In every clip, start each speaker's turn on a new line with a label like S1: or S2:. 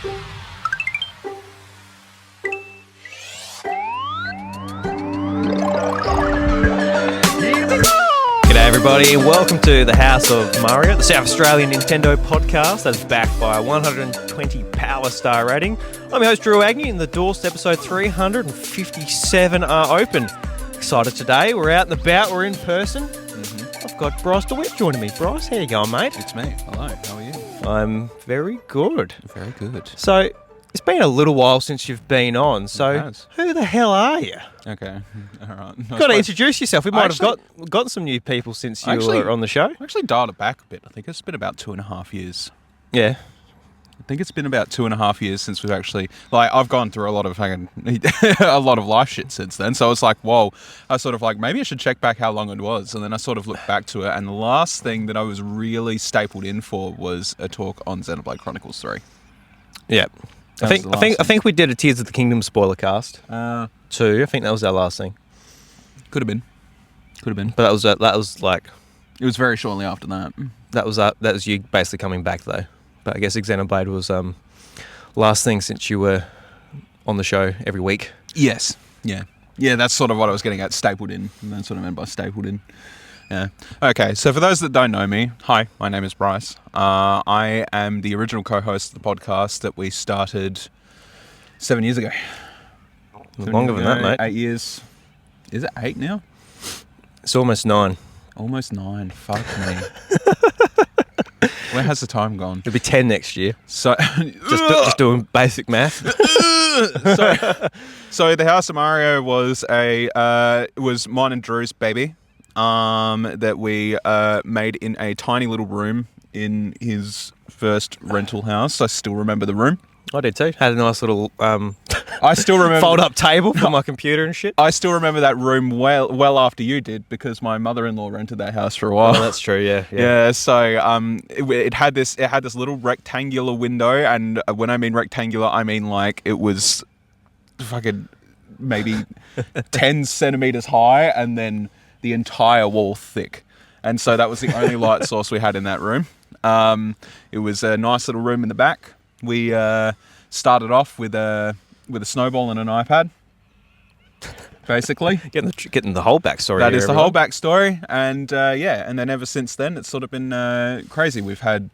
S1: G'day everybody, welcome to the House of Mario, the South Australian Nintendo podcast that is backed by a 120 Power Star rating. I'm your host Drew Agnew, and the doors to episode 357 are open. Excited today, we're out and about, we're in person. I've got Bryce Dewit joining me. Bryce, how you going, mate?
S2: It's me. Hello, how are you?
S1: I'm very good.
S2: Very good.
S1: So, it's been a little while since you've been on, so who the hell are you?
S2: Okay, all right.
S1: You've got to introduce yourself. We might have gotten some new people since you were on the show.
S2: I actually dialed it back a bit. I think it's been about 2.5 years.
S1: Yeah.
S2: I think it's been about 2.5 years since we've actually, I've gone through a lot of a lot of life shit since then. So it's like, whoa, I sort of maybe I should check back how long it was. And then I sort of looked back to it. And the last thing that I was really stapled in for was a talk on Xenoblade Chronicles 3.
S1: Yeah. I think we did a Tears of the Kingdom spoiler cast. Too. I think that was our last thing.
S2: Could have been.
S1: But that was like,
S2: it was very shortly after that.
S1: That was you basically coming back though. But I guess Xenoblade was last thing since you were on the show every week.
S2: Yes. Yeah. That's sort of what I was getting at. Stapled in. And that's what I meant by stapled in. Yeah. Okay. So for those that don't know me, hi, my name is Bryce. I am the original co-host of the podcast that we started 7 years ago.
S1: Longer than that, mate.
S2: 8 years. Is it 8 now?
S1: It's almost 9.
S2: Almost 9. Fuck me. Where has the time gone?
S1: It'll be 10 next year.
S2: So,
S1: just doing basic math.
S2: So the House of Mario was mine and Drew's baby. That we made in a tiny little room in his first rental house. I still remember the room.
S1: I did too. Had a nice little
S2: I still remember
S1: fold-up table for my computer and shit.
S2: I still remember that room well after you did, because my mother-in-law rented that house for a while.
S1: Oh, that's true. Yeah.
S2: Yeah. So it had this little rectangular window, and when I mean rectangular, I mean like it was fucking maybe 10 centimeters high, and then the entire wall thick. And so that was the only light source we had in that room. It was a nice little room in the back. We started off with a snowball and an iPad, basically.
S1: Getting the whole backstory.
S2: That is the whole backstory. And and then ever since then, it's sort of been crazy. We've had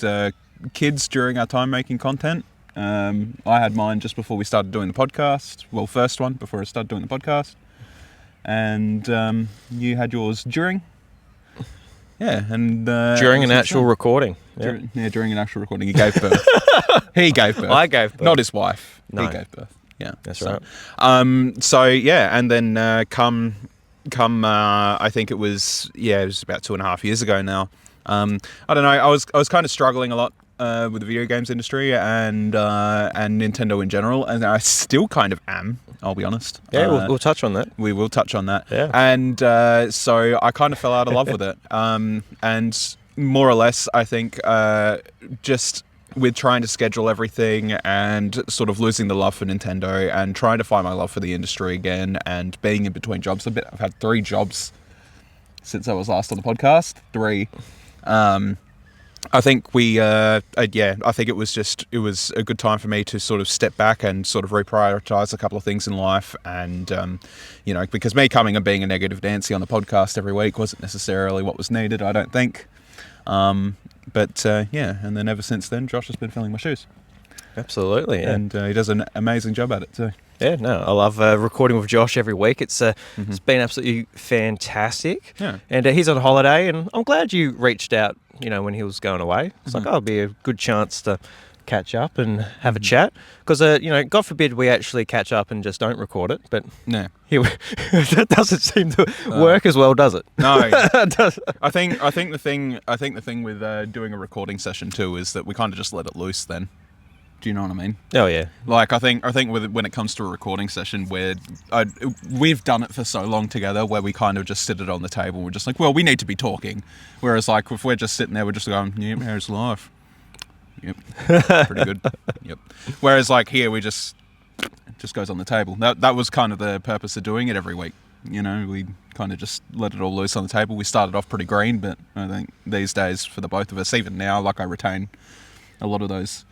S2: kids during our time making content. I had mine just before we started doing the podcast. Well, first one before I started doing the podcast. And you had yours during. Yeah, and
S1: during an actual recording.
S2: During an actual recording, he gave birth. He gave birth.
S1: I gave birth,
S2: not his wife.
S1: No.
S2: He gave birth. Yeah,
S1: that's right.
S2: So yeah, and then come. I think it was about 2.5 years ago now. I don't know. I was kind of struggling a lot with the video games industry and Nintendo in general, and I still kind of am. I'll be honest.
S1: Yeah, we'll touch on that.
S2: We will touch on that.
S1: Yeah.
S2: And so I kind of fell out of love with it. And more or less, I think just with trying to schedule everything and sort of losing the love for Nintendo and trying to find my love for the industry again and being in between jobs a bit. I've had 3 jobs since I was last on the podcast. 3. I think I think it was a good time for me to sort of step back and sort of reprioritize a couple of things in life. And, because me coming and being a negative Nancy on the podcast every week wasn't necessarily what was needed, I don't think. And then ever since then, Josh has been filling my shoes.
S1: Absolutely, yeah.
S2: And he does an amazing job at it too.
S1: Yeah, no, I love recording with Josh every week. It's been absolutely fantastic.
S2: Yeah.
S1: And he's on holiday, and I'm glad you reached out, when he was going away. It's like, it'll be a good chance to catch up and have a chat. Because, God forbid we actually catch up and just don't record it. But
S2: no,
S1: that doesn't seem to work as well, does it?
S2: No. I think the thing with doing a recording session too is that we kind of just let it loose then. Do you know what I mean?
S1: Oh yeah.
S2: Like I think when it comes to a recording session, we've done it for so long together, where we kind of just sit it on the table. We're just like, well, we need to be talking. Whereas like if we're just sitting there, we're just going, yeah, here's life. Yep, pretty good. Yep. Whereas like here, we just goes on the table. That was kind of the purpose of doing it every week. We kind of just let it all loose on the table. We started off pretty green, but I think these days for the both of us, even now, like I retain a lot of those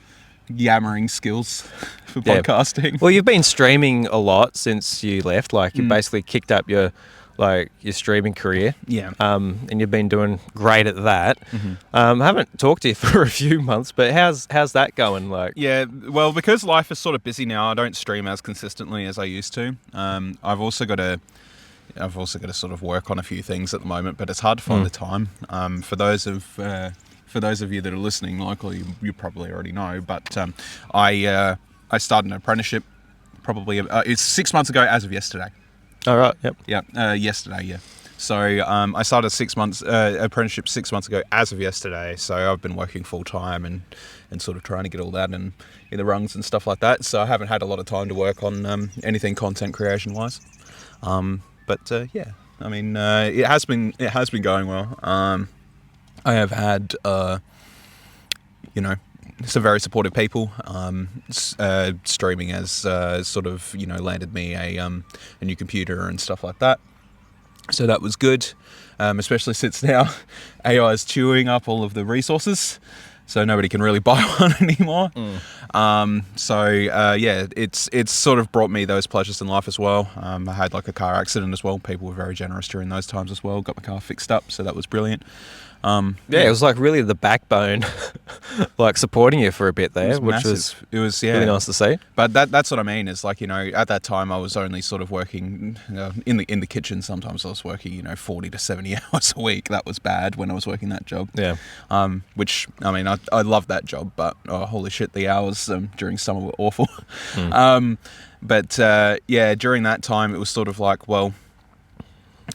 S2: yammering skills for
S1: Yeah.
S2: podcasting.
S1: Well, you've been streaming a lot since you left. Like, you basically kicked up your streaming career.
S2: Yeah.
S1: And you've been doing great at that. I haven't talked to you for a few months, but how's that going? Like,
S2: Yeah, well, because life is sort of busy now, I don't stream as consistently as I used to. I've also got to sort of work on a few things at the moment, but it's hard to find the time. For those of you that are listening, likely you probably already know, but I started an apprenticeship probably it's 6 months ago as of yesterday.
S1: all right, yep.
S2: Yeah, yesterday, yeah. So I started apprenticeship 6 months ago as of yesterday. So I've been working full time and sort of trying to get all that in the rungs and stuff like that. So I haven't had a lot of time to work on anything content creation wise. But yeah, I mean, it has been going well. I have had some very supportive people. Streaming has sort of landed me a new computer and stuff like that. So that was good, especially since now AI is chewing up all of the resources, so nobody can really buy one anymore. Yeah, it's sort of brought me those pleasures in life as well. I had like a car accident as well. People were very generous during those times as well. Got my car fixed up, so that was brilliant.
S1: It was like really the backbone, like supporting you for a bit there, which was really nice to see.
S2: But that's what I mean. Is like at that time I was only sort of working in the kitchen. Sometimes I was working 40 to 70 hours a week. That was bad when I was working that job.
S1: Yeah.
S2: Which I mean I love that job, but holy shit, the hours during summer were awful. But during that time it was sort of like, well,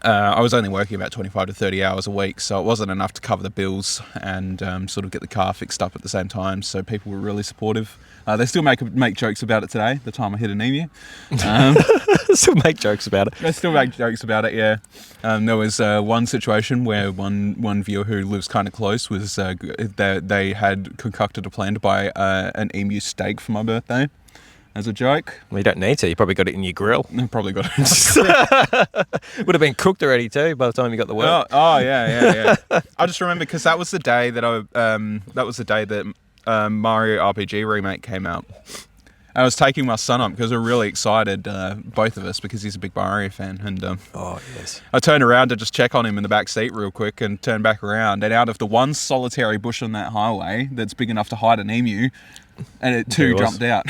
S2: I was only working about 25 to 30 hours a week, so it wasn't enough to cover the bills and sort of get the car fixed up at the same time. So people were really supportive. They still make jokes about it today, the time I hit an emu.
S1: Still make jokes about it.
S2: They still make jokes about it, yeah. There was one situation where one viewer who lives kind of close was they had concocted a plan to buy an emu steak for my birthday. As a joke.
S1: Well, you don't need to. You probably got it in your grill.
S2: I probably got it.
S1: Would have been cooked already too by the time you got the work.
S2: Oh yeah. I just remember because that was the day that Mario RPG remake came out. I was taking my son up because we were really excited, both of us, because he's a big Mario fan. And
S1: oh yes,
S2: I turned around to just check on him in the back seat real quick, and turned back around, and out of the one solitary bush on that highway that's big enough to hide an emu, and two jumped out.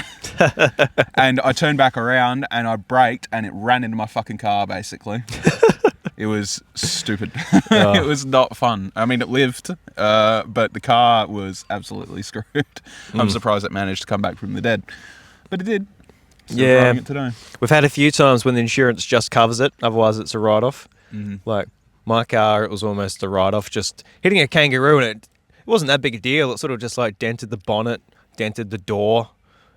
S2: And I turned back around and I braked and it ran into my fucking car basically. It was stupid. It was not fun. I mean, it lived, but the car was absolutely screwed. I'm surprised it managed to come back from the dead, but it did. Still driving it today. We've
S1: had a few times when the insurance just covers it, otherwise it's a write-off. Like my car, it was almost a write-off. Just hitting a kangaroo, and it wasn't that big a deal. It sort of just like dented the bonnet, dented the door,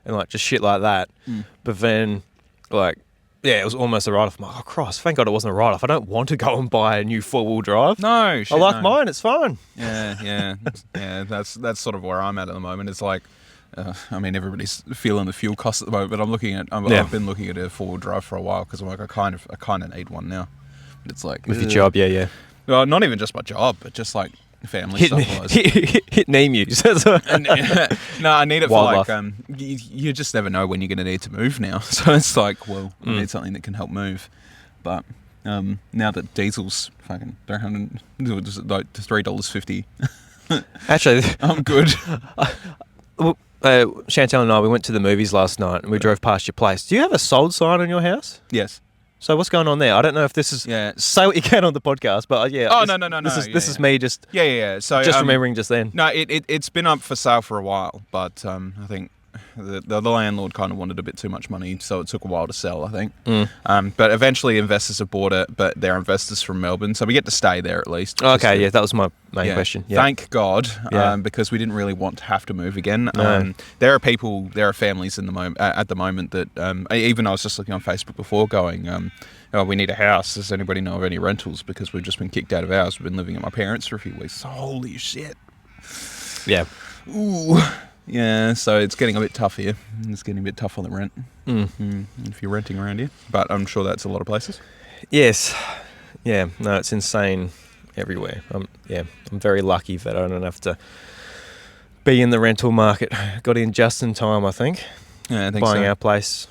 S1: and like just shit like that. But then it was almost a write-off. I'm like, oh Christ, thank God it wasn't a write-off. I don't want to go and buy a new four-wheel drive.
S2: No, shit,
S1: I like mine, it's fine.
S2: Yeah. That's sort of where I'm at the moment. It's like, I mean, everybody's feeling the fuel costs at the moment, but I've been looking at a four-wheel drive for a while because I'm like, I kind of need one now. But it's like
S1: with your job, yeah.
S2: Well, not even just my job, but just like family stuff.
S1: Hitting emus.
S2: No, I need it
S1: Wildlife.
S2: for like you just never know when you're going to need to move now. So it's like, well, I need something that can help move. But now that diesel's fucking like $3.50,
S1: actually,
S2: I'm good.
S1: Chantal and I, we went to the movies last night and we drove past your place. Do you have a sold sign on your house?
S2: Yes.
S1: So what's going on there? I don't know if this is...
S2: Yeah.
S1: Say what you can on the podcast, but
S2: No.
S1: This is me just...
S2: Yeah. So
S1: just remembering just then.
S2: No, it's been up for sale for a while, but I think the landlord kind of wanted a bit too much money, so it took a while to sell, I think. But eventually investors have bought it, but they're investors from Melbourne, so we get to stay there at least.
S1: Okay, yeah, that was my main question. Yeah.
S2: Thank God, because we didn't really want to have to move again.
S1: No.
S2: There are families in the at the moment that, even I was just looking on Facebook before going, oh, we need a house. Does anybody know of any rentals? Because we've just been kicked out of ours. We've been living at my parents for a few weeks. Holy shit.
S1: Yeah.
S2: Ooh. Yeah, so it's getting a bit tough here. It's getting a bit tough on the rent. If you're renting around here. But I'm sure that's a lot of places.
S1: Yes. Yeah, no, it's insane everywhere. I'm very lucky that I don't have to be in the rental market. Got in just in time, I think.
S2: Yeah, I think
S1: Buying
S2: so.
S1: our place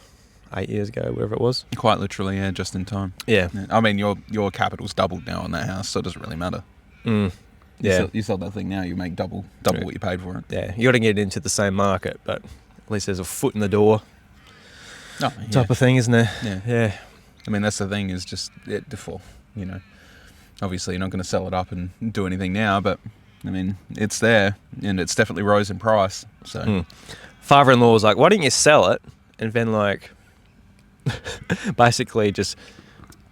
S1: 8 years ago, whatever it was.
S2: Quite literally, yeah, just in time.
S1: Yeah.
S2: I mean, your capital's doubled now on that house, so it doesn't really matter.
S1: Yeah.
S2: You sell that thing now, you make double what you paid for it.
S1: Yeah. You got to get into the same market, but at least there's a foot in the door type of thing, isn't there? Yeah.
S2: I mean, that's the thing, is just default. Obviously you're not going to sell it up and do anything now, but I mean, it's there, and it's definitely rose in price. So,
S1: Father-in-law was like, "Why didn't you sell it?" And then basically just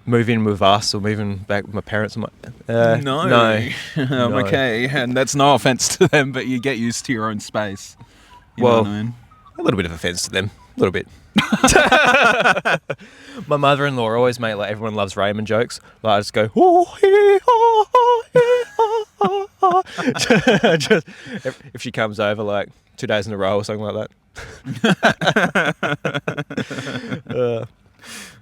S1: move in with us or moving back with my parents. I'm like,
S2: no,
S1: No.
S2: okay, and that's no offense to them, but you get used to your own space. You know what I mean?
S1: A little bit of offence to them, a little bit. My mother-in-law always made like everyone loves Raymond jokes. Like I just go, just if she comes over like 2 days in a row or something like that.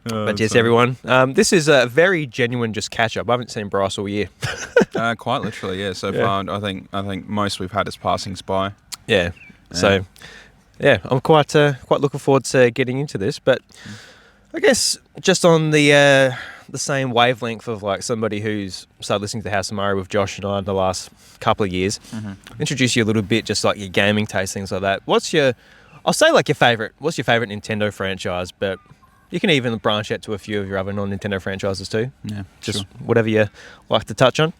S1: But yes, everyone. This is a very genuine just catch up. I haven't seen Bryce all year.
S2: Quite literally, yeah. So far, I think most we've had is passings by.
S1: Yeah. So. Yeah, I'm quite looking forward to getting into this, but I guess just on the same wavelength of like somebody who's started listening to House of Mario with Josh and I in the last couple of years, introduce you a little bit, just like your gaming taste, things like that. What's your favourite Nintendo franchise, but you can even branch out to a few of your other non-Nintendo franchises too.
S2: Yeah,
S1: just whatever you like to touch on.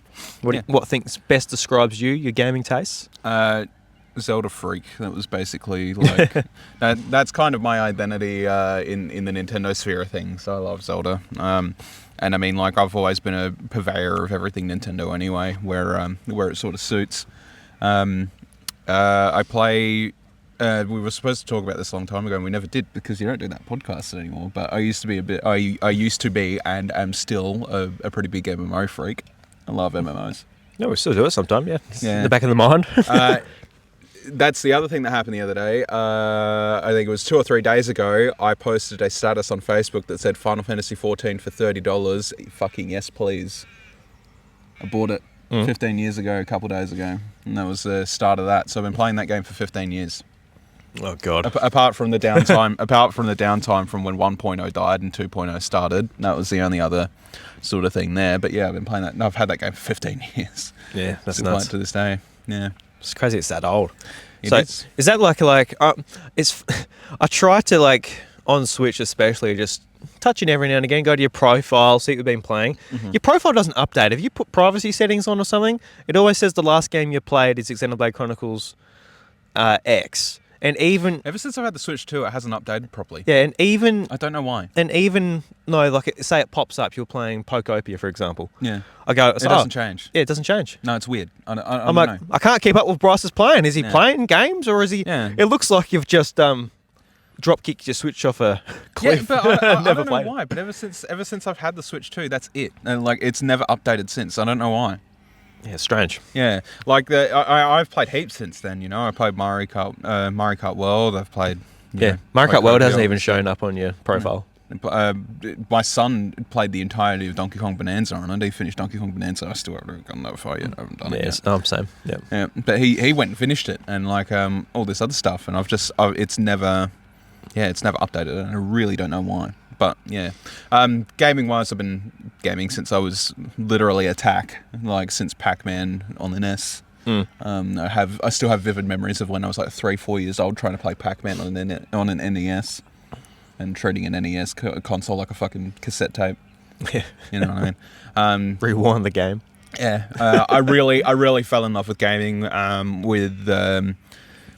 S1: What thinks best describes you, your gaming tastes?
S2: Zelda freak. That was basically like that's kind of my identity in the Nintendo sphere of things. I love Zelda, and I mean, like, I've always been a purveyor of everything Nintendo anyway, where it sort of suits. I play. We were supposed to talk about this a long time ago, and we never did because you don't do that podcast anymore. But I used to be I used to be and am still a pretty big MMO freak. I love MMOs.
S1: No, we still do it sometime. Yeah. In the back of the mind.
S2: That's the other thing that happened the other day. I think it was 2 or 3 days ago. I posted a status on Facebook that said Final Fantasy XIV for $30. Fucking yes, please. I bought it 15 years ago, a couple of days ago, and that was the start of that. So I've been playing that game for 15 years.
S1: Oh God!
S2: Apart from the downtime, from when 1.0 died and 2.0 started, that was the only other sort of thing there. But yeah, I've been playing that. I've had that game for 15 years.
S1: Yeah, that's
S2: Still
S1: nuts.
S2: play it to this day. Yeah.
S1: It's crazy it's that old.
S2: It is.
S1: Is that like it's I try to, like, on Switch especially, just touch in every now and again, go to your profile, see what you've been playing. Your profile doesn't update. If you put privacy settings on or something, it always says the last game you played is Xenoblade Chronicles X. And even
S2: Ever since I've had the Switch 2, it hasn't updated properly.
S1: yeah, and even
S2: I don't know why.
S1: say it pops up, you're playing Pokopia, for example.
S2: Yeah.
S1: I go,
S2: It doesn't change.
S1: Yeah, it doesn't change.
S2: No, it's weird. I
S1: I'm
S2: don't
S1: like,
S2: know.
S1: I can't keep up with Bryce's playing. Is he playing games or is he?
S2: Yeah.
S1: It looks like you've just drop kicked your Switch off a cliff.
S2: Yeah, but I
S1: Never
S2: don't know
S1: played.
S2: why. But ever since I've had the Switch 2, that's it. And like, it's never updated since. I don't know why.
S1: Yeah, strange.
S2: Yeah, like I've played heaps since then. You know, I played Mario Kart World. I've played.
S1: Mario Kart World hasn't even shown up on your profile.
S2: My son played the entirety of Donkey Kong Bonanza on it. He finished Donkey Kong Bonanza. I still haven't gotten that far yet. I haven't done it yet.
S1: No, I'm same. Yeah.
S2: Yeah, but he went and finished it, and like all this other stuff, and it's never updated, and I really don't know why. But yeah, gaming wise, I've been gaming since I was literally a tack, like since Pac-Man on the NES. I still have vivid memories of when I was like 3-4 years old trying to play Pac-Man on an NES, and treating an NES console like a fucking cassette tape.
S1: Yeah.
S2: You know what I mean?
S1: Rewind the game.
S2: Yeah, I really fell in love with gaming with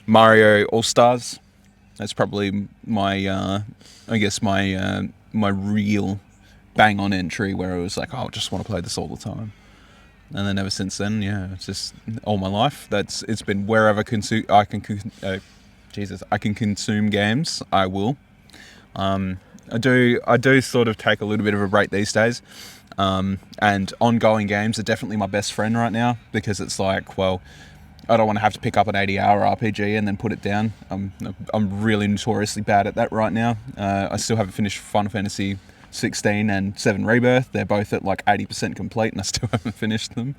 S2: Mario All Stars. That's probably my my real bang on entry where I was like, oh, I just want to play this all the time. And then ever since then, yeah, it's just all my life. It's been wherever I can consume games, I will. I do sort of take a little bit of a break these days. And ongoing games are definitely my best friend right now, because it's like, well, I don't want to have to pick up an 80-hour RPG and then put it down. I'm really notoriously bad at that right now. I still haven't finished Final Fantasy 16 and 7 Rebirth. They're both at like 80% complete, and I still haven't finished them.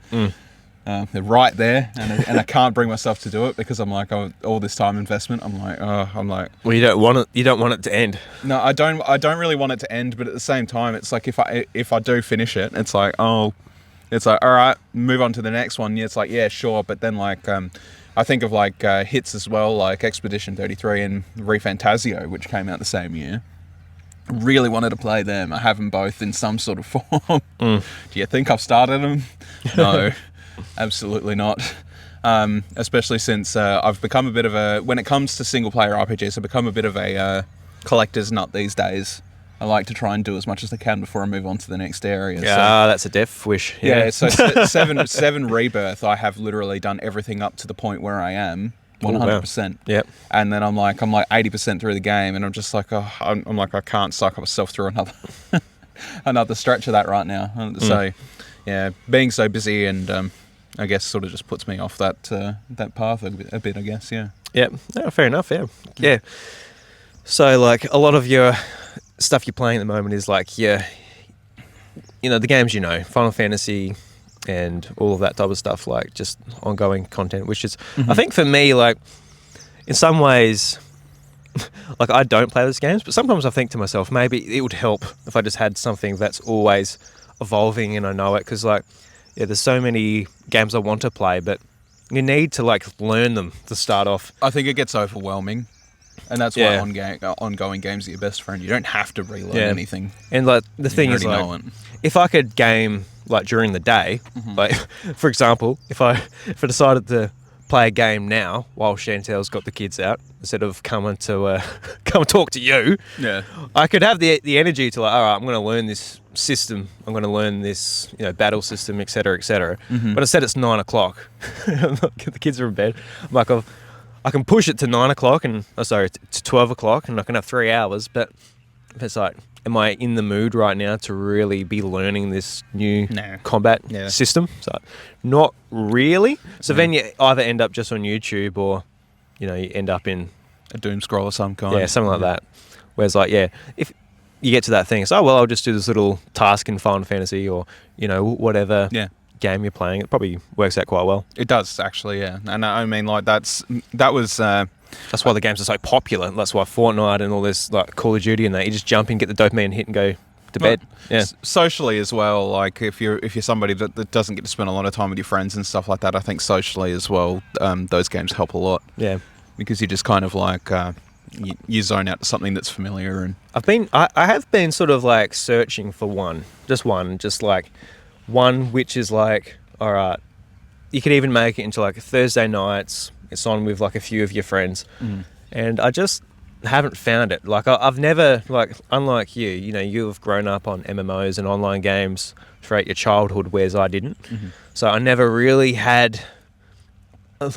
S2: They're right there, and I can't bring myself to do it because I'm like, oh, all this time investment. I'm like.
S1: Well, you don't want it. You don't want it to end.
S2: No, I don't. I don't really want it to end, but at the same time, it's like if I do finish it, it's like all right, move on to the next one. Yeah, it's like yeah, sure, but then like I think of like hits as well, like Expedition 33 and ReFantasio, which came out the same year. Really wanted to play them. I have them both in some sort of form. Do you think I've started them? No. Absolutely not. Especially since I've become a bit of a... When it comes to single-player RPGs, I've become a bit of a collector's nut these days. I like to try and do as much as I can before I move on to the next area.
S1: Yeah, that's a death wish.
S2: Yeah, so 7 Rebirth, I have literally done everything up to the point where I am. 100%.
S1: Wow. Yep.
S2: And then I'm like 80% through the game, and I'm just like, I'm like, I can't suck myself through another stretch of that right now. So, yeah, being so busy and... I guess sort of just puts me off that path a bit, I guess, yeah.
S1: Yeah, no, fair enough, yeah. So, like, a lot of your stuff you're playing at the moment is like, the games Final Fantasy and all of that type of stuff, like just ongoing content, which is, I think for me, like, in some ways, like, I don't play those games, but sometimes I think to myself, maybe it would help if I just had something that's always evolving and I know it, because, like, yeah, there's so many games I want to play, but you need to like learn them to start off.
S2: I think it gets overwhelming, and that's why ongoing games are your best friend. You don't have to relearn anything.
S1: And like the thing is, like, if I could game like during the day, like for example, if I decided to play a game now while Chantel's got the kids out, instead of coming to come talk to you, I could have the energy to like, all right, I'm going to learn this system, I'm going to learn this battle system, etc., etc. But instead it's 9 o'clock. The kids are in bed. I'm like, I can push it to 9 o'clock to 12 o'clock, and I can have 3 hours. But it's like, am I in the mood right now to really be learning this new combat system? So not really. So then you either end up just on YouTube, or you end up in
S2: a doom scroll of some kind.
S1: Yeah, something like that. Whereas like, if you get to that thing, it's, oh, well, I'll just do this little task in Final Fantasy or, whatever game you're playing. It probably works out quite well.
S2: It does, actually, yeah. And I mean, like, that's
S1: why the games are so popular. That's why Fortnite and all this, like Call of Duty and that, you just jump in, get the dopamine hit and go to bed. Yeah.
S2: Socially as well, like if you're somebody that doesn't get to spend a lot of time with your friends and stuff like that, I think socially as well, those games help a lot.
S1: Yeah.
S2: Because you just kind of like... You zone out to something that's familiar, and
S1: I have been sort of like searching for one which is like, all right, you could even make it into like Thursday nights. It's on with like a few of your friends, and I just haven't found it. Like I've never, like, unlike you, you have grown up on MMOs and online games throughout your childhood, whereas I didn't. So I never really had.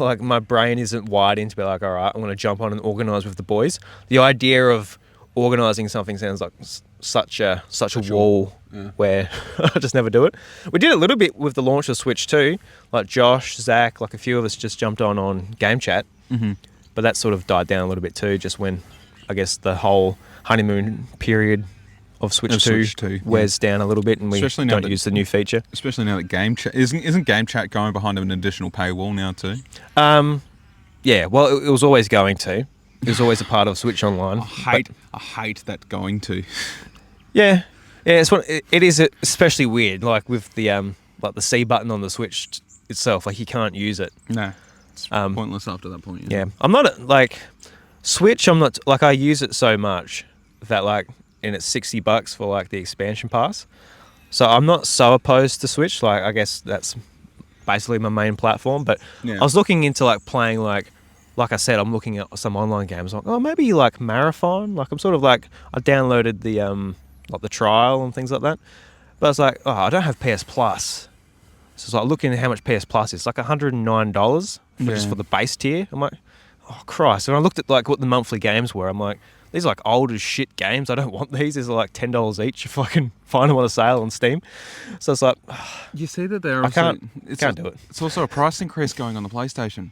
S1: Like my brain isn't wired into be like, all right, I'm going to jump on and organise with the boys. The idea of organising something sounds like such a wall where I just never do it. We did a little bit with the launch of Switch 2. Like Josh, Zach, like a few of us just jumped on Game Chat. But that sort of died down a little bit too, just when I guess the whole honeymoon period of Switch 2 wears down a little bit, and we don't use the new feature.
S2: Especially now that Game Chat... Isn't Game Chat going behind an additional paywall now too?
S1: Yeah, well, it was always going to. It was always a part of Switch Online.
S2: I hate that going to.
S1: Yeah, it is especially weird, like with the like the C button on the Switch itself. Like you can't use it.
S2: No, it's pointless after that point.
S1: Yeah, I'm not like Switch. I'm not like, I use it so much that like. And it's $60 for like the expansion pass. So I'm not so opposed to Switch. Like I guess that's basically my main platform. But I was looking into like playing like I said, I'm looking at some online games. Like, oh, maybe like Marathon. Like I'm sort of like, I downloaded the like the trial and things like that. But I was like, oh, I don't have PS Plus. So it's like looking at how much PS Plus is. It's like $109 just for the base tier. I'm like, oh Christ. And I looked at like what the monthly games were. I'm like, these are like old as shit games. I don't want these. These are like $10 each if I can find them on a sale on Steam. So it's like,
S2: you see that there.
S1: I can't do it.
S2: It's also a price increase going on the PlayStation.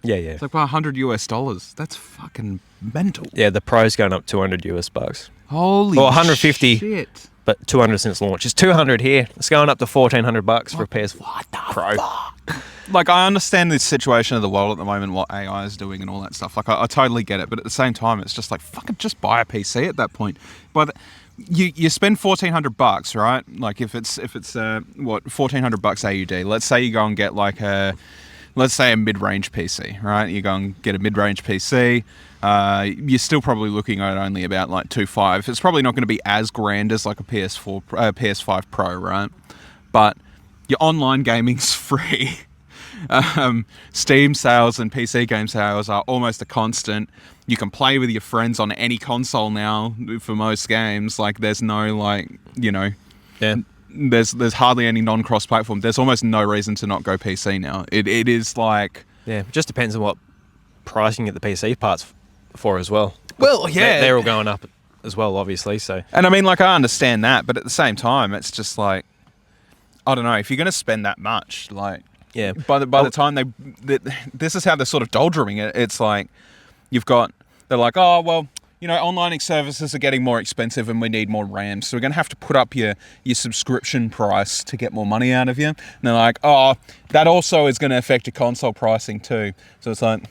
S1: Yeah.
S2: It's like $100. That's fucking mental.
S1: Yeah, the Pro's going up $200.
S2: Holy,
S1: or 150.
S2: Shit.
S1: But 200 since launch. It's 200 here. It's going up to $1,400 for a PS
S2: what the
S1: Pro.
S2: Fuck? like, I understand the situation of the world at the moment, what AI is doing and all that stuff. Like, I totally get it, but at the same time, it's just like, fucking just buy a PC at that point. But you spend $1,400, right? Like, if it's what, $1,400 AUD. Let's say you go and get like let's say a mid-range PC, right? You go and get a mid-range PC. You're still probably looking at only about like 2.5. It's probably not going to be as grand as like a PS5 Pro, right? But your online gaming's free. Steam sales and PC game sales are almost a constant. You can play with your friends on any console now for most games. Like, there's no, like, you know, there's hardly any non-cross-platform. There's almost no reason to not go PC now. It is like...
S1: Yeah, it just depends on what pricing at the PC parts for as well.
S2: Well, yeah.
S1: They're all going up as well, obviously, so...
S2: And I mean, like, I understand that, but at the same time, it's just like, I don't know, if you're going to spend that much, like...
S1: Yeah.
S2: By the time this is how they're sort of doldruming it. It's like, they're like, oh, well, you know, online services are getting more expensive and we need more RAM, so we're going to have to put up your subscription price to get more money out of you. And they're like, oh, that also is going to affect your console pricing too. So it's like,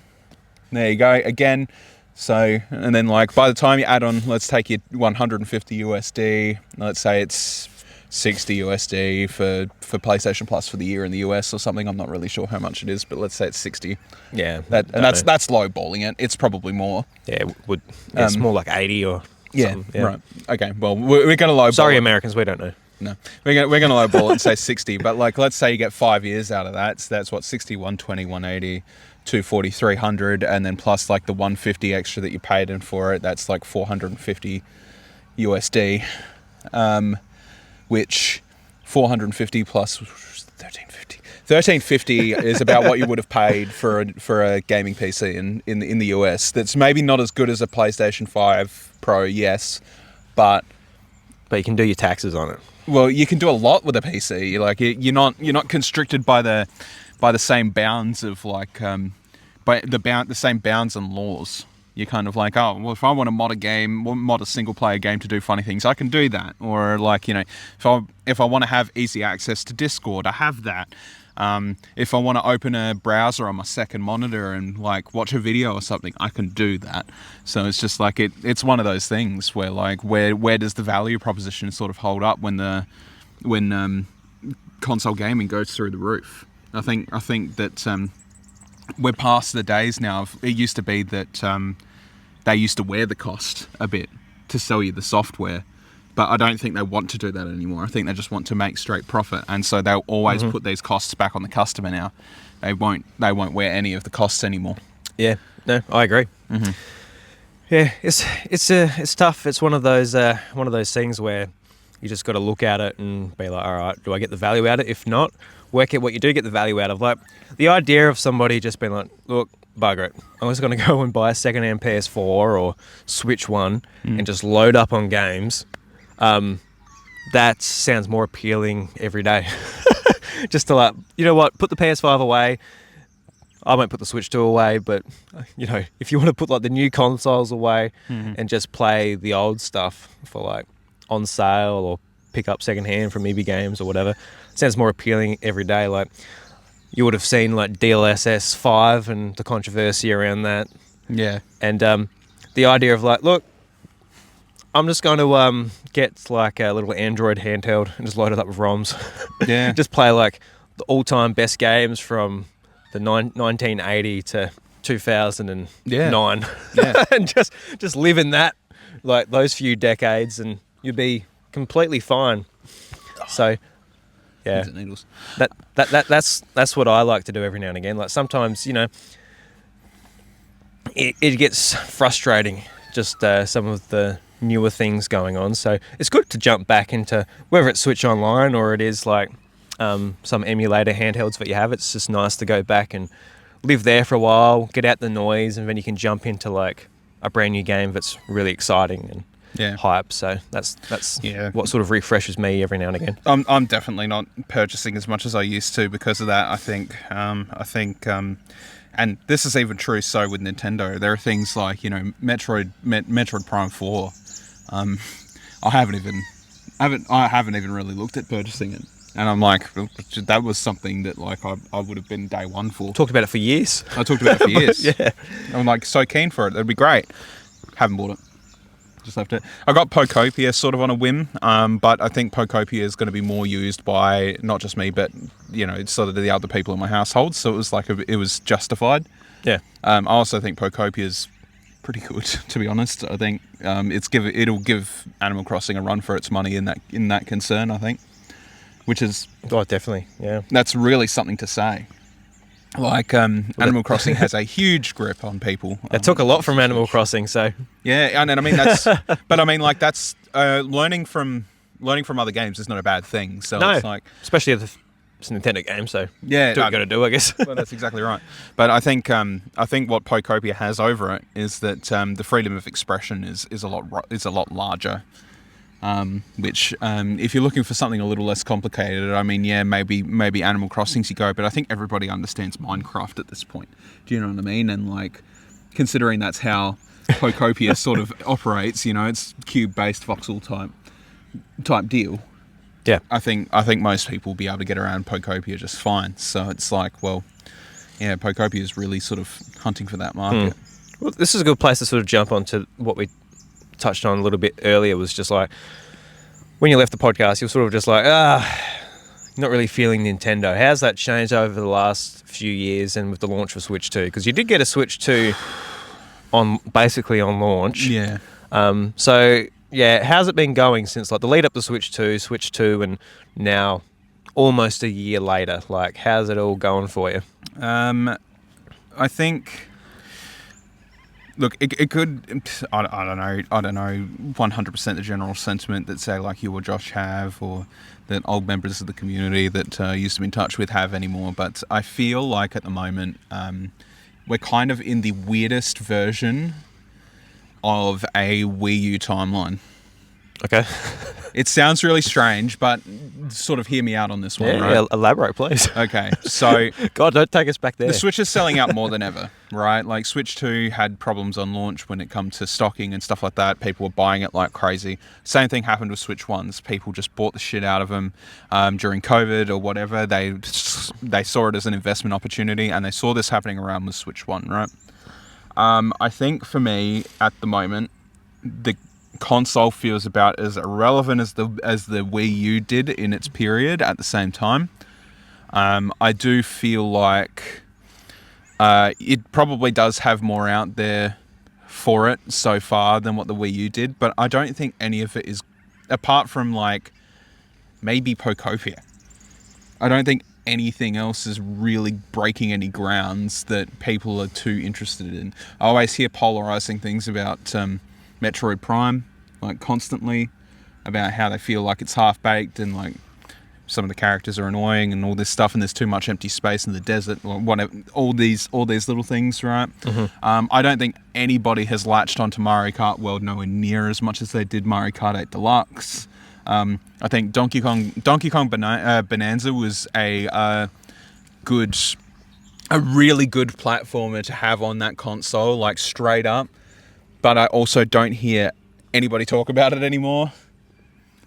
S2: there you go again. So, and then like, by the time you add on, let's take your 150 USD, let's say it's 60 USD for PlayStation Plus for the year in the US or something. I'm not really sure how much it is, but let's say it's 60.
S1: Yeah.
S2: That's lowballing it. It's probably more.
S1: Yeah, it's more like 80 or something. Yeah,
S2: right. Okay, well, we're going to lowball.
S1: Sorry,
S2: it.
S1: Americans, we don't know.
S2: No, we're going to lowball it and say 60. But like, let's say you get 5 years out of that. So that's what, 60, 120, 180, 240, 300, and then plus like the 150 extra that you paid in for it. That's like 450 USD. Which 450 plus 1350 is about what you would have paid for a gaming PC in the US. That's maybe not as good as a PlayStation 5 Pro, yes, but
S1: you can do your taxes on it.
S2: Well, you can do a lot with a PC. Like, you're not constricted by the same bounds of like by the same bounds and laws. You're kind of like, oh, well, if I want to mod a single player game to do funny things, I can do that. Or like, you know, if I want to have easy access to Discord, I have that. If I want to open a browser on my second monitor and like watch a video or something, I can do that. So it's just like it's one of those things where like where does the value proposition sort of hold up when console gaming goes through the roof? I think that we're past the days now of, it used to be that they used to wear the cost a bit to sell you the software, but I don't think they want to do that anymore. I think they just want to make straight profit, and so they'll always put these costs back on the customer now. They won't wear any of the costs anymore.
S1: Yeah, no, I agree. Mm-hmm. Yeah, it's tough. It's one of those things where you just got to look at it and be like, all right, do I get the value out of it? If not, work out what you do get the value out of. Like, the idea of somebody just being like, look, bugger it, I'm just going to go and buy a second-hand PS4 or Switch one and just load up on games. That sounds more appealing every day. Just to like, you know what, put the PS5 away. I won't put the Switch 2 away, but you know, if you want to put like the new consoles away and just play the old stuff for like on sale or pick up secondhand from EB Games or whatever, it sounds more appealing every day. Like, you would have seen like DLSS 5 and the controversy around that.
S2: Yeah.
S1: And the idea of like, look, I'm just going to get like a little Android handheld and just load it up with ROMs.
S2: Yeah.
S1: Just play like the all-time best games from the 1980 to 2009.
S2: Yeah.
S1: And just live in that, like those few decades, and you'd be completely fine. So, yeah, that's what I like to do every now and again. Like, sometimes, you know, it gets frustrating, just some of the newer things going on. So it's good to jump back into, whether it's Switch Online or it is like some emulator handhelds that you have. It's just nice to go back and live there for a while, get out the noise, and then you can jump into like a brand new game that's really exciting and hype. So that's what sort of refreshes me every now and again.
S2: I'm definitely not purchasing as much as I used to because of that. I think and this is even true so with Nintendo. There are things like, you know, Metroid Prime 4. I haven't even really looked at purchasing it. And I'm like, that was something that like I would have been day one for.
S1: Talked about it for years.
S2: I talked about it for years.
S1: Yeah.
S2: I'm like so keen for it. It'd be great. Haven't bought it. Just left it. I got Pokopia sort of on a whim, but I think Pokopia is going to be more used by not just me, but sort of the other people in my household. So it was like it was justified.
S1: Yeah.
S2: I also think Pokopia is pretty good, to be honest. I think it'll give Animal Crossing a run for its money in that concern. I think, which is
S1: definitely, yeah.
S2: That's really something to say. Like Animal Crossing has a huge grip on people.
S1: It took a lot from Animal Crossing, so
S2: yeah, and I mean that's, but I mean like that's learning from other games is not a bad thing. So
S1: no,
S2: it's like,
S1: especially if it's a Nintendo game, so
S2: yeah,
S1: do what you got to do, I guess.
S2: Well, that's exactly right. But I think what Pokopia has over it is that the freedom of expression is a lot larger. Which if you're looking for something a little less complicated, I mean, yeah, maybe Animal Crossing's you go, but I think everybody understands Minecraft at this point. Do you know what I mean? And like, considering that's how Pokopia sort of operates, it's cube-based voxel type deal.
S1: Yeah,
S2: I think most people will be able to get around Pokopia just fine. So it's like, well, yeah, Pokopia is really sort of hunting for that market.
S1: Well, this is a good place to sort of jump onto what we touched on a little bit earlier. Was just like when you left the podcast, you were sort of just like, not really feeling Nintendo. How's that changed over the last few years and with the launch of Switch 2? Because you did get a Switch 2 on launch.
S2: Yeah.
S1: So yeah, how's it been going since like the lead up to Switch 2, and now almost a year later? Like, how's it all going for you?
S2: I think. Look, it could. I don't know 100% the general sentiment that say like you or Josh have, or that old members of the community that used to be in touch with have anymore. But I feel like at the moment we're kind of in the weirdest version of a Wii U timeline.
S1: Okay.
S2: It sounds really strange, but sort of hear me out on this one, right?
S1: Yeah, elaborate, please.
S2: Okay, so...
S1: God, don't take us back there.
S2: The Switch is selling out more than ever, right? Like, Switch 2 had problems on launch when it come to stocking and stuff like that. People were buying it like crazy. Same thing happened with Switch 1s. People just bought the shit out of them during COVID or whatever. They saw it as an investment opportunity, and they saw this happening around with Switch 1, right? I think for me, at the moment, the console feels about as irrelevant as the Wii U did in its period at the same time. I do feel like it probably does have more out there for it so far than what the Wii U did, but I don't think any of it is, apart from like maybe Pokopia, I don't think anything else is really breaking any grounds that people are too interested in. I always hear polarizing things about Metroid Prime, like constantly, about how they feel like it's half-baked and like some of the characters are annoying and all this stuff, and there's too much empty space in the desert, or whatever, all these little things, right? Mm-hmm. I don't think anybody has latched onto Mario Kart World nowhere near as much as they did Mario Kart 8 Deluxe. I think Donkey Kong Bonanza was a really good platformer to have on that console, like straight up. But I also don't hear anybody talk about it anymore,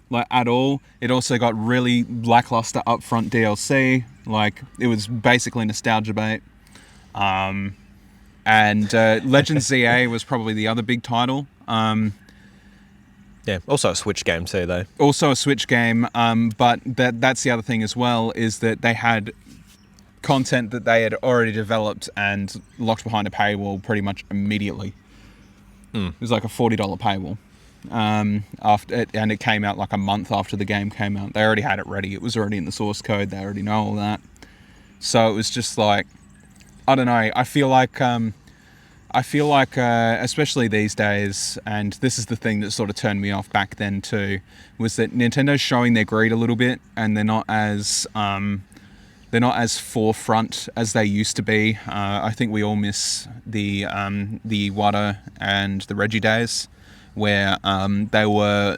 S2: like at all. It also got really lackluster upfront DLC. Like, it was basically nostalgia bait. And Legend ZA was probably the other big title.
S1: Yeah, also a Switch game too, though.
S2: Also a Switch game, but that's the other thing as well, is that they had content that they had already developed and locked behind a paywall pretty much immediately. It was like a $40 paywall. And it came out like a month after the game came out. They already had it ready. It was already in the source code. They already know all that. So it was just like, I don't know. I feel like, especially these days, and this is the thing that sort of turned me off back then too, was that Nintendo's showing their greed a little bit, and they're not as forefront as they used to be. I think we all miss the Iwata and the Reggie days, where they were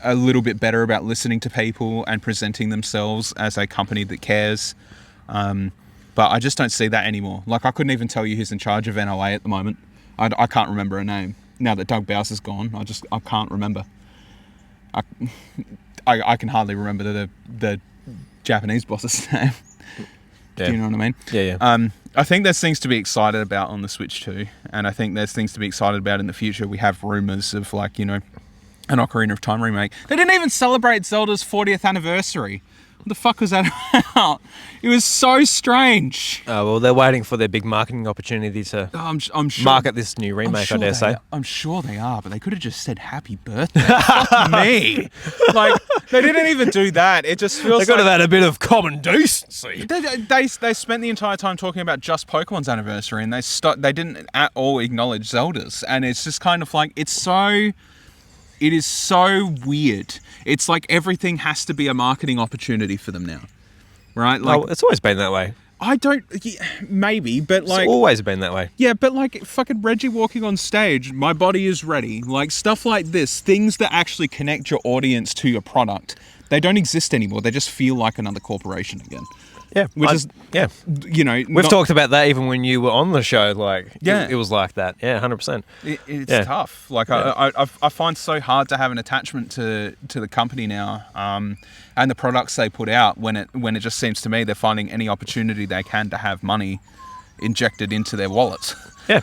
S2: a little bit better about listening to people and presenting themselves as a company that cares. But I just don't see that anymore. Like, I couldn't even tell you who's in charge of NOA at the moment. I can't remember a name. Now that Doug Bowser's gone, I can't remember. I can hardly remember the Japanese boss's name.
S1: Yeah.
S2: Do you know what I mean?
S1: Yeah.
S2: I think there's things to be excited about on the Switch too, and I think there's things to be excited about in the future. We have rumours of an Ocarina of Time remake. They didn't even celebrate Zelda's 40th anniversary. What the fuck was that about? It was so strange.
S1: Well, they're waiting for their big marketing opportunity to
S2: I'm sure,
S1: market this new remake, I dare say.
S2: I'm sure they are, but they could have just said happy birthday. Fuck me. Like, they didn't even do that. It just feels
S1: They could have had a bit of common decency.
S2: They spent the entire time talking about just Pokemon's anniversary, and they didn't at all acknowledge Zelda's. And it's just kind of like, it is so weird. It's like everything has to be a marketing opportunity for them now, right? Like,
S1: It's always been that way.
S2: Maybe, but like...
S1: It's always been that way.
S2: Yeah, but like fucking Reggie walking on stage, my body is ready. Like stuff like this, things that actually connect your audience to your product, they don't exist anymore. They just feel like another corporation again.
S1: Yeah, We've talked about that even when you were on the show. Like, it was like that. Yeah, 100%.
S2: It's tough. Like, I find it so hard to have an attachment to the company now, and the products they put out when it just seems to me they're finding any opportunity they can to have money injected into their wallets.
S1: Yeah.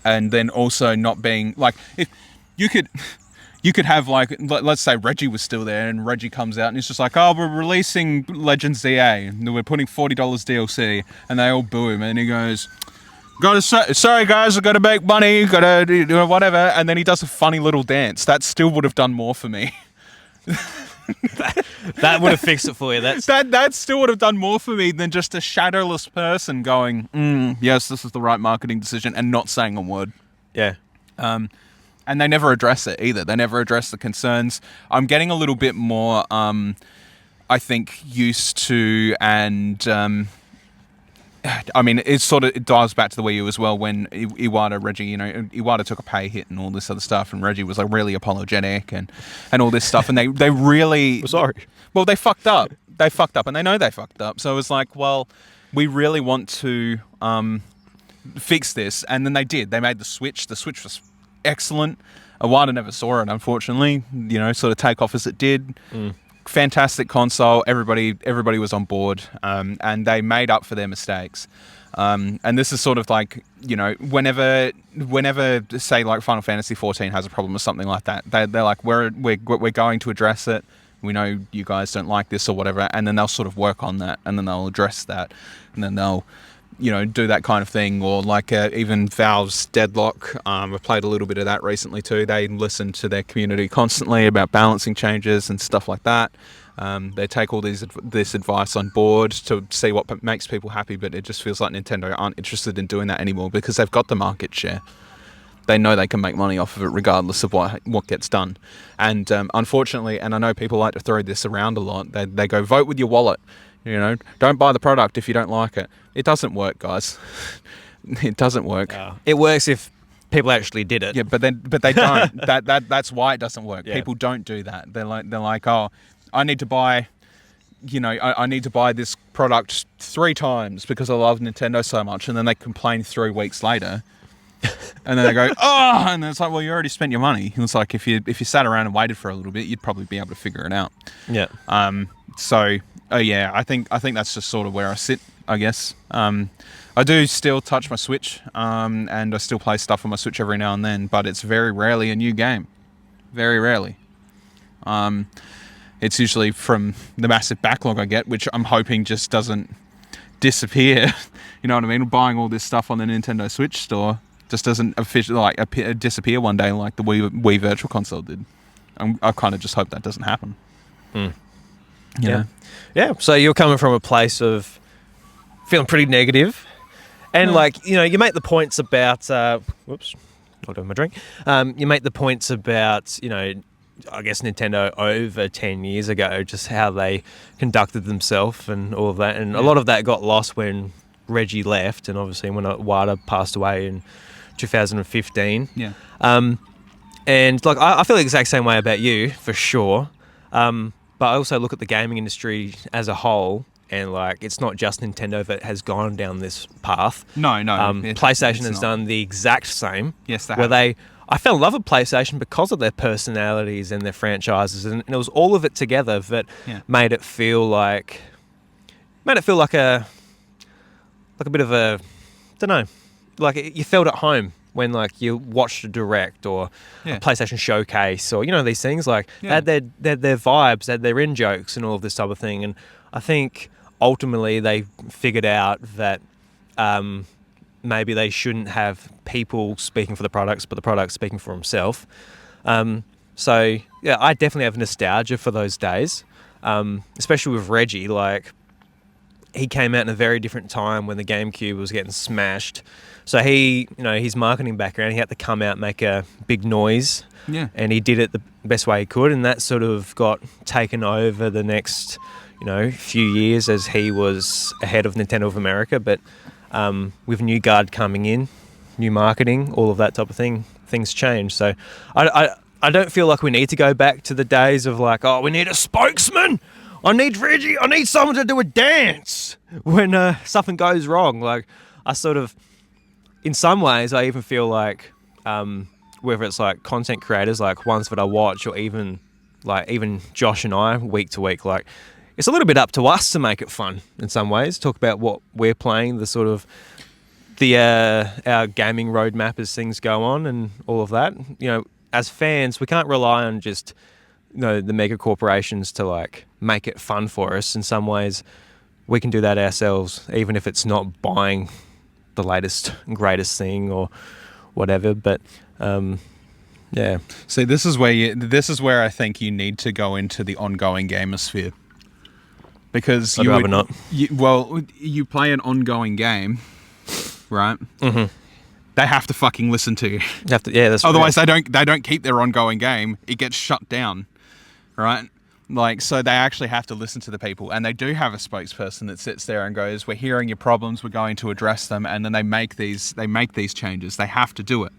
S2: And then also not being like, if you could have, like, let's say Reggie was still there and Reggie comes out and he's just like, oh, we're releasing Legends ZA and we're putting $40 DLC, and they all boo him and he goes, sorry guys, I've got to make money, got to do whatever, and then he does a funny little dance. That still would have done more for me.
S1: That would have fixed it for you.
S2: That still would have done more for me than just a shadowless person going, yes, this is the right marketing decision, and not saying a word.
S1: Yeah.
S2: And they never address it either. They never address the concerns. I'm getting a little bit more, I think, used to, and I mean, it dives back to the Wii U as well when Iwata took a pay hit and all this other stuff, and Reggie was like really apologetic and all this stuff, and they really...
S1: We're sorry.
S2: Well, they fucked up. They fucked up, and they know they fucked up. So it was like, well, we really want to fix this, and then they did. They made the Switch. The Switch was excellent. Iwata never saw it, unfortunately. Sort of take off as it did. Fantastic console. Everybody was on board, and they made up for their mistakes. And this is sort of like, whenever say like Final Fantasy 14 has a problem with something like that, they're like, we're going to address it. We know you guys don't like this or whatever, and then they'll sort of work on that, and then they'll address that, and then they'll do that kind of thing. Or like even Valve's Deadlock, I've played a little bit of that recently too. They listen to their community constantly about balancing changes and stuff like that. They take all this advice on board to see what makes people happy, but it just feels like Nintendo aren't interested in doing that anymore because they've got the market share. They know they can make money off of it regardless of what gets done. And unfortunately, and I know people like to throw this around a lot, they go, vote with your wallet. Don't buy the product if you don't like it. It doesn't work, guys. It doesn't work.
S1: It works if people actually did it.
S2: Yeah, but they don't. That's why it doesn't work.
S1: Yeah.
S2: People don't do that. They're like, oh, I need to buy, I need to buy this product 3 times because I love Nintendo so much, and then they complain 3 weeks later. And then they go, oh, and it's like, well, you already spent your money. It's like if you sat around and waited for a little bit, you'd probably be able to figure it out.
S1: Yeah.
S2: Yeah, I think that's just sort of where I sit, I guess. I do still touch my Switch, and I still play stuff on my Switch every now and then, but it's very rarely a new game. Very rarely. It's usually from the massive backlog I get, which I'm hoping just doesn't disappear. You know what I mean? Buying all this stuff on the Nintendo Switch store just doesn't officially disappear one day like the Wii Virtual Console did. I kind of just hope that doesn't happen.
S1: Yeah. So you're coming from a place of feeling pretty negative, and you make the points about whoops, not doing my drink. You make the points about I guess Nintendo over 10 years ago, just how they conducted themselves and all of that, and a lot of that got lost when Reggie left, and obviously when Iwata passed away in 2015.
S2: Yeah.
S1: And I feel the exact same way about you, for sure. But I also look at the gaming industry as a whole, and it's not just Nintendo that has gone down this path.
S2: No.
S1: PlayStation has done the exact same.
S2: Yes, they have.
S1: I fell in love with PlayStation because of their personalities and their franchises, and it was all of it together that made it feel like made it feel like a bit of a, don't know, like you felt at home when like you watched a direct or a PlayStation showcase or these things. Like they had their vibes, they had their in jokes and all of this type of thing. And I think ultimately they figured out that maybe they shouldn't have people speaking for the products, but the product speaking for himself. So yeah, I definitely have nostalgia for those days, especially with Reggie. Like, he came out in a very different time when the GameCube was getting smashed. So he, his marketing background, he had to come out and make a big noise.
S2: Yeah.
S1: And he did it the best way he could, and that sort of got taken over the next, few years as he was ahead of Nintendo of America. But with new guard coming in, new marketing, all of that type of thing, things change. So I don't feel like we need to go back to the days of like, oh, we need a spokesman. I need Reggie. I need someone to do a dance when something goes wrong. Like, I sort of, in some ways, I even feel like whether it's like content creators, like ones that I watch, or even Josh and I, week to week, like it's a little bit up to us to make it fun in some ways. Talk about what we're playing, the sort of our gaming roadmap as things go on, and all of that. As fans, we can't rely on just the mega corporations to like make it fun for us. In some ways, we can do that ourselves, even if it's not buying the latest and greatest thing or whatever. But yeah.
S2: See, this is where I think you need to go into the ongoing gamosphere, because
S1: I'd rather not.
S2: You play an ongoing game, right? Mm-hmm. They have to fucking listen to you.
S1: That's
S2: otherwise they don't keep their ongoing game. It gets shut down, right? Like, so they actually have to listen to the people, and they do have a spokesperson that sits there and goes, "We're hearing your problems. We're going to address them." And then they make these changes. They have to do it,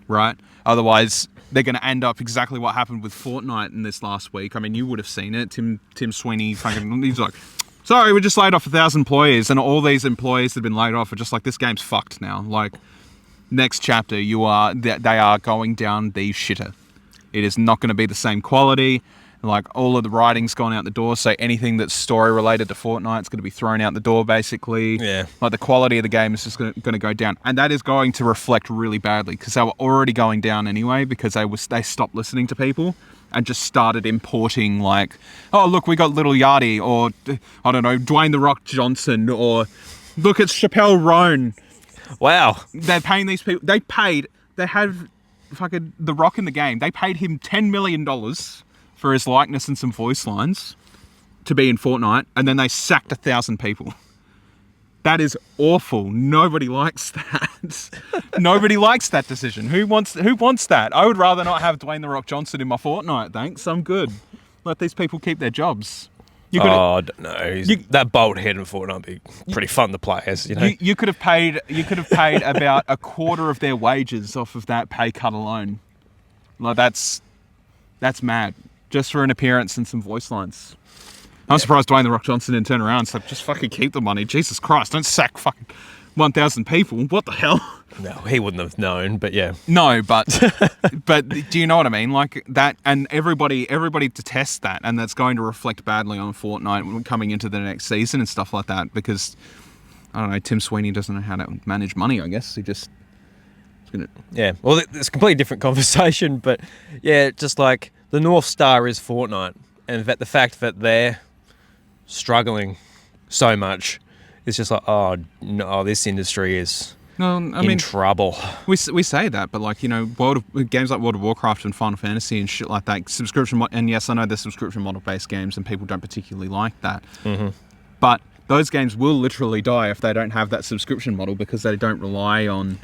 S2: right? Otherwise, they're going to end up exactly what happened with Fortnite in this last week. I mean, you would have seen it. Tim Sweeney he's like, "Sorry, we just laid off 1,000 employees," and all these employees that have been laid off are just like, "This game's fucked now." Like, next chapter, they are going down the shitter. It is not going to be the same quality. Like, all of the writing's gone out the door, so anything that's story related to Fortnite is going to be thrown out the door, basically.
S1: Yeah.
S2: Like, the quality of the game is just going to go down, and that is going to reflect really badly, because they were already going down anyway, because they stopped listening to people and just started importing, like, oh, look, we got Little Yachty, or I don't know, Dwayne The Rock Johnson, or look, it's Chappelle Roan.
S1: Wow.
S2: They're paying these people. They have fucking The Rock in the game. They paid him $10 million for his likeness and some voice lines to be in Fortnite, and then they sacked 1,000 people. That is awful. Nobody likes that. Nobody likes that decision. Who wants that? I would rather not have Dwayne The Rock Johnson in my Fortnite, thanks. I'm good. Let these people keep their jobs.
S1: I don't know. That bald head in Fortnite would be pretty fun to play as,
S2: You could have paid about a quarter of their wages off of that pay cut alone. Like, that's mad. Just for an appearance and some voice lines. I'm surprised Dwayne The Rock Johnson didn't turn around and say, just fucking keep the money. Jesus Christ, don't sack fucking 1,000 people. What the hell?
S1: No, he wouldn't have known, but yeah.
S2: No, but do you know what I mean? Like that, and everybody detests that, and that's going to reflect badly on Fortnite coming into the next season and stuff like that, because, I don't know, Tim Sweeney doesn't know how to manage money, I guess. He just...
S1: Yeah, well, it's a completely different conversation, but yeah, just like the North Star is Fortnite, and the fact that they're struggling so much is just like, oh no, this industry is in trouble.
S2: We say that, but like, games like World of Warcraft and Final Fantasy and shit like that, and yes, I know they're subscription model based games, and people don't particularly like that. Mm-hmm. But those games will literally die if they don't have that subscription model, because they don't rely on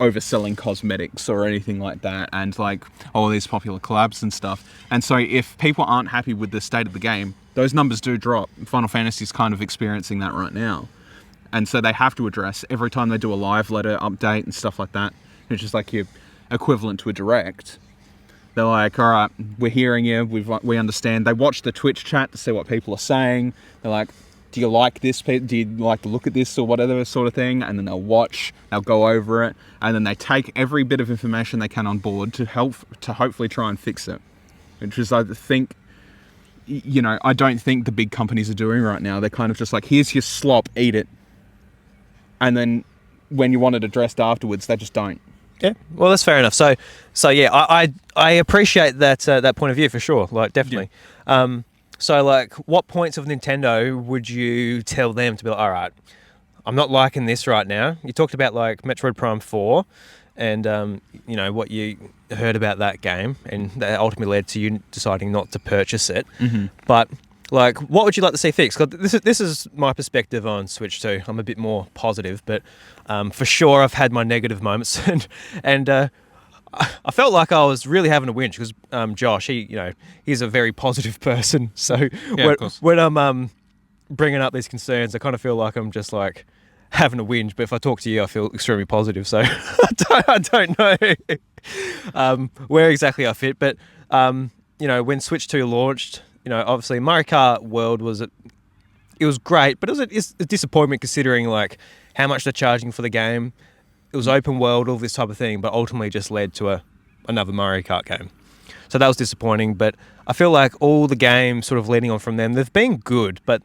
S2: overselling cosmetics or anything like that, and like all these popular collabs and stuff. And so if people aren't happy with the state of the game, those numbers do drop. Final Fantasy is kind of experiencing that right now, and so they have to address every time they do a live letter update and stuff like that, which is like your equivalent to a direct. They're like, all right, we're hearing you, we understand. They watch the Twitch chat to see what people are saying. They're like, do you like this? Do you like to look at this or whatever sort of thing? And then they'll go over it, and then they take every bit of information they can on board to hopefully try and fix it. Which is, I think, I don't think the big companies are doing right now. They're kind of just like, here's your slop, eat it. And then when you want it addressed afterwards, they just don't.
S1: Yeah, well, that's fair enough. So yeah, I appreciate that point of view for sure. Like, definitely. Yeah. So, like, what points of Nintendo would you tell them to be like, all right, I'm not liking this right now? You talked about, like, Metroid Prime 4 and, what you heard about that game, and that ultimately led to you deciding not to purchase it. Mm-hmm. But, like, what would you like to see fixed? 'Cause this is my perspective on Switch 2. I'm a bit more positive, but for sure I've had my negative moments. and I felt like I was really having a whinge because Josh, he's a very positive person. So when I'm bringing up these concerns, I kind of feel like I'm just like having a whinge. But if I talk to you, I feel extremely positive. So I don't know where exactly I fit. But when Switch 2 launched, obviously Mario Kart World was great, but it was a disappointment considering like how much they're charging for the game. It was open world, all this type of thing, but ultimately just led to another Mario Kart game. So that was disappointing, but I feel like all the games sort of leading on from them, they've been good, but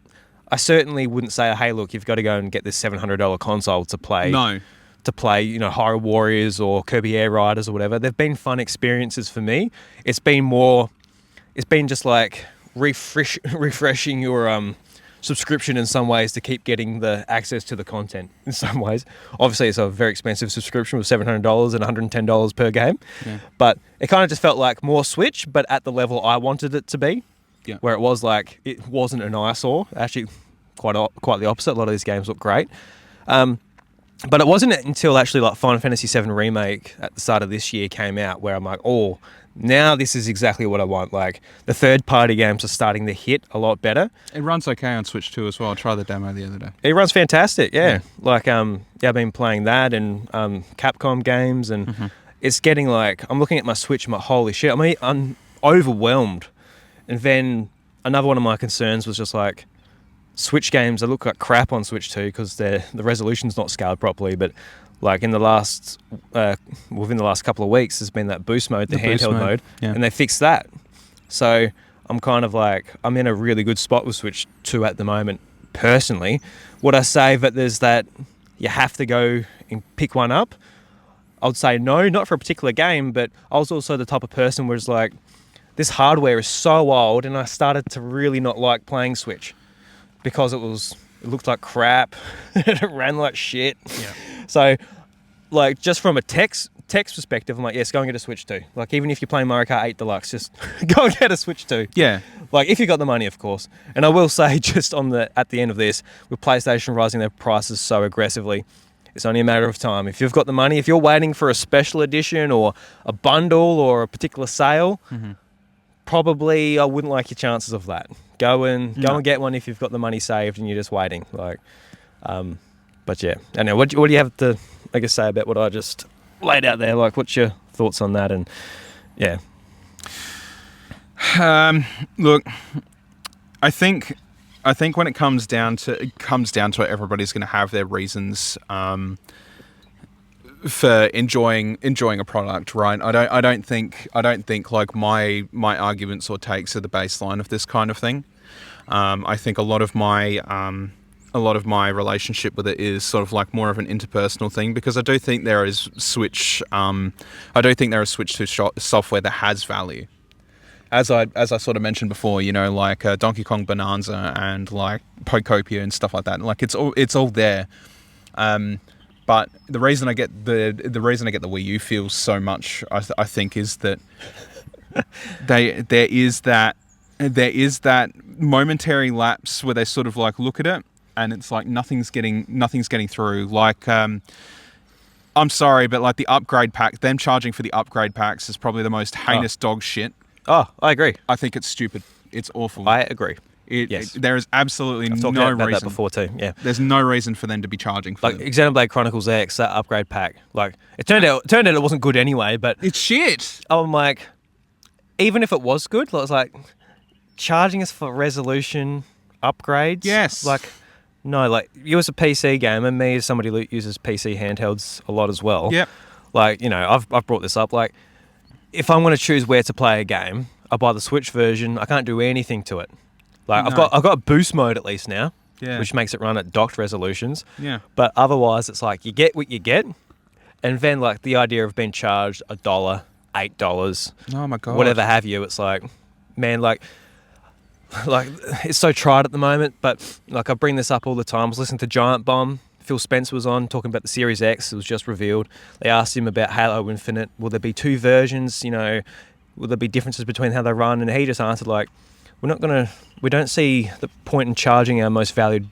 S1: I certainly wouldn't say, hey, look, you've got to go and get this $700 console to play.
S2: No.
S1: To play, Hyrule Warriors or Kirby Air Riders or whatever. They've been fun experiences for me. It's been just like refreshing your subscription in some ways to keep getting the access to the content in some ways. Obviously, it's a very expensive subscription with $700 and $110 per game. Yeah. But it kind of just felt like more Switch, but at the level I wanted it to be. Yeah. Where it was like, it wasn't an eyesore. Actually, quite the opposite. A lot of these games look great. But it wasn't until actually like Final Fantasy VII Remake at the start of this year came out where I'm like, oh, now this is exactly what I want. Like, the third-party games are starting to hit a lot better.
S2: It runs okay on Switch 2 as well. I tried the demo the other day.
S1: It runs fantastic, yeah. Like, I've been playing that and Capcom games, and it's getting like, I'm looking at my Switch and I'm like, holy shit, I'm overwhelmed. And then another one of my concerns was just like, Switch games, they look like crap on Switch 2 because the resolution's not scaled properly, but like within the last couple of weeks, there's been that boost mode, the handheld mode, and they fixed that. So I'm kind of like, I'm in a really good spot with Switch 2 at the moment, personally. Would I say that there's that you have to go and pick one up? I would say no, not for a particular game, but I was also the type of person where it's like, this hardware is so old, and I started to really not like playing Switch because it looked like crap, it ran like shit. Yeah. So, like, just from a text perspective, I'm like, yes, go and get a Switch 2. Like, even if you're playing Mario Kart 8 Deluxe, just go and get a Switch 2.
S2: Yeah.
S1: Like, if you got the money, of course. And I will say, just at the end of this, with PlayStation rising their prices so aggressively, it's only a matter of time. If you've got the money, if you're waiting for a special edition or a bundle or a particular sale, probably I wouldn't like your chances of that. Go and get one if you've got the money saved and you're just waiting. Like, but yeah, I know. What do you have to, I guess, say about what I just laid out there? Like, what's your thoughts on that? And yeah,
S2: look, I think when it comes down to it, everybody's going to have their reasons for enjoying a product, right? I don't think like my arguments or takes are the baseline of this kind of thing. I think a lot of my relationship with it is sort of like more of an interpersonal thing, because I do think there is Switch 2 software that has value. As I sort of mentioned before, like Donkey Kong Bonanza and like Pokopia and stuff like that. Like, it's all there. But the reason I get the Wii U feels so much, I think, is that there is that momentary lapse where they sort of like look at it and it's like nothing's getting through. Like, I'm sorry, but like the upgrade pack, them charging for the upgrade packs is probably the most heinous dog shit.
S1: Oh, I agree.
S2: I think it's stupid. It's awful.
S1: I agree.
S2: Yes. There is absolutely
S1: I've talked
S2: no
S1: about
S2: reason.
S1: That before too. Yeah.
S2: There's no reason for them to be charging for
S1: like Xenoblade Chronicles X, that upgrade pack. Like, it turned out it wasn't good anyway, but
S2: it's shit.
S1: I'm like, even if it was good, I was like, charging us for resolution upgrades.
S2: Yes.
S1: Like, no, like, you as a PC game, and me as somebody who uses PC handhelds a lot as well.
S2: Yep.
S1: Like, I've brought this up. Like, if I'm going to choose where to play a game, I buy the Switch version, I can't do anything to it. Like
S2: No.
S1: I've got boost mode at least now,
S2: Yeah.
S1: which makes it run at docked resolutions.
S2: Yeah.
S1: But otherwise, it's like you get what you get, and then like the idea of being charged $1, $8,
S2: Oh my god.
S1: whatever have you, it's like, man, like it's so tried at the moment. But like I bring this up all the time. I was listening to Giant Bomb. Phil Spencer was on talking about the Series X. It was just revealed. They asked him about Halo Infinite. Will there be 2 versions? You know, will there be differences between how they run? And he just answered like, we don't see the point in charging our most valued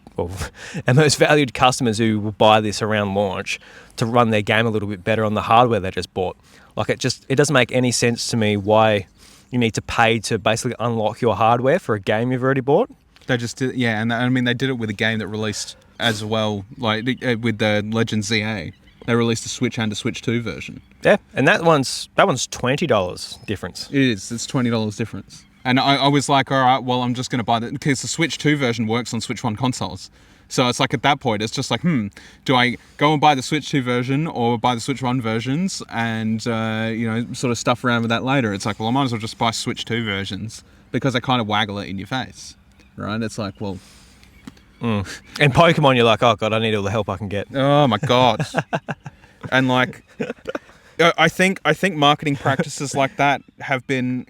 S1: customers who will buy this around launch to run their game a little bit better on the hardware they just bought. Like it doesn't make any sense to me why you need to pay to basically unlock your hardware for a game you've already bought.
S2: They just did, yeah, and I mean they did it with a game that released as well, like with the Legend ZA. They released a Switch and a Switch 2 version.
S1: Yeah, and that one's $20 difference.
S2: It is. It's $20 difference. And I was like, all right, well, I'm just going to buy that because the Switch 2 version works on Switch 1 consoles. So it's like at that point, it's just like, do I go and buy the Switch 2 version or buy the Switch 1 versions and, sort of stuff around with that later? It's like, well, I might as well just buy Switch 2 versions because they kind of waggle it in your face, right? It's like, well...
S1: And Pokemon, you're like, oh, God, I need all the help I can get.
S2: Oh, my God. And like, I think marketing practices like that have been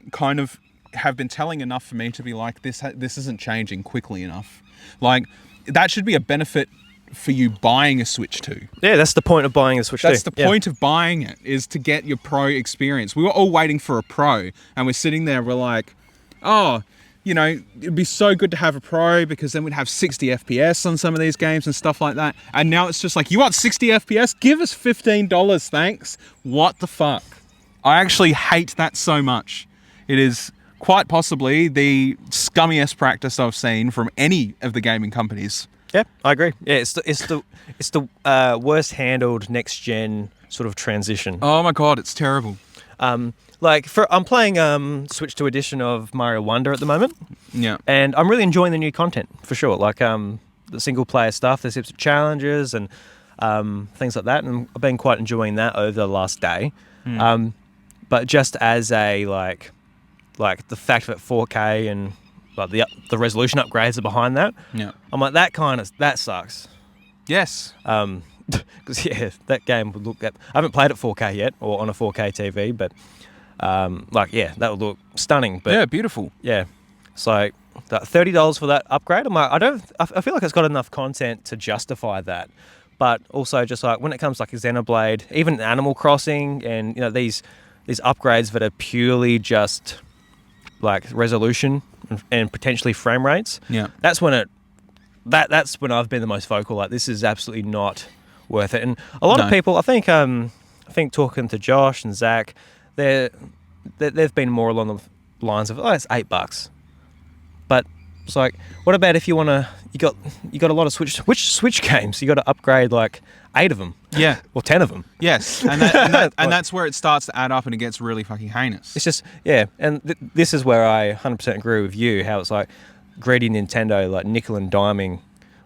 S2: telling enough for me to be like, this isn't changing quickly enough. Like, that should be a benefit for you buying a Switch 2.
S1: Yeah, that's the point of buying a Switch 2.
S2: That's the point of buying it, is to get your Pro experience. We were all waiting for a Pro, and we're sitting there, we're like, oh, it'd be so good to have a Pro because then we'd have 60 FPS on some of these games and stuff like that. And now it's just like, you want 60 FPS? Give us $15, thanks. What the fuck? I actually hate that so much. It is quite possibly the scummiest practice I've seen from any of the gaming companies.
S1: Yeah, I agree. Yeah, it's the worst handled next gen sort of transition.
S2: Oh my God, it's terrible.
S1: I'm playing Switch 2 edition of Mario Wonder at the moment.
S2: Yeah.
S1: And I'm really enjoying the new content for sure. Like the single player stuff, there's heaps of challenges and things like that, and I've been quite enjoying that over the last day. But just as a like the fact that 4K and like the resolution upgrades are behind that,
S2: yeah,
S1: I'm like that sucks.
S2: Yes.
S1: Because that game would look. I haven't played it 4K yet or on a 4K TV, but that would look stunning. But
S2: yeah, beautiful.
S1: Yeah, so $30 for that upgrade. I'm like, I feel like it's got enough content to justify that. But also just like when it comes like a Xenoblade, even Animal Crossing, and these upgrades that are purely just like resolution and potentially frame rates.
S2: Yeah,
S1: that's when I've been the most vocal. Like, this is absolutely not worth it. And a lot of people, I think talking to Josh and Zach, they've been more along the lines of, it's $8. But it's like, what about if you got a lot of Switch games? You got to upgrade like 8 of them.
S2: Yeah.
S1: Or 10 of them.
S2: Yes. And that's where it starts to add up and it gets really fucking heinous.
S1: It's just, yeah. And this is where I 100% agree with you, how it's like greedy Nintendo, like nickel and diming,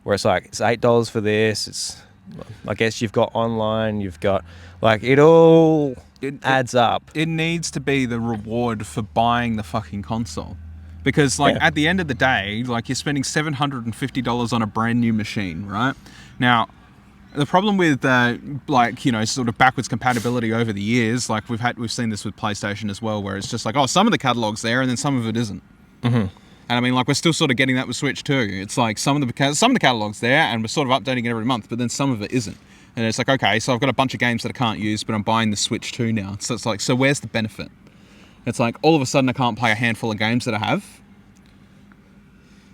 S1: where it's like, it's $8 for this. It's, I guess you've got online, you've got, like, it all adds up.
S2: It needs to be the reward for buying the fucking console. Because, at the end of the day, like, you're spending $750 on a brand new machine, right? Now, the problem with, sort of backwards compatibility over the years, like, we've seen this with PlayStation as well, where it's just like, some of the catalog's there and then some of it isn't.
S1: Mm-hmm.
S2: And I mean, like, we're still sort of getting that with Switch too. It's like some of the catalog's there and we're sort of updating it every month, but then some of it isn't. And it's like, okay, so I've got a bunch of games that I can't use, but I'm buying the Switch 2 now. So it's like, so where's the benefit? It's like, all of a sudden I can't play a handful of games that I have.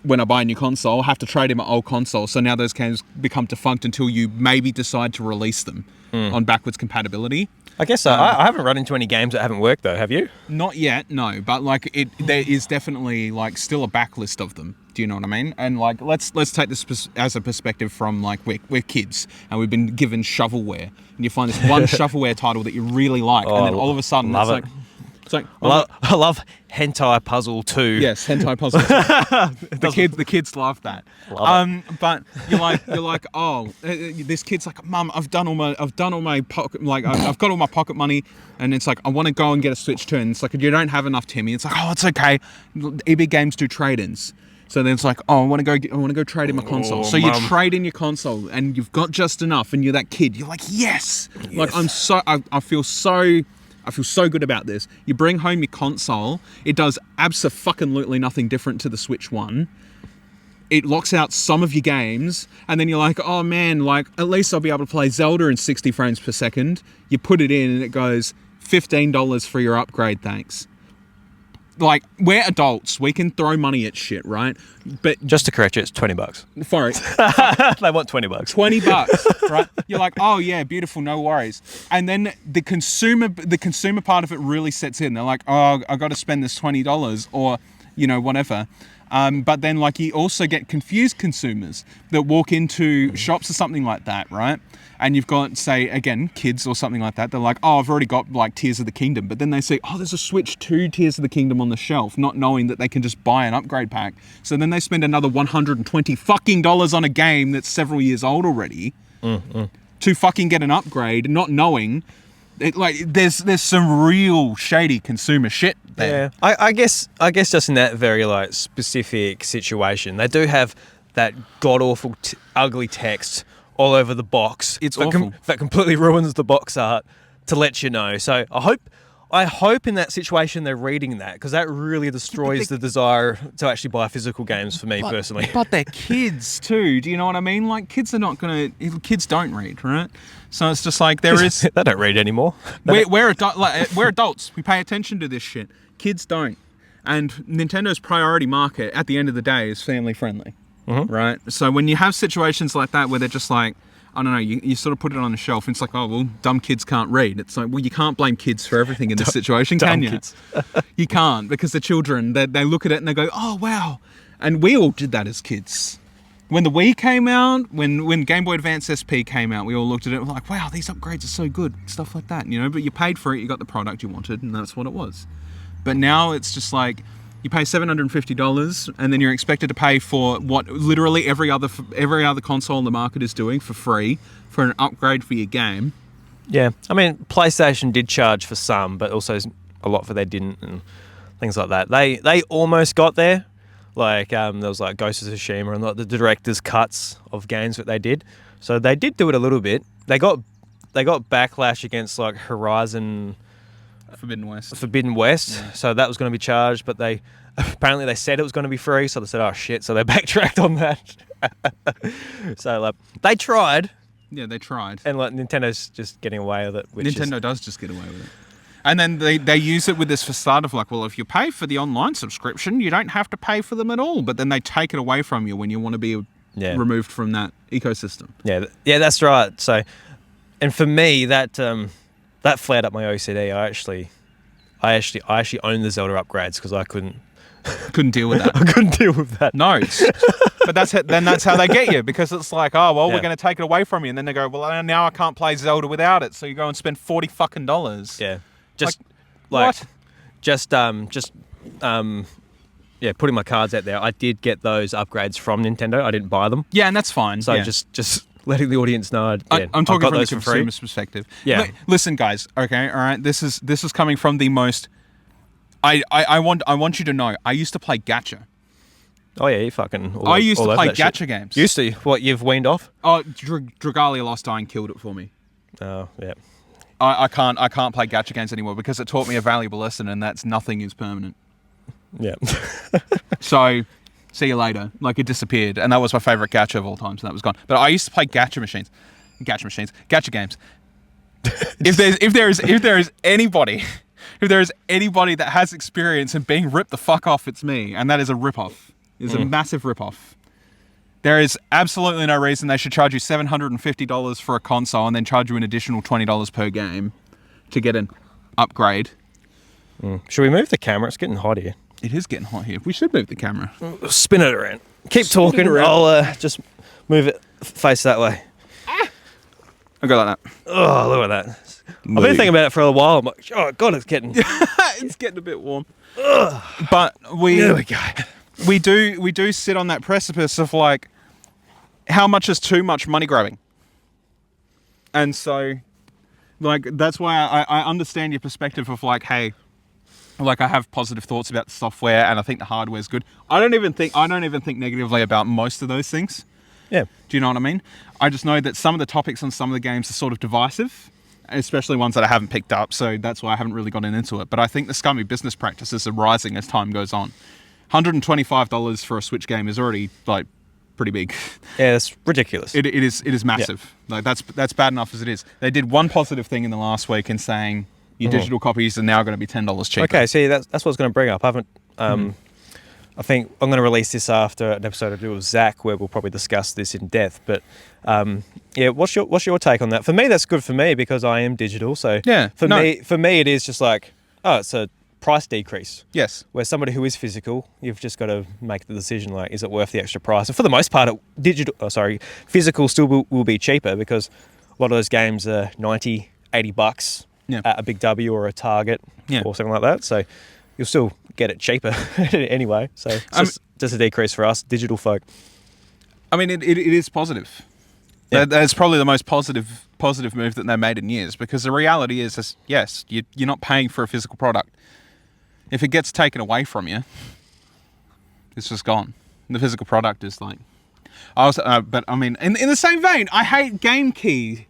S2: When I buy a new console, I have to trade in my old console. So now those games become defunct until you maybe decide to release them on backwards compatibility.
S1: I guess so. I haven't run into any games that haven't worked though, have you?
S2: Not yet, no. But like there is definitely like still a backlist of them. Do you know what I mean? And like let's take this as a perspective from like we're kids and we've been given shovelware, and you find this one shovelware title that you really like, and then all of a sudden it's like, It's like
S1: I love hentai puzzle too.
S2: Yes, hentai puzzle. The kids love that. But you're like, oh, this kid's like, Mum, I've done all my pocket, like I've got all my pocket money, and it's like I want to go and get a Switch 2, and it's like you don't have enough, Timmy. It's like, oh, it's okay. EB Games do trade-ins. So then it's like, oh, I want to go trade in my console. So you trade in your console, and you've got just enough, and you're that kid. You're like, yes. Like I feel so good about this. You bring home your console. It does abso-fucking-lutely nothing different to the Switch 1. It locks out some of your games, and then you're like, oh man, like at least I'll be able to play Zelda in 60 frames per second. You put it in, and it goes $15 for your upgrade, thanks. Like, we're adults. We can throw money at shit, right? But
S1: just to correct you, it's $20.
S2: Sorry.
S1: They want $20.
S2: $20, right? You're like, oh yeah, beautiful, no worries. And then the consumer part of it really sets in. They're like, oh, I got to spend this $20 or, whatever. But then, like, you also get confused consumers that walk into shops or something like that, right? And you've got, say, again, kids or something like that. They're like, oh, I've already got, like, Tears of the Kingdom. But then they say, oh, there's a Switch 2 Tears of the Kingdom on the shelf, not knowing that they can just buy an upgrade pack. So then they spend another $120 fucking dollars on a game that's several years old already to fucking get an upgrade, not knowing. There's some real shady consumer shit there.
S1: Yeah, I guess just in that very like specific situation, they do have that god awful ugly text all over the box.
S2: It's awful.
S1: That completely ruins the box art to let you know. So I hope in that situation they're reading that, because that really destroys the desire to actually buy physical games for me personally.
S2: But they're kids too. Do you know what I mean? Like, kids don't read, right? So it's just like there is.
S1: They don't read anymore.
S2: We're adults. We pay attention to this shit. Kids don't. And Nintendo's priority market at the end of the day is family friendly, right? So when you have situations like that where they're just like, I don't know, you sort of put it on a shelf and it's like, oh, well, dumb kids can't read. It's like, well, you can't blame kids for everything in this situation, can you?
S1: Kids.
S2: You can't, because the children, they look at it and they go, oh, wow. And we all did that as kids. When the Wii came out, when Game Boy Advance SP came out, we all looked at it and were like, wow, these upgrades are so good, stuff like that, but you paid for it, you got the product you wanted, and that's what it was. But now it's just like, you pay $750 and then you're expected to pay for what literally every other console in the market is doing for free for an upgrade for your game.
S1: Yeah, I mean, PlayStation did charge for some, but also a lot for they didn't, and things like that. They almost got there. Like there was like Ghost of Tsushima and like the director's cuts of games that they did. So they did do it a little bit. They got backlash against like Horizon
S2: Forbidden
S1: West.
S2: Yeah.
S1: So that was going to be charged, but they said it was going to be free. So they said, oh shit. So they backtracked on that. So like they tried.
S2: Yeah, they tried.
S1: And like Nintendo's just getting away with it.
S2: Nintendo does just get away with it. And then they use it with this facade of like, well, if you pay for the online subscription, you don't have to pay for them at all. But then they take it away from you when you want to be removed from that ecosystem. Yeah,
S1: that's right. So, and for me, that flared up my OCD. I actually owned the Zelda upgrades because I couldn't
S2: deal with that.
S1: I couldn't deal with that.
S2: No, but that's how they get you, because it's like, oh well, we're going to take it away from you, and then they go, well, now I can't play Zelda without it, so you go and spend $40 fucking dollars.
S1: Yeah. Putting my cards out there, I did get those upgrades from Nintendo. I didn't buy them.
S2: Yeah, and that's fine.
S1: So just letting the audience know.
S2: I'm talking from the consumer's perspective.
S1: Yeah.
S2: Listen, guys. Okay, all right. This is coming from the most. I want you to know. I used to play gacha.
S1: Oh yeah, you fucking.
S2: I used to play gacha games.
S1: Used to? What, you've weaned off?
S2: Oh, Dragalia Lost Dying killed it for me.
S1: Oh yeah.
S2: I can't play gacha games anymore because it taught me a valuable lesson, and that's nothing is permanent.
S1: Yeah.
S2: So, see you later. Like, it disappeared, and that was my favorite gacha of all time, so that was gone. But I used to play gacha games. If there is anybody that has experience in being ripped the fuck off, it's me, and that is a rip-off. It's a massive rip-off. There is absolutely no reason they should charge you $750 for a console and then charge you an additional $20 per game to get an upgrade.
S1: Should we move the camera? It's getting hot here.
S2: It is getting hot here. We should move the camera.
S1: Spin it around. Keep talking. I'll just move it face that way.
S2: I go like that.
S1: Oh, look at that. I've been thinking about it for a while. I'm like, oh God, it's getting
S2: It's getting a bit warm. But
S1: There we go.
S2: we do sit on that precipice of like, how much is too much money grabbing? And so, like, that's why I understand your perspective of like, hey, like I have positive thoughts about the software and I think the hardware is good. I don't even think negatively about most of those things.
S1: Yeah.
S2: Do you know what I mean? I just know that some of the topics on some of the games are sort of divisive, especially ones that I haven't picked up. So that's why I haven't really gotten into it. But I think the scummy business practices are rising as time goes on. $125 for a Switch game is already like pretty big.
S1: Yeah, it's ridiculous.
S2: It is massive.
S1: Yeah.
S2: Like that's bad enough as it is. They did one positive thing in the last week in saying your digital copies are now going to be $10 cheaper.
S1: Okay, see, that's what I was going to bring up. I haven't. I think I'm going to release this after an episode I do with Zach, where we'll probably discuss this in depth. But yeah, what's your take on that? For me, that's good for me because I am digital. So
S2: yeah,
S1: for me, it is just like, oh, it's a price decrease.
S2: Yes.
S1: Where somebody who is physical, you've just got to make the decision, like, is it worth the extra price? And for the most part, physical still will be cheaper because a lot of those games are $90, $80 at a Big W or a Target or something like that. So you'll still get it cheaper anyway. So it's just a decrease for us, digital folk.
S2: I mean, it is positive. Yeah. That's probably the most positive move that they made in years because the reality is yes, you're not paying for a physical product. If it gets taken away from you, it's just gone. The physical product is like... but I mean, in the same vein, I hate game key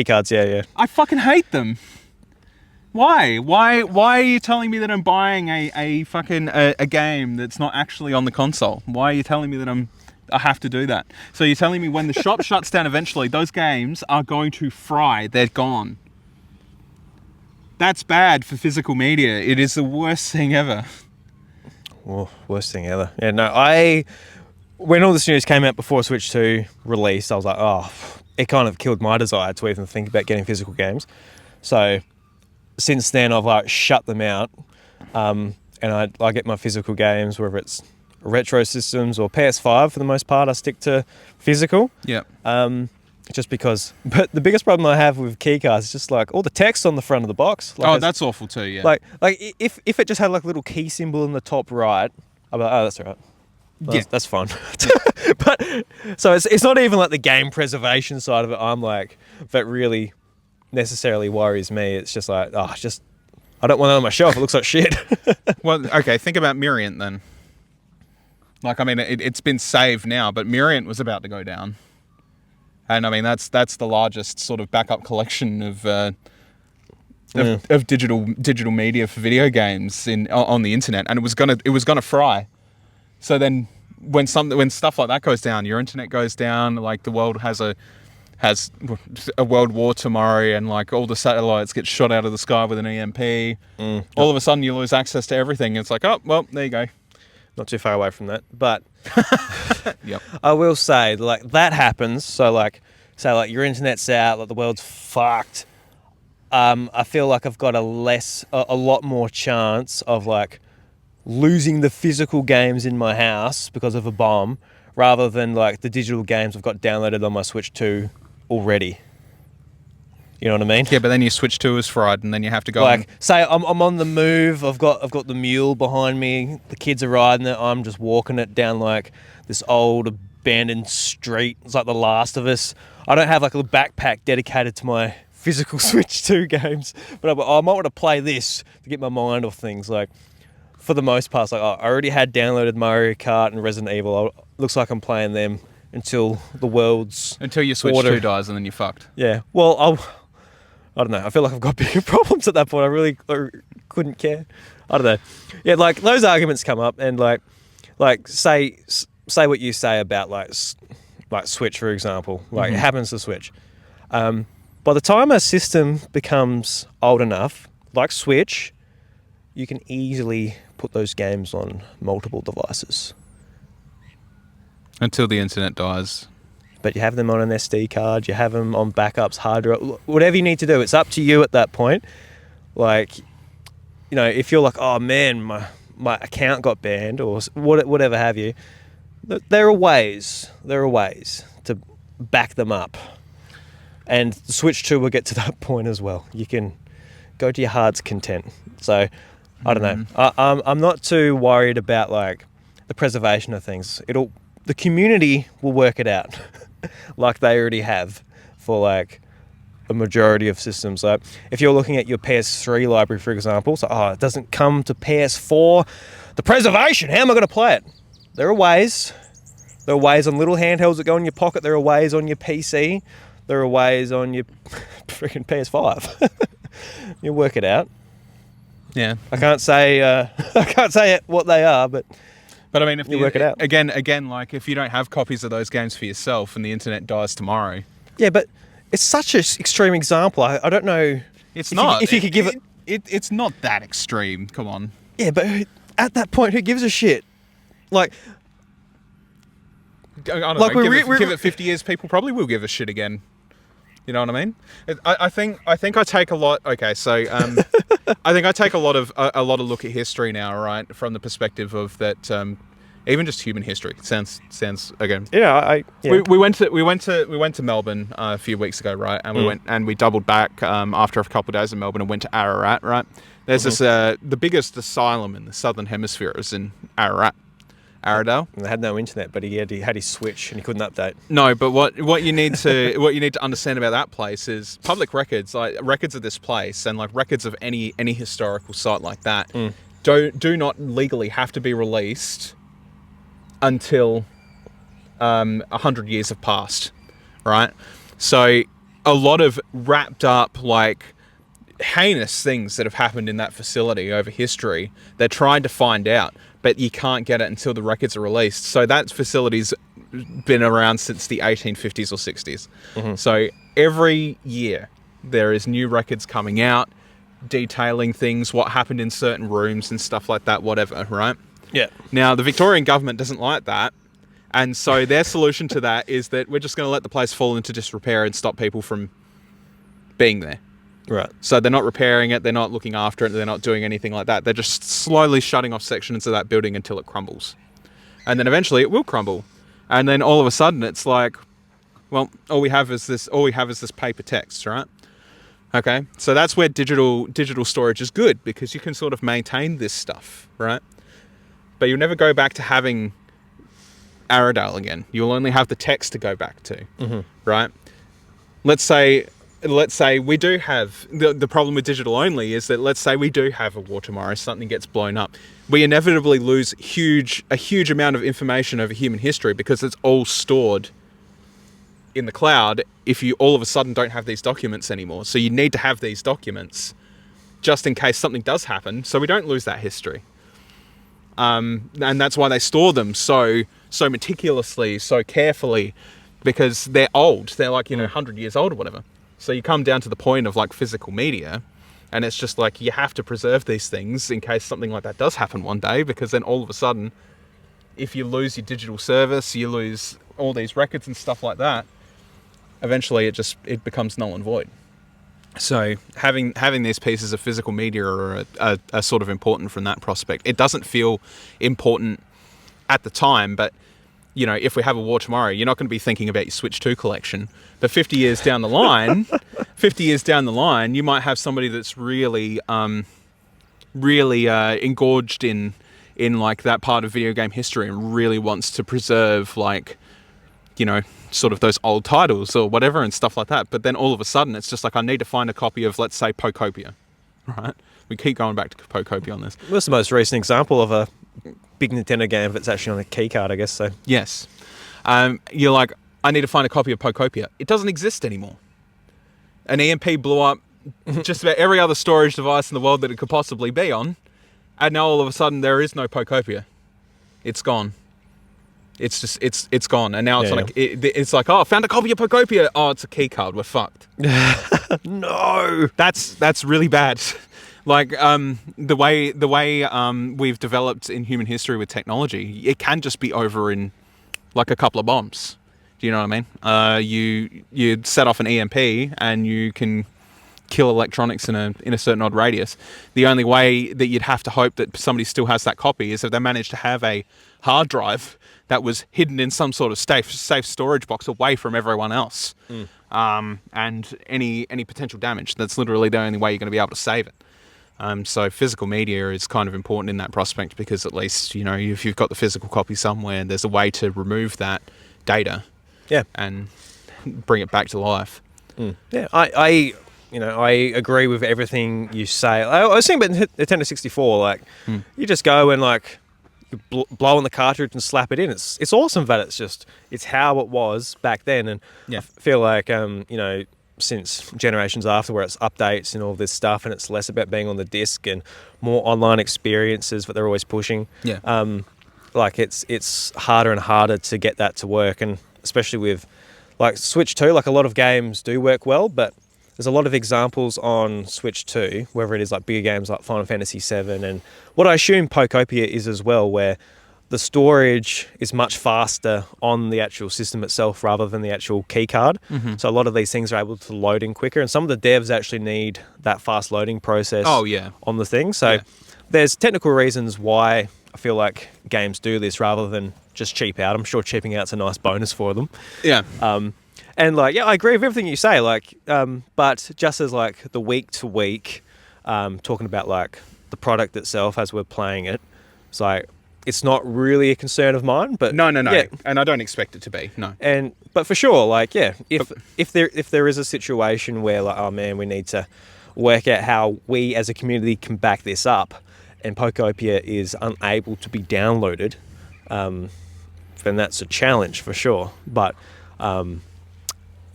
S1: cards, yeah.
S2: I fucking hate them. Why? Why are you telling me that I'm buying a fucking a game that's not actually on the console? Why are you telling me that I have to do that? So you're telling me when the shop shuts down eventually, those games are going to fry. They're gone. That's bad for physical media. It is the worst thing ever.
S1: Oh, worst thing ever. Yeah, no, when all this news came out before Switch 2 released, I was like, oh, it kind of killed my desire to even think about getting physical games. So since then, I've like shut them out, and I get my physical games, whether it's retro systems or PS5 for the most part. I stick to physical.
S2: Yeah.
S1: Just because, but the biggest problem I have with keycards is just like all the text on the front of the box. Like
S2: that's awful too. Yeah.
S1: Like if it just had like a little key symbol in the top right, I'd be like, oh, that's all right. Well,
S2: yeah,
S1: that's fine. But so it's not even like the game preservation side of it. I'm like, that really necessarily worries me. It's just like, I don't want it on my shelf. It looks like shit.
S2: Well, okay. Think about Miriant then. Like, I mean, it's been saved now, but Miriant was about to go down. And I mean, that's the largest sort of backup collection of digital media for video games on the internet, and it was gonna fry. So then, when stuff like that goes down, your internet goes down. Like the world has a world war tomorrow, and like all the satellites get shot out of the sky with an EMP. All of a sudden, you lose access to everything. It's like, oh well, there you go.
S1: Not too far away from that, but
S2: yep.
S1: I will say, like, that happens. So, like, say, like, your internet's out, like, the world's fucked. I feel like I've got a lot more chance of, like, losing the physical games in my house because of a bomb, rather than, like, the digital games I've got downloaded on my Switch 2 already. You know what I mean?
S2: Yeah, but then your Switch 2 is fried, and then you have to go.
S1: Like, say I'm on the move. I've got the mule behind me. The kids are riding it. I'm just walking it down like this old abandoned street. It's like The Last of Us. I don't have like a little backpack dedicated to my physical Switch 2 games, but I might want to play this to get my mind off things. Like, for the most part, it's like, I already had downloaded Mario Kart and Resident Evil. Looks like I'm playing them until your
S2: Switch 2 dies, and then you're fucked.
S1: Yeah. Well, I don't know. I feel like I've got bigger problems at that point. I really couldn't care. I don't know. Yeah, like those arguments come up, and like say what you say about like Switch, for example. Like it happens to Switch. By the time a system becomes old enough, like Switch, you can easily put those games on multiple devices.
S2: Until the internet dies.
S1: But you have them on an SD card, you have them on backups, hard drive, whatever you need to do. It's up to you at that point. Like, you know, if you're like, oh man, my account got banned or whatever have you, there are ways to back them up. And the Switch 2 will get to that point as well. You can go to your heart's content. So, I don't know. I'm not too worried about like the preservation of things. The community will work it out, like they already have for like a majority of systems. Like if you're looking at your PS3 library, for example, so it doesn't come to PS4. The preservation. How am I going to play it? There are ways. There are ways on little handhelds that go in your pocket. There are ways on your PC. There are ways on your freaking PS5. You work it out.
S2: Yeah.
S1: I can't say what they are, but
S2: I mean, if
S1: you work it out.
S2: Again, like if you don't have copies of those games for yourself and the internet dies tomorrow.
S1: Yeah, but it's such an extreme example. I don't know.
S2: It's not.
S1: If you could give it.
S2: It's not that extreme. Come on.
S1: Yeah, but at that point, who gives a shit? Like.
S2: I don't know. Give it 50 years, people probably will give a shit again. You know what I mean? I think I take a lot. Okay, so I think I take a lot of look at history now, right, from the perspective of that. Even just human history sounds again.
S1: Yeah,
S2: We went to Melbourne a few weeks ago, right? And we doubled back after a couple of days in Melbourne and went to Ararat, right? There's this the biggest asylum in the southern hemisphere is in Ararat. Aradale.
S1: They had no internet, but he had his Switch and he couldn't update.
S2: No, but what you need to understand about that place is public records, like records of this place and like records of any historical site like that, do not legally have to be released until 100 years have passed, right? So a lot of wrapped up like heinous things that have happened in that facility over history, they're trying to find out, but you can't get it until the records are released. So that facility's been around since the 1850s or 60s. Mm-hmm. So every year there is new records coming out detailing things, what happened in certain rooms and stuff like that, whatever, right?
S1: Yeah.
S2: Now, the Victorian government doesn't like that. And so their solution to that is that we're just going to let the place fall into disrepair and stop people from being there.
S1: Right.
S2: So they're not repairing it, they're not looking after it, they're not doing anything like that. They're just slowly shutting off sections of that building until it crumbles. And then eventually it will crumble. And then all of a sudden it's like, well, all we have is this paper text, right? Okay. So that's where digital storage is good, because you can sort of maintain this stuff, right? But you'll never go back to having Aradale again. You'll only have the text to go back to, right? Let's say we do have the problem with digital only is that let's say we do have a war tomorrow, something gets blown up. We inevitably lose a huge amount of information over human history because it's all stored in the cloud if you all of a sudden don't have these documents anymore. So you need to have these documents just in case something does happen, so we don't lose that history. And that's why they store them so meticulously, so carefully, because they're old. They're like, 100 years old or whatever. So you come down to the point of like physical media, and it's just like you have to preserve these things in case something like that does happen one day, because then all of a sudden, if you lose your digital service, you lose all these records and stuff like that, eventually it becomes null and void. So having these pieces of physical media are sort of important from that prospect. It doesn't feel important at the time, but if we have a war tomorrow, you're not going to be thinking about your Switch 2 collection. But 50 years down the line, you might have somebody that's really engorged in like that part of video game history and really wants to preserve like, sort of those old titles or whatever and stuff like that. But then all of a sudden, it's just like, I need to find a copy of, let's say, Pocopia, right? We keep going back to Pocopia on this.
S1: What's the most recent example of a big Nintendo game that's actually on a key card, I guess so?
S2: Yes. You're like, I need to find a copy of Pocopia. It doesn't exist anymore. An EMP blew up just about every other storage device in the world that it could possibly be on, and now all of a sudden there is no Pocopia. It's gone. It's just it's gone, and now it's it's like, oh, I found a copy of Pocopia. Oh, it's a key card. We're fucked.
S1: No,
S2: that's really bad. Like the way we've developed in human history with technology, it can just be over in like a couple of bombs. Do you know what I mean? You set off an EMP and you can kill electronics in a certain odd radius. The only way that you'd have to hope that somebody still has that copy is if they managed to have a hard drive that was hidden in some sort of safe storage box away from everyone else. and any potential damage. That's literally the only way you're going to be able to save it. So physical media is kind of important in that prospect, because at least, if you've got the physical copy somewhere, there's a way to remove that data, and bring it back to life.
S1: Yeah, I agree with everything you say. I was thinking about Nintendo 64. You just go and you blow on the cartridge and slap it in. It's awesome that it's how it was back then, and I feel like since generations after, where it's updates and all this stuff, and it's less about being on the disc and more online experiences that they're always pushing. It's harder and harder to get that to work, and especially with Switch 2, a lot of games do work well, but there's a lot of examples on Switch 2, whether it is bigger games like Final Fantasy 7, and what I assume Pokopia is as well, where the storage is much faster on the actual system itself rather than the actual key card. So a lot of these things are able to load in quicker, and some of the devs actually need that fast loading process on the thing. So there's technical reasons why I feel like games do this rather than just cheap out. I'm sure cheaping out's a nice bonus for them. And I agree with everything you say. But just as the week to week, talking about the product itself as we're playing it, it's not really a concern of mine. But
S2: no, and I don't expect it to be. No.
S1: But for sure, if there is a situation where oh man, we need to work out how we as a community can back this up, and Pokopia is unable to be downloaded, then that's a challenge for sure. But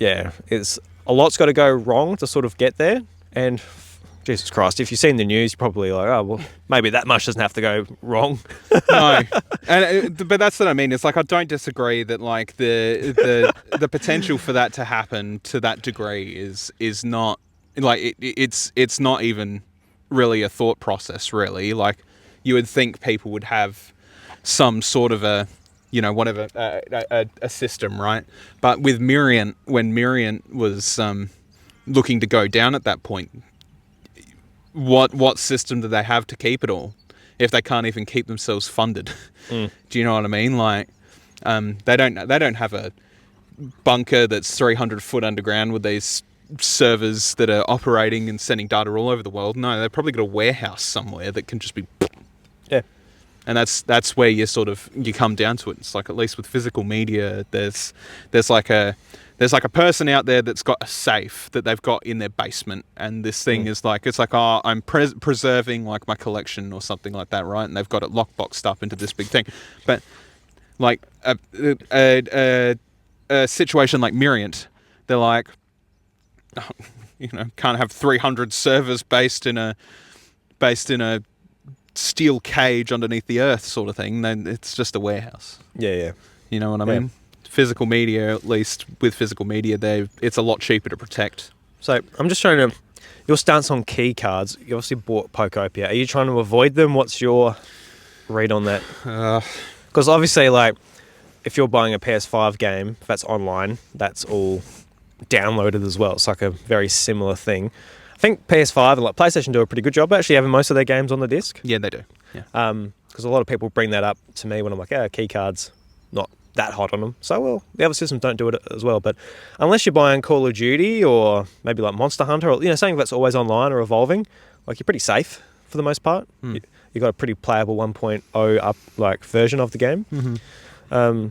S1: it's a lot's got to go wrong to sort of get there. And Jesus Christ, if you've seen the news, you're probably oh well, maybe that much doesn't have to go wrong.
S2: No, but that's what I mean. It's I don't disagree that the potential for that to happen to that degree is not it's not even really a thought process. Really, you would think people would have some sort of a system, right? But with Miriant, when Miriant was looking to go down at that point, what system do they have to keep it all if they can't even keep themselves funded? Do you know what I mean? They don't have a bunker that's 300 foot underground with these servers that are operating and sending data all over the world. No, they've probably got a warehouse somewhere that can just be and that's where you come down to it. It's at least with physical media, there's a person out there that's got a safe that they've got in their basement, and this thing is I'm preserving my collection or something like that, right? And they've got it lockboxed up into this big thing. But a situation like Miriant, they're can't have 300 servers based in a steel cage underneath the earth sort of thing. Then it's just a warehouse. You know what I mean? Physical media, at least with physical media, it's a lot cheaper to protect. So
S1: I'm just trying to, your stance on key cards, you obviously bought Pokopia. Are you trying to avoid them? What's your read on that? Because obviously if you're buying a PS5 game that's online, that's all downloaded as well. It's a very similar thing. I think PS5 and PlayStation do a pretty good job actually having most of their games on the disc.
S2: Yeah, they do.
S1: Because a lot of people bring that up to me when I'm key cards not that hot on them. So, well, the other systems don't do it as well. But unless you're buying Call of Duty or maybe Monster Hunter or something that's always online or evolving, you're pretty safe for the most part. You've got a pretty playable 1.0 up version of the game. Are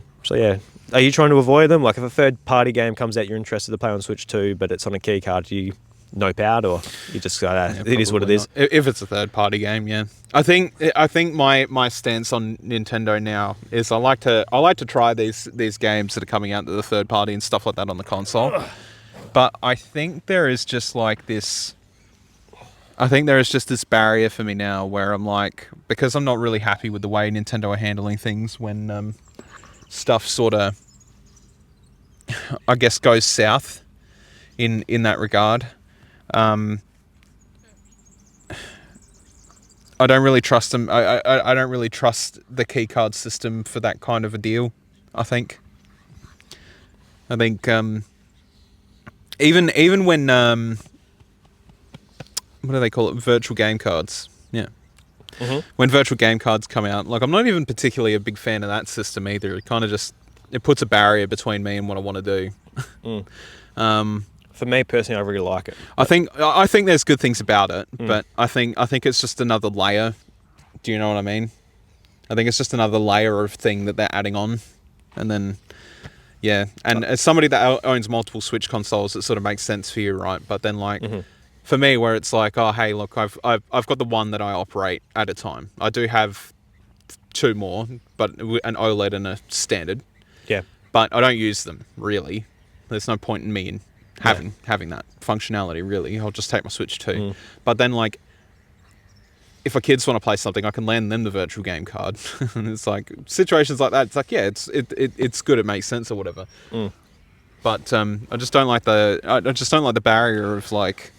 S1: you trying to avoid them? If a third party game comes out you're interested to play on Switch 2 but it's on a key card, do you nope out, or you just go, it is what it is?
S2: If it's a third party game, yeah. I think my stance on Nintendo now is I like to try these games that are coming out to the third party and stuff like that on the console. But I think there is just this barrier for me now where I'm because I'm not really happy with the way Nintendo are handling things when stuff sort of I guess goes south in that regard. I don't really trust them. I don't really trust the keycard system for that kind of a deal. I think even when what do they call it? Virtual game cards. Yeah. When virtual game cards come out, I'm not even particularly a big fan of that system either. It kind of it puts a barrier between me and what I want to do.
S1: For me personally, I really like it.
S2: I think there's good things about it, but I think it's just another layer. Do you know what I mean? I think it's just another layer of thing that they're adding on, and then yeah. And as somebody that owns multiple Switch consoles, it sort of makes sense for you, right? But then like for me, where it's like, oh hey, look, I've got the one that I operate at a time. I do have 2 more, but an OLED and a standard.
S1: Yeah.
S2: But I don't use them really. There's no point in me in having that functionality really. I'll just take my Switch 2. But then like, if my kids want to play something, I can lend them the virtual game card. And it's like situations like that. It's like, yeah, it's good. It makes sense or whatever. But I just don't like the barrier of like,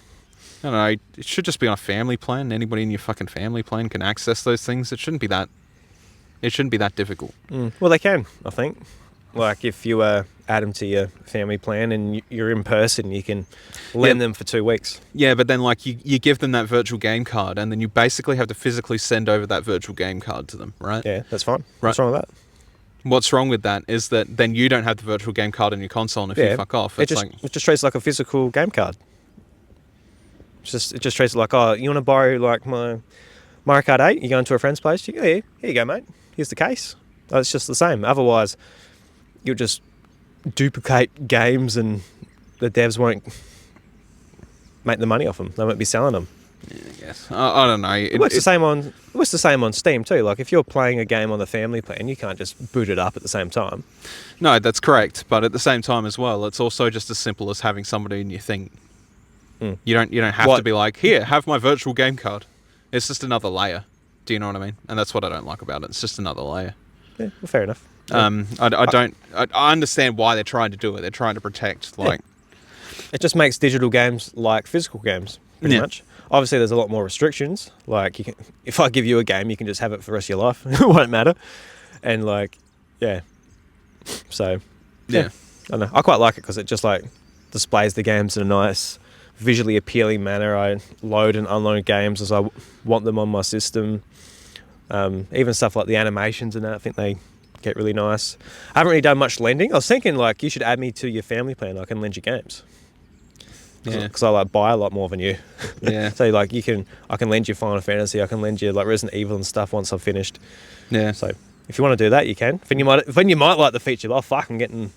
S2: I don't know. It should just be on a family plan. Anybody in your fucking family plan can access those things. It shouldn't be that difficult.
S1: Well, they can, I think. Like if you add them to your family plan and you're in person, you can lend them for 2 weeks.
S2: Yeah, but then like you give them that virtual game card and then you basically have to physically send over that virtual game card to them, right?
S1: Yeah, that's fine.
S2: Right.
S1: What's wrong with that?
S2: What's wrong with that is that then you don't have the virtual game card on your console, and if you fuck off,
S1: it just treats it like a physical game card. It just treats it like, oh, you want to borrow like my Mario Kart 8? You go into a friend's place, you go, here you go, mate. Here's the case. Oh, it's just the same. Otherwise, you'll just duplicate games and the devs won't make the money off them. They won't be selling them.
S2: Yeah, I guess. I don't know.
S1: It works the same on Steam too. Like if you're playing a game on the family plan, you can't just boot it up at the same time.
S2: No, that's correct. But at the same time as well, it's also just as simple as having somebody in your thing. You don't have to be like, here, have my virtual game card. It's just another layer. Do you know what I mean? And that's what I don't like about it. It's just another layer.
S1: Yeah, well, fair enough.
S2: I understand why they're trying to do it. They're trying to protect, like...
S1: It just makes digital games like physical games, pretty much. Obviously, there's a lot more restrictions. Like, you can, if I give you a game, you can just have it for the rest of your life. It won't matter. And, like, yeah. So, yeah. I don't know. I quite like it because it just, like, displays the games in a nice, visually appealing manner. I load and unload games as I want them on my system. Even stuff like the animations and that, I think they get really nice. I haven't really done much lending. I was thinking, like, you should add me to your family plan. I can lend you games. Because I like buy a lot more than you.
S2: Yeah.
S1: So like I can lend you Final Fantasy. I can lend you like Resident Evil and stuff once I've finished.
S2: Yeah.
S1: So if you want to do that, you can. When you might like the feature, oh fuck, I'm getting.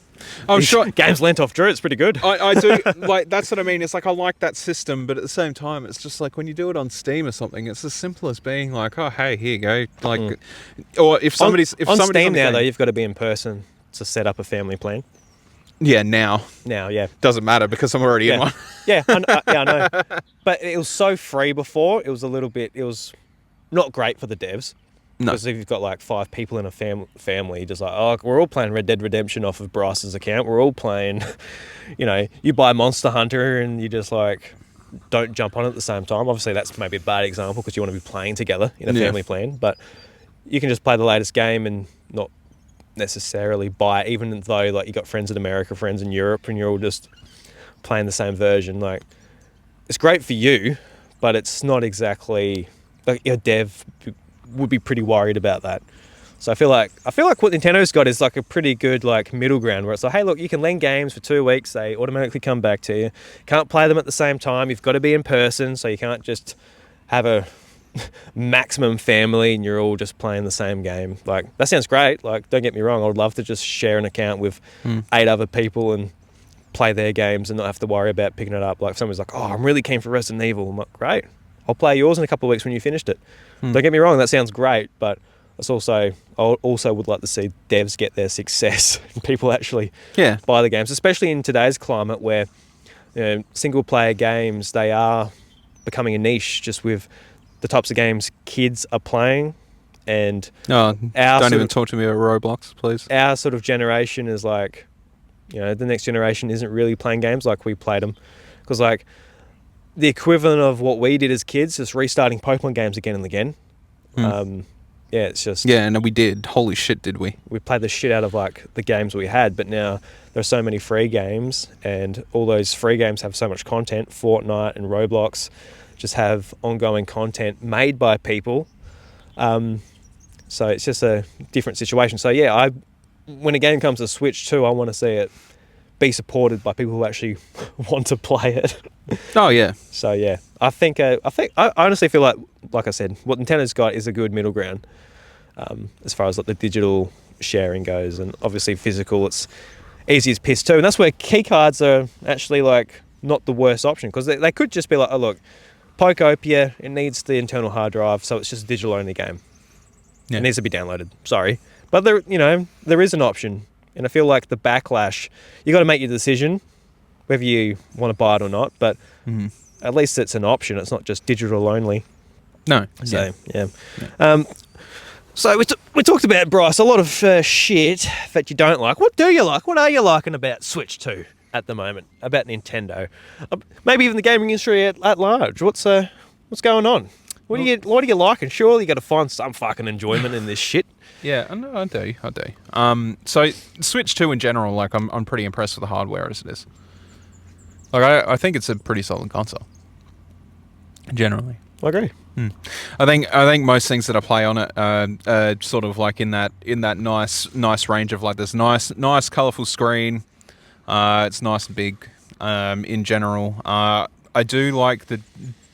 S2: Sure.
S1: Games lent off Drew. It's pretty good.
S2: I do like that's what I mean. It's like I like that system, but at the same time, it's just like when you do it on Steam or something, it's as simple as being like, oh hey, here you go. Like, or if somebody's
S1: on Steam now though, you've got to be in person to set up a family plan.
S2: Yeah, now,
S1: yeah.
S2: Doesn't matter because I'm already in one.
S1: I know. But it was so free before. It was not great for the devs.
S2: No.
S1: Because if you've got like 5 people in a family, just like, oh, we're all playing Red Dead Redemption off of Bryce's account. We're all playing, you buy Monster Hunter and you just like don't jump on it at the same time. Obviously, that's maybe a bad example because you want to be playing together in a family plan. But you can just play the latest game and not necessarily buy it, even though like you got friends in America, friends in Europe, and you're all just playing the same version. Like, it's great for you, but it's not exactly like a dev would be pretty worried about that. So I feel like what Nintendo's got is like a pretty good like middle ground where it's like, hey, look, you can lend games for 2 weeks, they automatically come back to you. Can't play them at the same time. You've got to be in person, so you can't just have a maximum family and you're all just playing the same game. Like, that sounds great. Like, don't get me wrong, I would love to just share an account with 8 other people and play their games and not have to worry about picking it up. Like, if someone's like, oh, I'm really keen for Resident Evil, I'm like, great, I'll play yours in a couple of weeks when you finished it. Don't get me wrong, that sounds great, but I also would like to see devs get their success and people actually buy the games, especially in today's climate where single player games, they are becoming a niche just with the types of games kids are playing. And
S2: don't even talk to me about Roblox, please.
S1: Our sort of generation is like, the next generation isn't really playing games like we played them. Because like the equivalent of what we did as kids, just restarting Pokemon games again and again. It's just...
S2: Yeah, and we did. Holy shit, did we?
S1: We played the shit out of like the games we had, but now there are so many free games and all those free games have so much content. Fortnite and Roblox just have ongoing content made by people. So it's just a different situation. So yeah, when a game comes to Switch too, I want to see it be supported by people who actually want to play it.
S2: Oh yeah.
S1: So yeah, I honestly feel like I said, what Nintendo's got is a good middle ground, as far as like the digital sharing goes, and obviously physical, it's easy as piss too, and that's where key cards are actually like not the worst option, because they could just be like, oh look, Pokopia, it needs the internal hard drive, so it's just a digital only game.
S2: Yeah.
S1: It needs to be downloaded. Sorry, but there is an option, and I feel like the backlash, you got to make your decision whether you want to buy it or not. But at least it's an option. It's not just digital only.
S2: No.
S1: So yeah. So we talked about, Bryce, a lot of shit that you don't like. What do you like? What are you liking about Switch 2 at the moment? About Nintendo? Maybe even the gaming industry at large. What's going on? What do you like? And surely you got to find some fucking enjoyment in this shit.
S2: Yeah, I do. So Switch 2 in general, like I'm pretty impressed with the hardware as it is. Like I think it's a pretty solid console. Generally.
S1: I agree.
S2: I think most things that I play on it are sort of like in that nice range of like this nice colourful screen. It's nice and big. In general, I do like the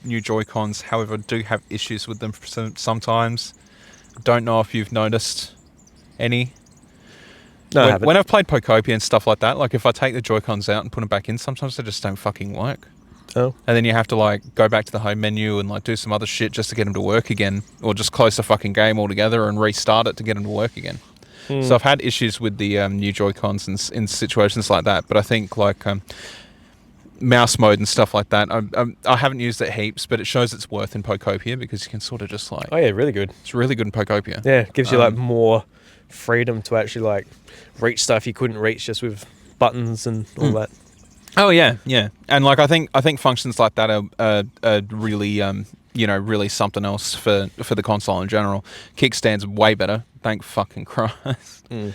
S2: new Joy-Cons. However, I do have issues with them sometimes. Don't know if you've noticed any.
S1: No, I haven't.
S2: When I've played Pokopia and stuff like that, like if I take the Joy-Cons out and put them back in, sometimes they just don't fucking work.
S1: Oh.
S2: And then you have to like go back to the home menu and like do some other shit just to get them to work again, or just close the fucking game altogether and restart it to get them to work again. So I've had issues with the new Joy-Cons in situations like that, but I think like mouse mode and stuff like that, I haven't used it heaps, but it shows its worth in Pokopia because you can sort of just like...
S1: Oh yeah, really good.
S2: It's really good in Pokopia.
S1: Yeah, it gives you like more freedom to actually like reach stuff you couldn't reach just with buttons and all that.
S2: Oh yeah, and like I think functions like that are really really something else for the console in general. Kickstand's way better, thank fucking Christ. The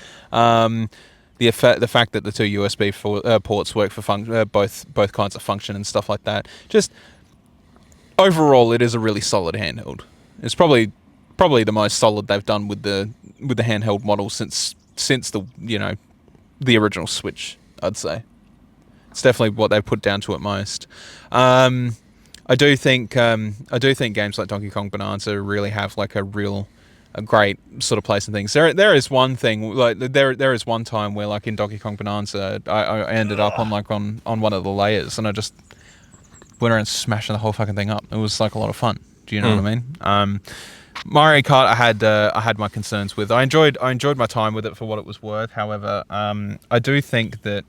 S2: fact that the two USB ports work for both kinds of function and stuff like that. Just overall, it is a really solid handheld. It's probably the most solid they've done with the handheld model since the original Switch, I'd say. It's definitely what they've put down to it most. I do think games like Donkey Kong Bonanza really have like a great sort of place in things. There is one thing, like there is one time where like in Donkey Kong Bonanza, I ended up on one of the layers and I just went around smashing the whole fucking thing up. It was like a lot of fun. Do you know what I mean? Mario Kart, I had my concerns with. I enjoyed my time with it for what it was worth. However, I do think that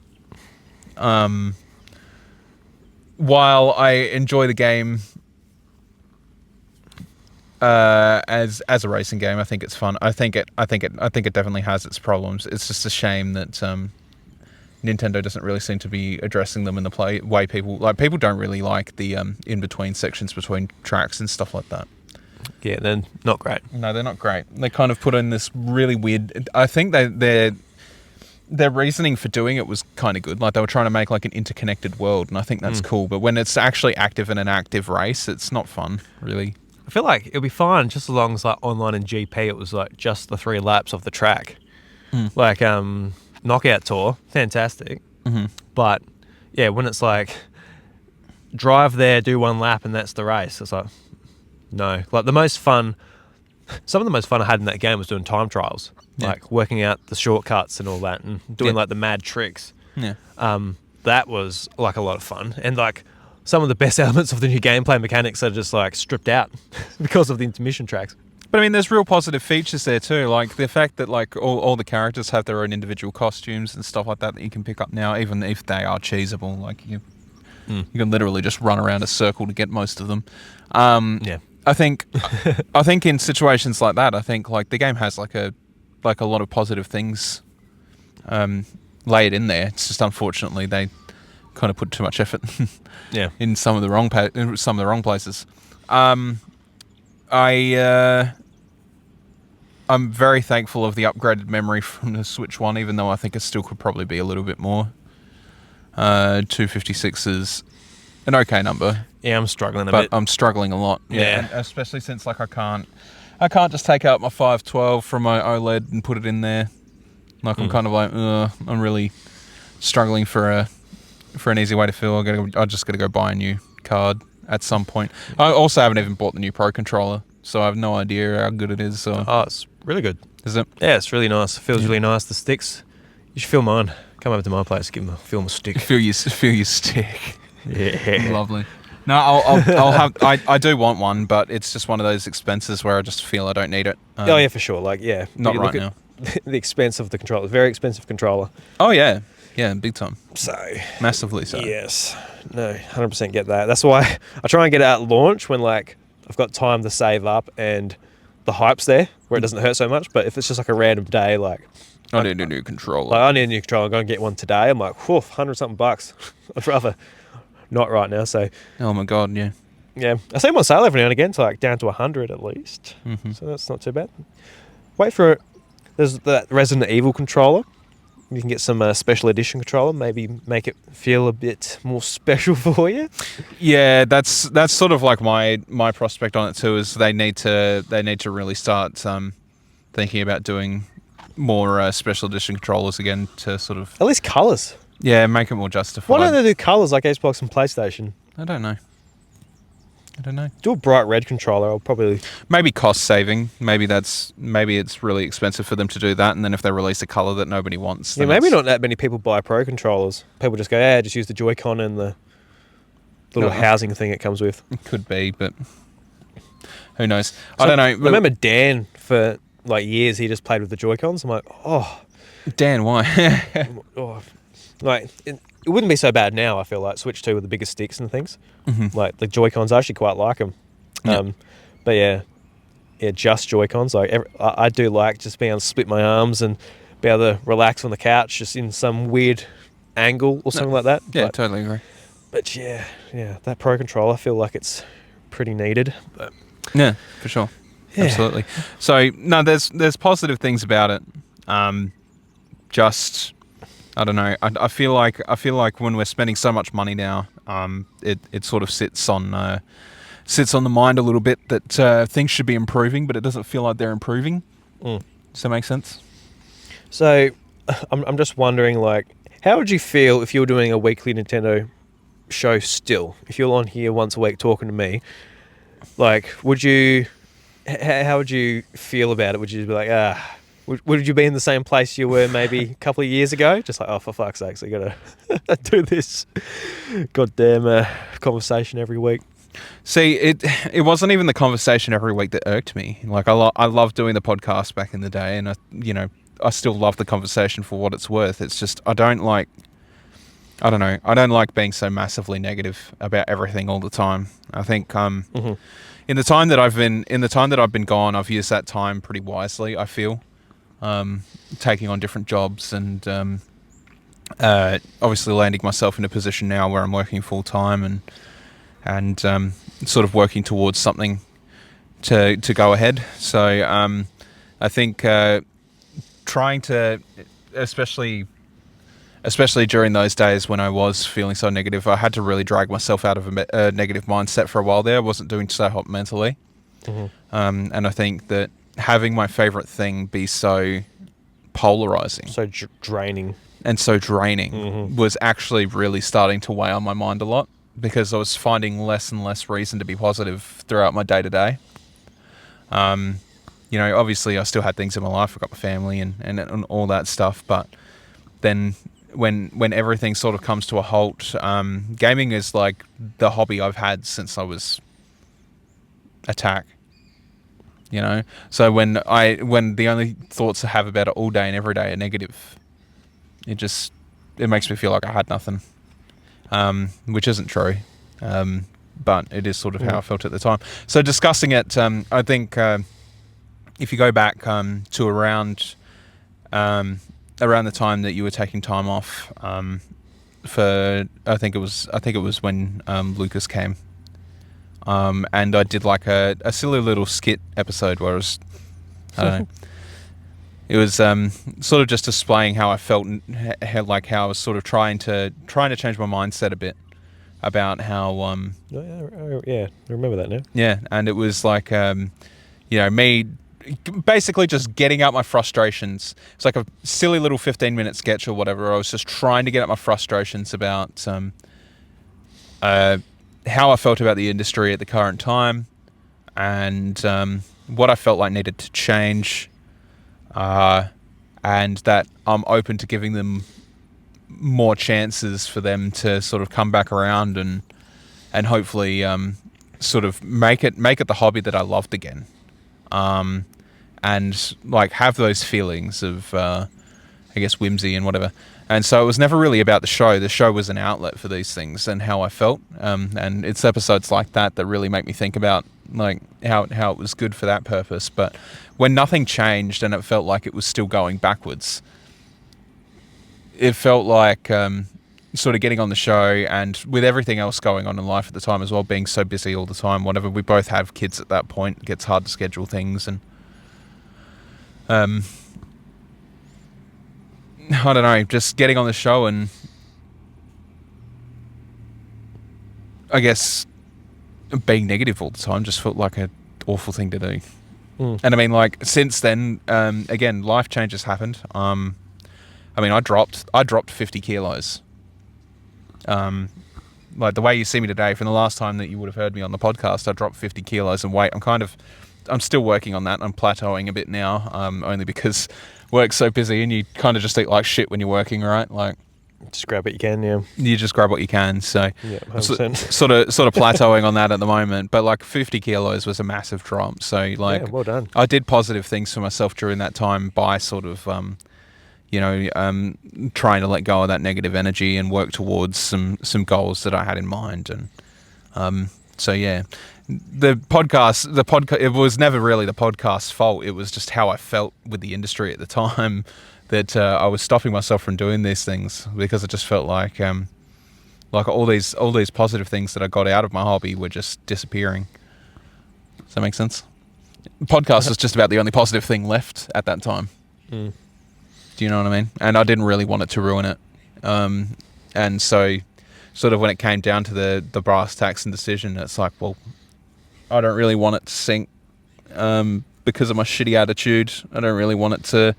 S2: while I enjoy the game as a racing game, I think it's fun. I think it definitely has its problems. It's just a shame that Nintendo doesn't really seem to be addressing them in the way people don't really like the in between sections between tracks and stuff like that.
S1: Yeah, they're not great.
S2: No, they're not great. They kind of put in this really weird. I think their reasoning for doing it was kind of good. Like they were trying to make like an interconnected world, and I think that's cool. But when it's actually active in an active race, it's not fun, really.
S1: I feel like it'll be fine just as long as like online and GP it was like just the 3 laps of the track. Like Knockout Tour, fantastic. But yeah, when it's like drive there, do 1 lap, and that's the race, it's like no. Like some of the most fun I had in that game was doing time trials.
S2: Yeah.
S1: Like working out the shortcuts and all that, and doing like the mad tricks.
S2: Yeah.
S1: That was like a lot of fun, and like some of the best elements of the new gameplay mechanics are just like stripped out because of the intermission tracks.
S2: But I mean, there's real positive features there too, like the fact that like all the characters have their own individual costumes and stuff like that you can pick up now, even if they are cheesable. Like you can literally just run around a circle to get most of them.
S1: Yeah.
S2: I think in situations like that, I think like the game has like a lot of positive things laid in there. It's just unfortunately they kind of put too much effort in some of the wrong places. I'm very thankful of the upgraded memory from the Switch 1, even though I think it still could probably be a little bit more. 256 is an okay number.
S1: Yeah, I'm struggling a
S2: bit.
S1: But
S2: I'm struggling a lot. Yeah. Especially since like I can't just take out my 512 from my OLED and put it in there. Like I'm kind of like, I'm really struggling for an easy way to feel, I just got to go buy a new card at some point. I also haven't even bought the new Pro controller, so I have no idea how good it is. So.
S1: Oh, it's really good.
S2: Is it?
S1: Yeah, it's really nice. It feels really nice. The sticks. You should feel mine. Come over to my place, feel my stick.
S2: Feel your stick.
S1: Yeah.
S2: Lovely. No, I'll have. I do want one, but it's just one of those expenses where I just feel I don't need it.
S1: Oh yeah, for sure. Like
S2: not right now.
S1: The expense of the controller, very expensive controller.
S2: Oh yeah, big time.
S1: So
S2: massively so.
S1: Yes, no, 100% get that. That's why I try and get it at launch when like I've got time to save up and the hype's there where it doesn't hurt so much. But if it's just like a random day, like
S2: I need a new controller.
S1: Like I need a new controller. I'm going to get one today. I'm like, whew, $100-something bucks. I'd rather not right now. So.
S2: Oh my god, yeah.
S1: Yeah, I see them on sale every now and again, so like down to 100 at least.
S2: Mm-hmm.
S1: So that's not too bad. Wait for it. There's that Resident Evil controller. You can get some special edition controller. Maybe make it feel a bit more special for you.
S2: Yeah, that's sort of like my prospect on it too. Is they need to really start thinking about doing more special edition controllers again to sort of
S1: at least colours.
S2: Yeah, make it more justified.
S1: Why don't they do colours like Xbox and PlayStation?
S2: I don't know.
S1: Do a bright red controller. I'll probably
S2: maybe cost saving. Maybe it's really expensive for them to do that, and then if they release a color that nobody wants,
S1: yeah, maybe not that many people buy Pro controllers. People just go, yeah, just use the Joy-Con and the little housing thing it comes with.
S2: It could be, but who knows? So I don't know. I
S1: remember Dan for like years. He just played with the Joy-Cons. I'm like, oh,
S2: Dan, why?
S1: Like it wouldn't be so bad now. I feel like Switch 2 with the bigger sticks and things.
S2: Mm-hmm.
S1: Like the Joy-Cons, I actually quite like them.
S2: Yeah.
S1: But yeah, just Joy-Cons. Like I do like just being able to split my arms and be able to relax on the couch just in some weird angle or something like that.
S2: Yeah, totally agree.
S1: But yeah, that Pro controller, I feel like it's pretty needed. But
S2: yeah, for sure. Yeah. Absolutely. So no, there's positive things about it. Just I don't know. I feel like when we're spending so much money now, it sort of sits on the mind a little bit that things should be improving, but it doesn't feel like they're improving. Does that make sense?
S1: So I'm just wondering, like, how would you feel if you were doing a weekly Nintendo show still? If you're on here once a week talking to me, like, how would you feel about it? Would you be like, would you be in the same place you were maybe a couple of years ago? Just like, oh, for fuck's sake, I gotta do this goddamn conversation every week.
S2: See, it wasn't even the conversation every week that irked me. Like, I loved doing the podcast back in the day, and I still love the conversation for what it's worth. It's just I don't like being so massively negative about everything all the time. I think in the time that I've been gone, I've used that time pretty wisely, I feel. Taking on different jobs and obviously landing myself in a position now where I'm working full time and sort of working towards something to go ahead. So I think trying to, especially during those days when I was feeling so negative, I had to really drag myself out of a negative mindset for a while there. I wasn't doing so hot mentally. Mm-hmm. And I think that having my favorite thing be so polarizing,
S1: so draining,
S2: mm-hmm. was actually really starting to weigh on my mind a lot, because I was finding less and less reason to be positive throughout my day to day. Obviously I still had things in my life. I've got my family and all that stuff, but then when everything sort of comes to a halt, gaming is like the hobby I've had since I was attack. So when the only thoughts I have about it all day and every day are negative, it makes me feel like I had nothing, which isn't true, but it is sort of how I felt at the time. So discussing it, I think if you go back to around the time that you were taking time off, I think it was when Lucas came. And I did like a silly little skit episode where I don't know, it was sort of just displaying how I felt and how I was sort of trying to change my mindset a bit about how
S1: I remember that now.
S2: Yeah, and it was like me basically just getting out my frustrations. It's like a silly little 15-minute sketch or whatever. I was just trying to get out my frustrations about how I felt about the industry at the current time, and what I felt like needed to change, and that I'm open to giving them more chances for them to sort of come back around and hopefully sort of make it the hobby that I loved again, and like have those feelings of I guess whimsy and whatever. And so it was never really about the show. The show was an outlet for these things and how I felt, and it's episodes like that that really make me think about like how it was good for that purpose. But when nothing changed and it felt like it was still going backwards, it felt like sort of getting on the show, and with everything else going on in life at the time as well, being so busy all the time, whatever, we both have kids at that point, it gets hard to schedule things, and I don't know, just getting on the show and I guess being negative all the time just felt like an awful thing to do. And I mean, like, since then, again, life changes happened. I mean, I dropped 50 kilos. Like the way you see me today, from the last time that you would have heard me on the podcast, I dropped 50 kilos in weight. I'm still working on that. I'm plateauing a bit now, only because work's so busy and you kind of just eat like shit when you're working, right? Like,
S1: Just grab what you can, yeah.
S2: you just grab what you can. So
S1: Yeah,
S2: I'm
S1: 100%.
S2: sort of plateauing on that at the moment. But like 50 kilos was a massive drop. So like,
S1: Yeah, well done.
S2: I did positive things for myself during that time by sort of, trying to let go of that negative energy and work towards some goals that I had in mind. And so yeah, the podcast, it was never really the podcast's fault. It was just how I felt with the industry at the time that I was stopping myself from doing these things, because it just felt like all these positive things that I got out of my hobby were just disappearing. Does that make sense? The podcast was just about the only positive thing left at that time.
S1: Mm.
S2: Do you know what I mean? And I didn't really want it to ruin it. And so sort of when it came down to the brass tacks and decision, it's like, well, I don't really want it to sink because of my shitty attitude. I don't really want it to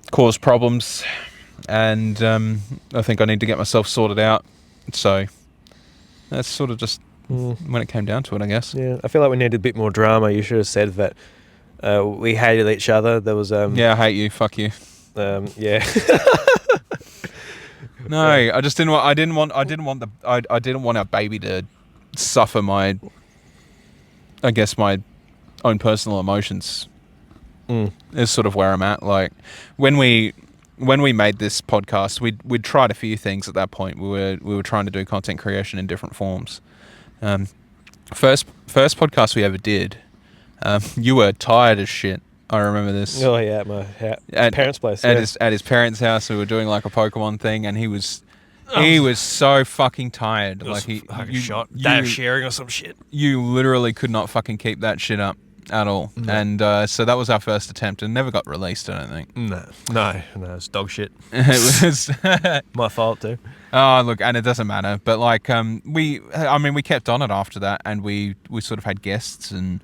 S2: cause problems. And I think I need to get myself sorted out. So that's sort of just when it came down to it, I guess.
S1: Yeah, I feel like we needed a bit more drama. You should have said that we hated each other. There was
S2: Yeah, I hate you. Fuck you.
S1: Yeah.
S2: No, I just didn't want. I didn't want our baby to suffer my own personal emotions. Is sort of where I'm at. Like when we made this podcast, we'd tried a few things at that point. We were trying to do content creation in different forms. First podcast we ever did, you were tired as shit. I remember this.
S1: Oh yeah, at my parents' place.
S2: At
S1: Yeah.
S2: his parents' house, we were doing like a Pokemon thing, and he was so fucking tired. Like he
S1: shot. Day of sharing or some shit.
S2: You literally could not fucking keep that shit up at all.
S1: No.
S2: And so that was our first attempt, and never got released, I don't think.
S1: No, it's dog shit.
S2: It was
S1: My fault too.
S2: Oh, look, and it doesn't matter. But like, we kept on it after that, and we sort of had guests and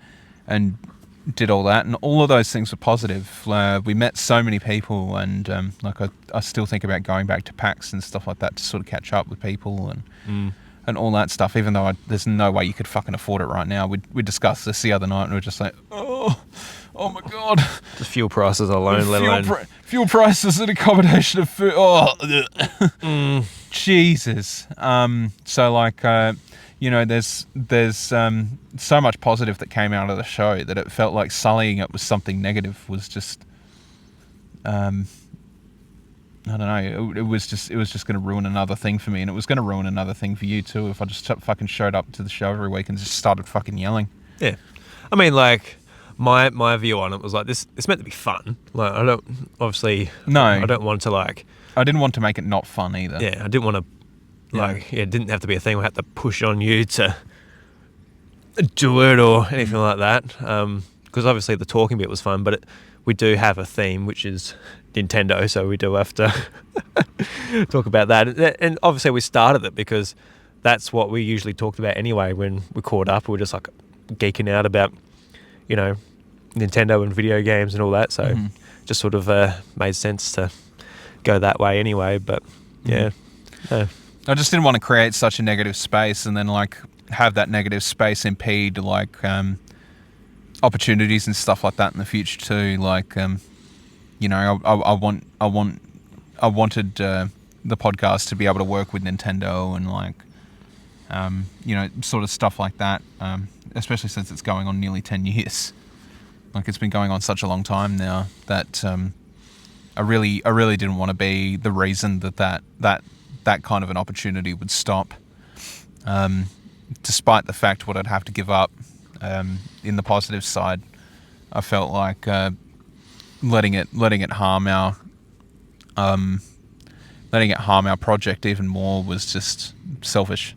S2: did all that, and all of those things were positive. We met so many people, and I still think about going back to PAX and stuff like that to sort of catch up with people and all that stuff. Even though there's no way you could fucking afford it right now. We discussed this the other night, and we were just like, oh my god,
S1: The fuel prices alone, let alone
S2: fuel prices and accommodation of food. Oh, Jesus. So like, there's so much positive that came out of the show that it felt like sullying it with something negative was just, I don't know. It was just going to ruin another thing for me, and it was going to ruin another thing for you too if I just fucking showed up to the show every week and just started fucking yelling.
S1: Yeah, I mean, like my view on it was like this. It's meant to be fun. Like I don't want to like.
S2: I didn't want to make it not fun either.
S1: Yeah, I didn't want to. Like, it didn't have to be a thing we had to push on you to do it or anything like that. Because obviously the talking bit was fun, but we do have a theme, which is Nintendo, so we do have to talk about that. And obviously we started it because that's what we usually talked about anyway when we caught up. We were just like geeking out about, Nintendo and video games and all that. So just sort of made sense to go that way anyway. But yeah, no.
S2: I just didn't want to create such a negative space and then like have that negative space impede like opportunities and stuff like that in the future too. Like you know, I wanted the podcast to be able to work with Nintendo and like you know, sort of stuff like that. Especially since it's going on nearly 10 years. Like it's been going on such a long time now that I really didn't want to be the reason that kind of an opportunity would stop. Despite the fact what I'd have to give up in the positive side, I felt like letting it harm our project even more was just selfish.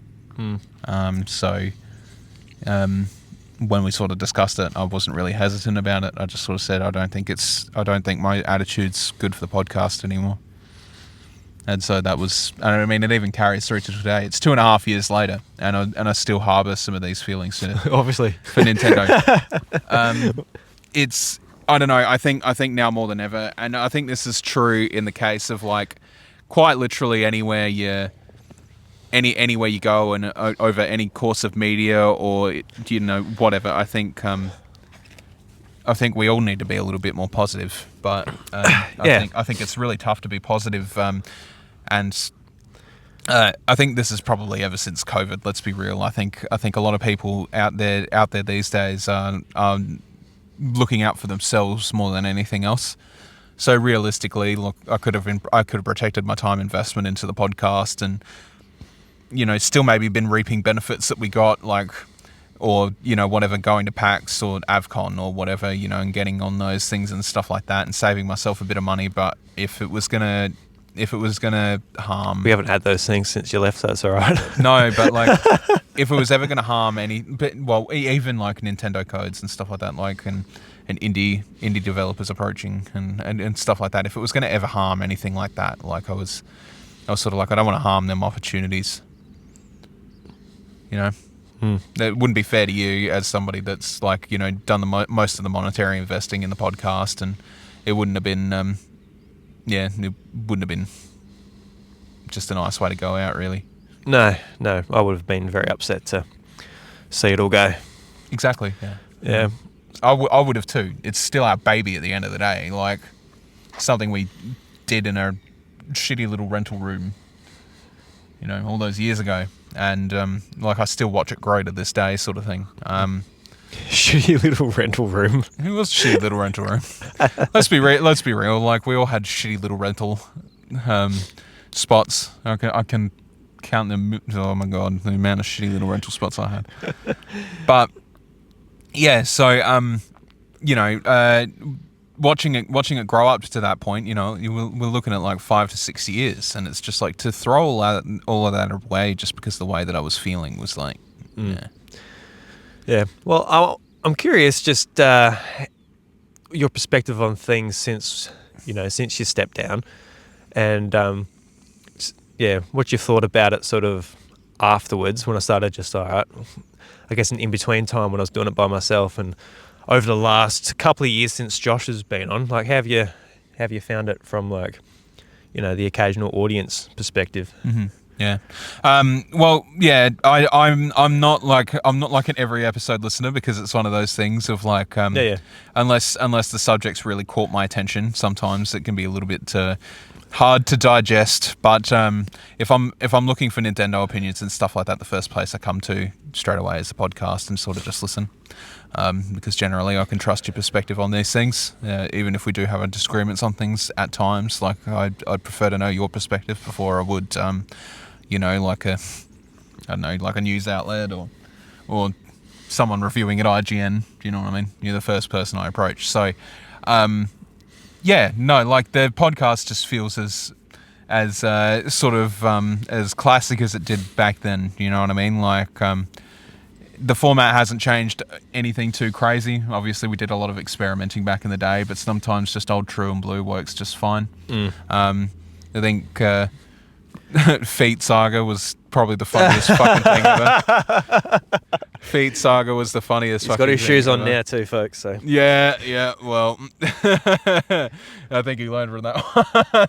S2: So when we sort of discussed it, I wasn't really hesitant about it. I just sort of said I don't think my attitude's good for the podcast anymore. And so that was, I mean, it even carries through to today. It's 2.5 years later, and I still harbour some of these feelings
S1: obviously
S2: for Nintendo. It's, I don't know. I think now more than ever, and I think this is true in the case of like quite literally anywhere you go and over any course of media or you know whatever. I think we all need to be a little bit more positive, but I think it's really tough to be positive. And I think this is probably ever since COVID. Let's be real. I think a lot of people out there these days are looking out for themselves more than anything else. So realistically, look, I could have protected my time investment into the podcast, and you know, still maybe been reaping benefits that we got, like, or you know, whatever, going to PAX or AvCon or whatever, you know, and getting on those things and stuff like that, and saving myself a bit of money. But if it was gonna harm,
S1: we haven't had those things since you left, so it's all right.
S2: No, but like, if it was ever gonna harm even like Nintendo codes and stuff like that, like and indie developers approaching and stuff like that, if it was gonna ever harm anything like that, like I was sort of like, I don't want to harm them opportunities. You know, it wouldn't be fair to you as somebody that's like, you know, done the most of the monetary investing in the podcast, and it wouldn't have been, it wouldn't have been just a nice way to go out, really.
S1: No, I would have been very upset to see it all go.
S2: Exactly.
S1: Yeah.
S2: I would have too. It's still our baby at the end of the day. Like something we did in a shitty little rental room, you know, all those years ago. And like I still watch it grow to this day, sort of thing.
S1: Shitty little rental room.
S2: It was a shitty little rental room. Let's be real. Like we all had shitty little rental spots. I can count them. Oh my god, the amount of shitty little rental spots I had. But yeah, so you know, watching it grow up to that point, you know, we're looking at like 5 to 6 years, and it's just like to throw all of that away just because the way that I was feeling was like,
S1: yeah. Well, I'm curious, just your perspective on things since you stepped down, and what you thought about it sort of afterwards when I started. Just all right, I guess an in between time when I was doing it by myself, and over the last couple of years since Josh has been on, like, how have you found it from like, you know, the occasional audience perspective?
S2: Mm-hmm. Yeah. Well, yeah. I'm not like an every episode listener, because it's one of those things of like, unless the subject's really caught my attention, sometimes it can be a little bit hard to digest. But if I'm looking for Nintendo opinions and stuff like that, the first place I come to straight away is the podcast and sort of just listen. Because generally I can trust your perspective on these things, even if we do have a disagreements on things at times. Like I'd prefer to know your perspective before I would, you know, like a news outlet or someone reviewing at IGN. Do you know what I mean? You're the first person I approach. So, like the podcast just feels as sort of as classic as it did back then. You know what I mean? Like. The format hasn't changed anything too crazy. Obviously, we did a lot of experimenting back in the day, but sometimes just old True and Blue works just fine. I think Feet Saga was probably the funniest fucking thing ever. Feet saga was the funniest.
S1: He's got his shoes on now too, folks. So
S2: yeah. Well, I think he learned from that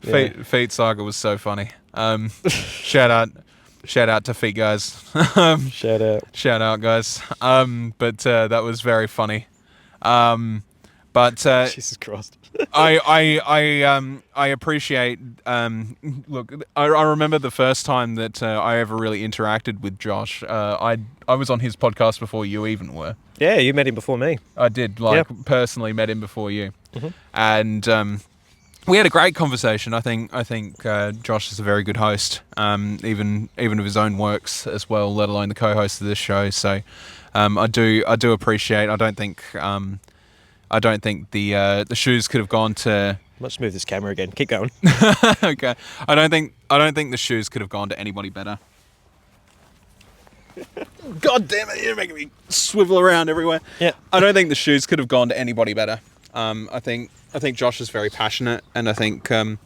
S2: one. Feet saga was so funny. Shout out to Feet guys. Shout out guys. But that was very funny. But
S1: Jesus Christ.
S2: I appreciate. Look, I remember the first time that I ever really interacted with Josh. I was on his podcast before you even were.
S1: Yeah, you met him before me.
S2: I did, personally met him before you, and we had a great conversation. I think Josh is a very good host, even of his own works as well, let alone the co-host of this show. So I do appreciate. I don't think the shoes could have gone to.
S1: Let's move this camera again. Keep going.
S2: Okay. I don't think the shoes could have gone to anybody better. God damn it! You're making me swivel around everywhere.
S1: Yeah.
S2: I don't think the shoes could have gone to anybody better. I think Josh is very passionate, and I think I'll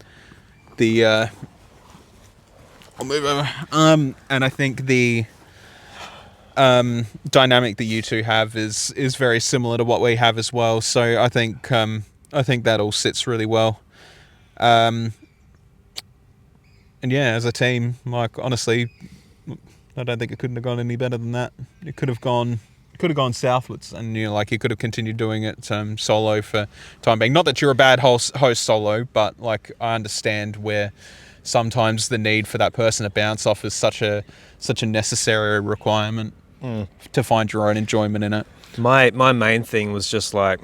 S2: move over. And I think the dynamic that you two have is very similar to what we have as well. So I think that all sits really well. And yeah, as a team, like honestly, I don't think it couldn't have gone any better than that. It could have gone southwards, and you could have continued doing it solo for time being. Not that you're a bad host solo, but like I understand where sometimes the need for that person to bounce off is such a necessary requirement to find your own enjoyment in it.
S1: My main thing was just like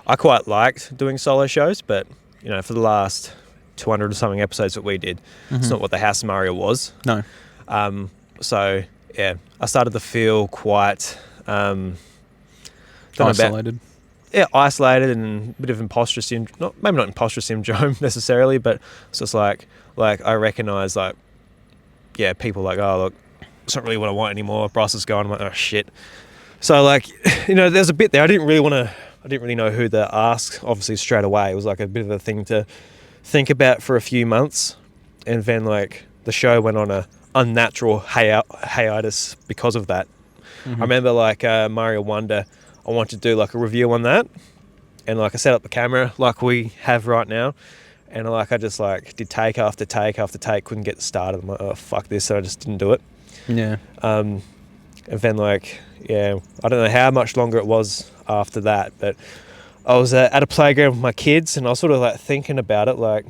S1: I quite liked doing solo shows, but for the last 200 or something episodes that we did, it's not what the House of Mario was.
S2: No.
S1: So yeah, I started to feel quite
S2: Isolated.
S1: Isolated and a bit of imposter syndrome. Maybe not imposter syndrome necessarily, but it's just like I recognise people like, oh look, it's not really what I want anymore. Bryce is gone. I'm like, oh shit. So there's a bit there. I didn't really know who to ask. Obviously straight away, it was like a bit of a thing to think about for a few months, and then the show went on a unnatural hiatus because of that. I remember Mario Wonder, I wanted to do a review on that, and I set up the camera like we have right now, and I just did take after take after take, couldn't get started. I'm like, oh fuck this, so I just didn't do it.
S2: Yeah.
S1: And then I don't know how much longer it was after that, but I was at a playground with my kids, and I was sort of thinking about it, all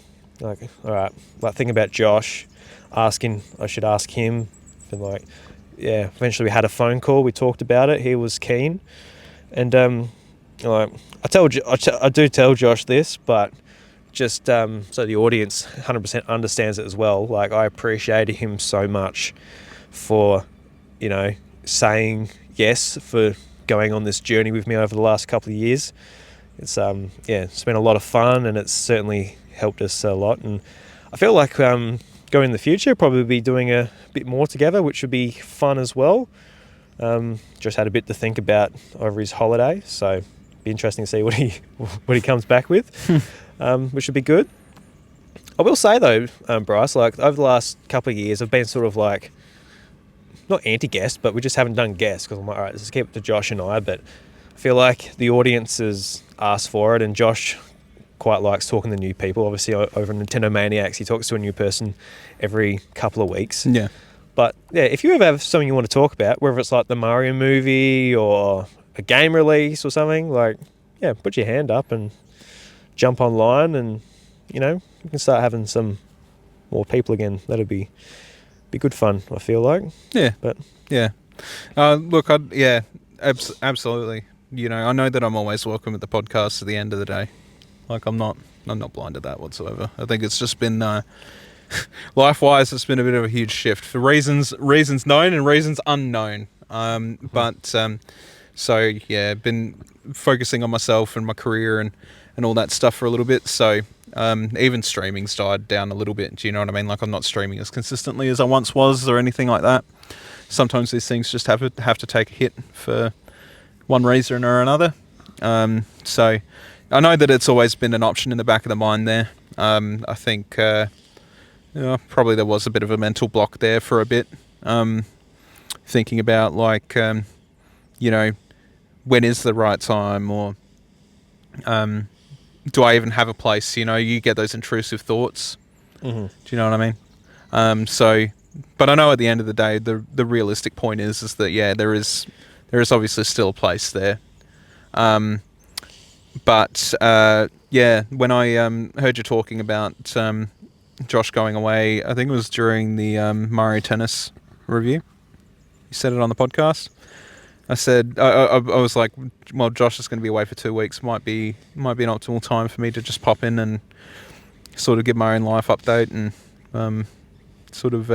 S1: right, thinking about Josh, asking I should ask him, and eventually we had a phone call, we talked about it, he was keen, and I do tell Josh this, but just so the audience 100% understands it as well, I appreciated him so much for saying yes, for going on this journey with me over the last couple of years. It's it's been a lot of fun, and it's certainly helped us a lot, and I feel like going in the future probably be doing a bit more together, which would be fun as well. Just had a bit to think about over his holiday, so be interesting to see what he comes back with, which would be good. I will say though, Bryce, over the last couple of years I've been sort of not anti-guest, but we just haven't done guests because I'm like, all right, let's keep it to Josh and I, but I feel like the audience has asked for it, and Josh quite likes talking to new people. Obviously over Nintendo Maniacs he talks to a new person every couple of weeks.
S2: Yeah.
S1: But yeah, if you ever have something you want to talk about, whether it's the Mario movie or a game release or something, put your hand up and jump online, and we can start having some more people again. That'd be good fun, I feel like.
S2: Yeah.
S1: But
S2: yeah. Look, absolutely. I know that I'm always welcome at the podcast at the end of the day. I'm not blind to that whatsoever. I think it's just been life-wise, it's been a bit of a huge shift for reasons known and reasons unknown. So yeah, been focusing on myself and my career and all that stuff for a little bit. So even streaming's died down a little bit. Do you know what I mean? I'm not streaming as consistently as I once was or anything like that. Sometimes these things just have to take a hit for one reason or another. So I know that it's always been an option in the back of the mind there. I think probably there was a bit of a mental block there for a bit. thinking about like, you know, when is the right time, or do I even have a place? You know, you get those intrusive thoughts.
S1: Mm-hmm.
S2: Do you know what I mean? So, but I know at the end of the day, the realistic point is that yeah, there is obviously still a place there. But yeah, when I heard you talking about Josh going away, I think it was during the Mario Tennis review. You said it on the podcast. I said I was like, well, Josh is going to be away for 2 weeks. Might be an optimal time for me to just pop in and sort of give my own life update and sort of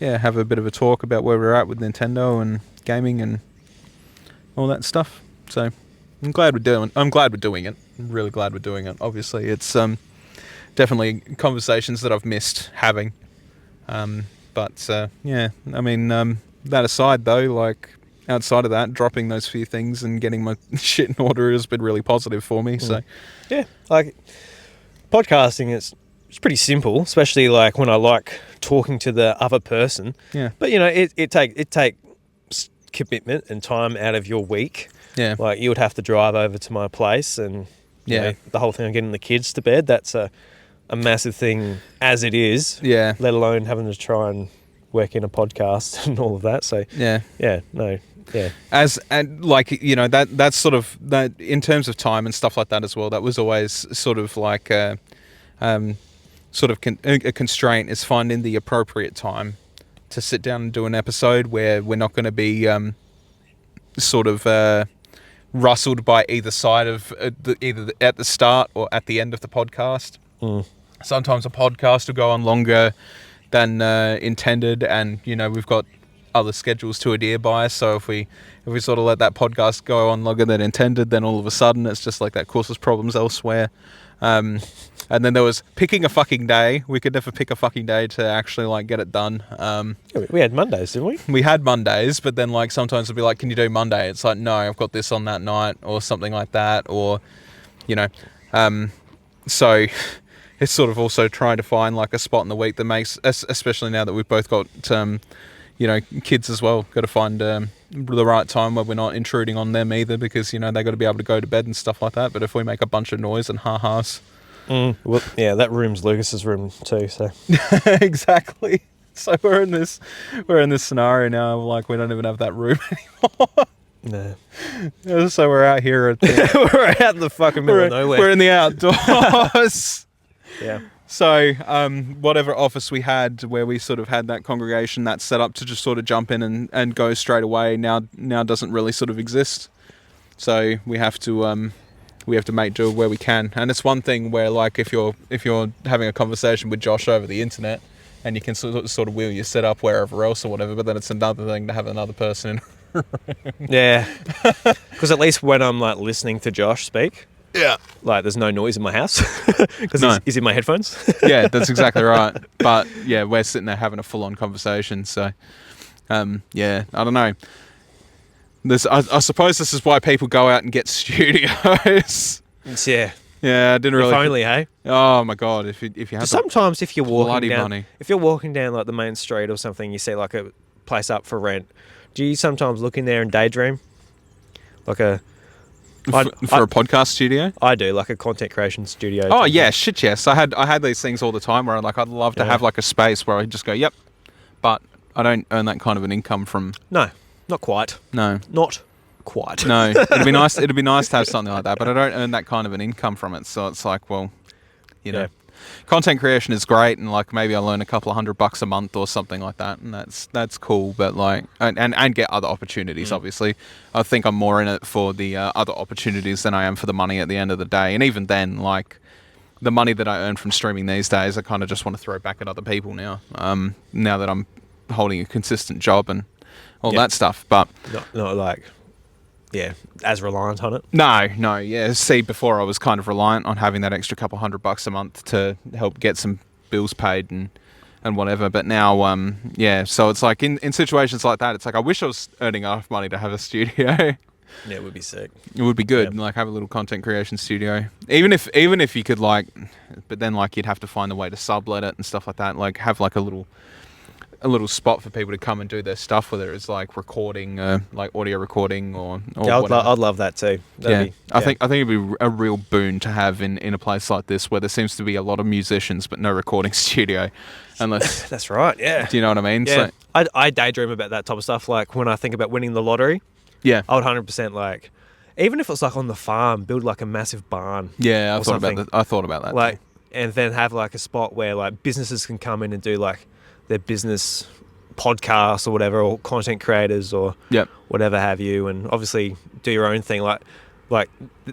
S2: have a bit of a talk about where we're at with Nintendo and gaming and all that stuff. So I'm glad we're doing it. I'm really glad we're doing it. Obviously, it's definitely conversations that I've missed having. But yeah, I mean, that aside though, like outside of that, dropping those few things and getting my shit in order has been really positive for me. So
S1: yeah, like podcasting, it's pretty simple, especially like when I like talking to the other person.
S2: Yeah.
S1: But you know, it takes commitment and time out of your week.
S2: Yeah.
S1: Like you would have to drive over to my place and you know, the whole thing of getting the kids to bed, that's a massive thing as it is.
S2: Yeah.
S1: Let alone having to try and work in a podcast and all of that. So
S2: yeah.
S1: And
S2: like, you know, that's sort of that in terms of time and stuff like that as well. That was always sort of like a constraint, is finding the appropriate time to sit down and do an episode where we're not going to be rustled by either side of either at the start or at the end of the podcast. Sometimes a podcast will go on longer than intended, and you know, we've got other schedules to adhere by, so if we sort of let that podcast go on longer than intended, then all of a sudden it's just like that causes problems elsewhere. And then there was picking a fucking day. We could never pick a fucking day to actually like get it done.
S1: We had Mondays, didn't we?
S2: We had Mondays, but then like sometimes it'd be like, can you do Monday? It's like, no, I've got this on that night or something like that, or you know, so it's sort of also trying to find like a spot in the week that makes, especially now that we've both got you know, kids as well. Got to find the right time where we're not intruding on them either, because you know they got to be able to go to bed and stuff like that. But if we make a bunch of noise and ha-has,
S1: well, yeah, that room's Lucas's room too. So
S2: exactly. So we're in this scenario now. Like we don't even have that room anymore.
S1: No.
S2: So we're out here at
S1: we're out in the fucking middle of nowhere.
S2: We're in the outdoors.
S1: Yeah.
S2: So whatever office we had where we sort of had that congregation that's set up to just sort of jump in and go straight away now doesn't really sort of exist. So we have to make do where we can. And it's one thing where like if you're having a conversation with Josh over the internet and you can sort of wheel your setup wherever else or whatever, but then it's another thing to have another person in.
S1: Yeah. Because at least when I'm like listening to Josh speak,
S2: yeah,
S1: like there's no noise in my house because he's in my headphones.
S2: Yeah, that's exactly right. But yeah, we're sitting there having a full-on conversation. So yeah, I don't know. I suppose this is why people go out and get studios.
S1: Yeah.
S2: Yeah, I didn't really.
S1: If only, hey.
S2: Oh my god! If you had
S1: sometimes if you're walking
S2: bloody
S1: down,
S2: money.
S1: if you're walking down like the main street or something, you see like a place up for rent. Do you sometimes look in there and daydream? Like a
S2: for a podcast studio?
S1: I do, like a content creation studio.
S2: Oh yeah, shit yes. I had these things all the time where I'd love to have like a space where I just go, yep, but I don't earn that kind of an income from.
S1: No, not quite.
S2: No,
S1: not quite.
S2: No, it'd be nice. It'd be nice to have something like that, but I don't earn that kind of an income from it. So it's like, well, you know, content creation is great, and like maybe I'll earn a couple of $100 a month or something like that, and that's cool. But like, and get other opportunities. Obviously, I think I'm more in it for the other opportunities than I am for the money at the end of the day. And even then, like the money that I earn from streaming these days, I kind of just want to throw back at other people now. Now that I'm holding a consistent job and all that stuff, but
S1: not like. Yeah, as reliant on it?
S2: No, yeah. See, before I was kind of reliant on having that extra couple $100 a month to help get some bills paid and whatever. But now, yeah, so it's like in situations like that, it's like I wish I was earning enough money to have a studio.
S1: Yeah, it would be sick.
S2: It would be good, like have a little content creation studio. Even if you could like, but then like you'd have to find a way to sublet it and stuff like that. Like have like a little a little spot for people to come and do their stuff, whether it's like recording, like audio recording or
S1: Yeah,
S2: whatever.
S1: I'd love that too.
S2: I think it'd be a real boon to have in a place like this where there seems to be a lot of musicians but no recording studio, unless
S1: That's right. Yeah.
S2: do you know what I mean?
S1: Yeah.
S2: So,
S1: I daydream about that type of stuff. Like when I think about winning the lottery,
S2: yeah,
S1: I would 100% like, even if it's like on the farm, build like a massive barn.
S2: yeah.
S1: or something.
S2: I thought about that.
S1: Like,
S2: too.
S1: and then have like a spot where like businesses can come in and do like their business podcasts or whatever, or content creators or
S2: Yep.
S1: whatever have you, and obviously do your own thing. Like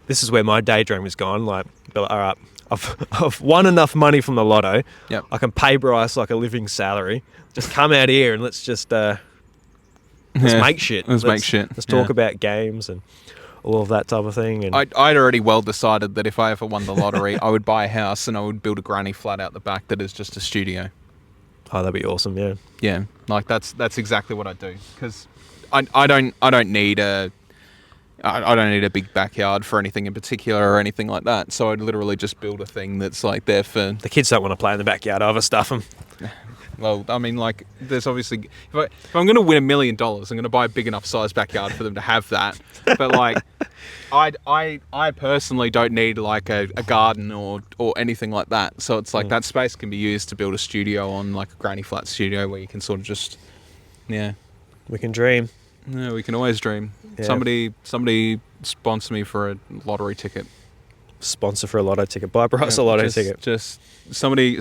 S1: this is where my daydream has gone. Like, be like, all right, I've won enough money from the lotto.
S2: Yep.
S1: I can pay Bryce like a living salary. Just come out here and let's just make shit.
S2: Let's make shit.
S1: Let's talk about games and all of that type of thing. And
S2: I'd already well decided that if I ever won the lottery, I would buy a house and I would build a granny flat out the back that is just a studio.
S1: oh, that'd be awesome. Yeah.
S2: Yeah, like that's exactly what I do, because I don't need a big backyard for anything in particular or anything like that. So I'd literally just build a thing that's like there for.
S1: The kids don't want to play in the backyard. I overstuff them.
S2: Well, I mean, like, there's obviously if I'm going to win $1 million, I'm going to buy a big enough size backyard for them to have that. But like, I personally don't need like a garden or anything like that. So it's like that space can be used to build a studio on, like a granny flat studio where you can sort of just, yeah.
S1: We can dream.
S2: Yeah, we can always dream.
S1: Yeah.
S2: Somebody sponsor me for a lottery ticket.
S1: Sponsor for a lotto ticket. Buy Bryce a lotto ticket.
S2: Just somebody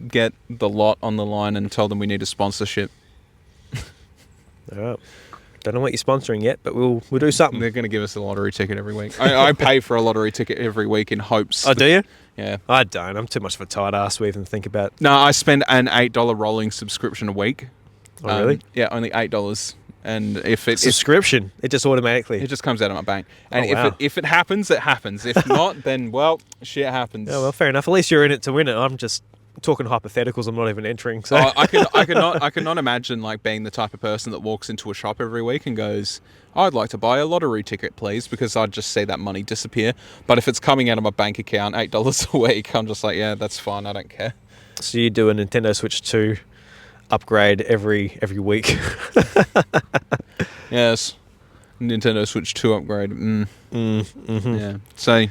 S2: get the lot on the line and tell them we need a sponsorship.
S1: All right. Don't know what you're sponsoring yet, but we'll do something.
S2: They're going to give us a lottery ticket every week. I pay for a lottery ticket every week in hopes.
S1: Oh, do you?
S2: Yeah.
S1: I don't. I'm too much of a tight ass to even think about.
S2: No, I spend an $8 rolling subscription a week.
S1: Oh, really?
S2: Yeah, only $8. And if it
S1: Subscription, it just automatically.
S2: it just comes out of my bank. And
S1: Oh, wow.
S2: if it happens, it happens. If not, then well, shit happens.
S1: Oh, well, fair enough. At least you're in it to win it. I'm just talking hypotheticals. I'm not even entering. So
S2: I could not imagine like being the type of person that walks into a shop every week and goes, I'd like to buy a lottery ticket, please, because I'd just see that money disappear. But if it's coming out of my bank account, $8 a week, I'm just like, yeah, that's fine. I don't care.
S1: So you do a Nintendo Switch 2 upgrade every week.
S2: Yes. Nintendo Switch 2 upgrade.
S1: Mm-hmm.
S2: Yeah. So, I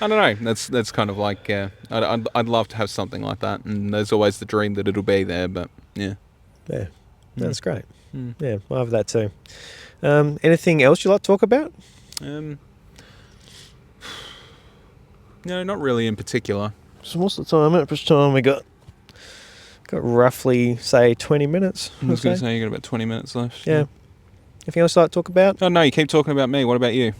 S2: don't know. That's kind of like, I'd love to have something like that. And there's always the dream that it'll be there, but yeah.
S1: Yeah, that's great.
S2: Mm.
S1: Yeah, I have that too. Anything else you'd like to talk about?
S2: No, not really in particular.
S1: So what's the time? How much time we got? Got roughly, say, 20 minutes.
S2: I was going to say you got about 20 minutes left.
S1: Yeah. Anything else you'd like to talk about?
S2: Oh, no, you keep talking about me. What about you?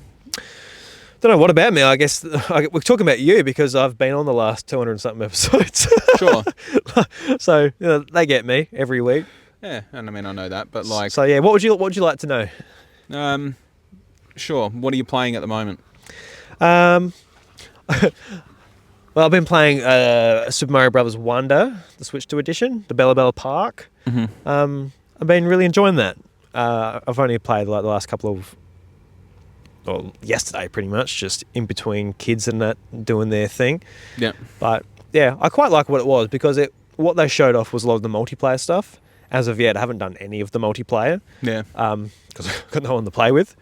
S1: Don't know, what about me? I guess we're talking about you because I've been on the last 200 and something episodes.
S2: Sure.
S1: So, you know, they get me every week.
S2: Yeah, and I mean, I know that, but like...
S1: So, yeah, what would you like to know?
S2: Sure. What are you playing at the moment?
S1: Well, I've been playing Super Mario Brothers Wonder, the Switch 2 edition, the Bella Bella Park.
S2: Mm-hmm.
S1: I've been really enjoying that. I've only played like the last couple of... Well, yesterday pretty much, just in between kids and that doing their thing.
S2: Yeah.
S1: But, yeah, I quite like what it was because what they showed off was a lot of the multiplayer stuff. As of yet, I haven't done any of the multiplayer.
S2: Yeah.
S1: Because I've got no one to play with.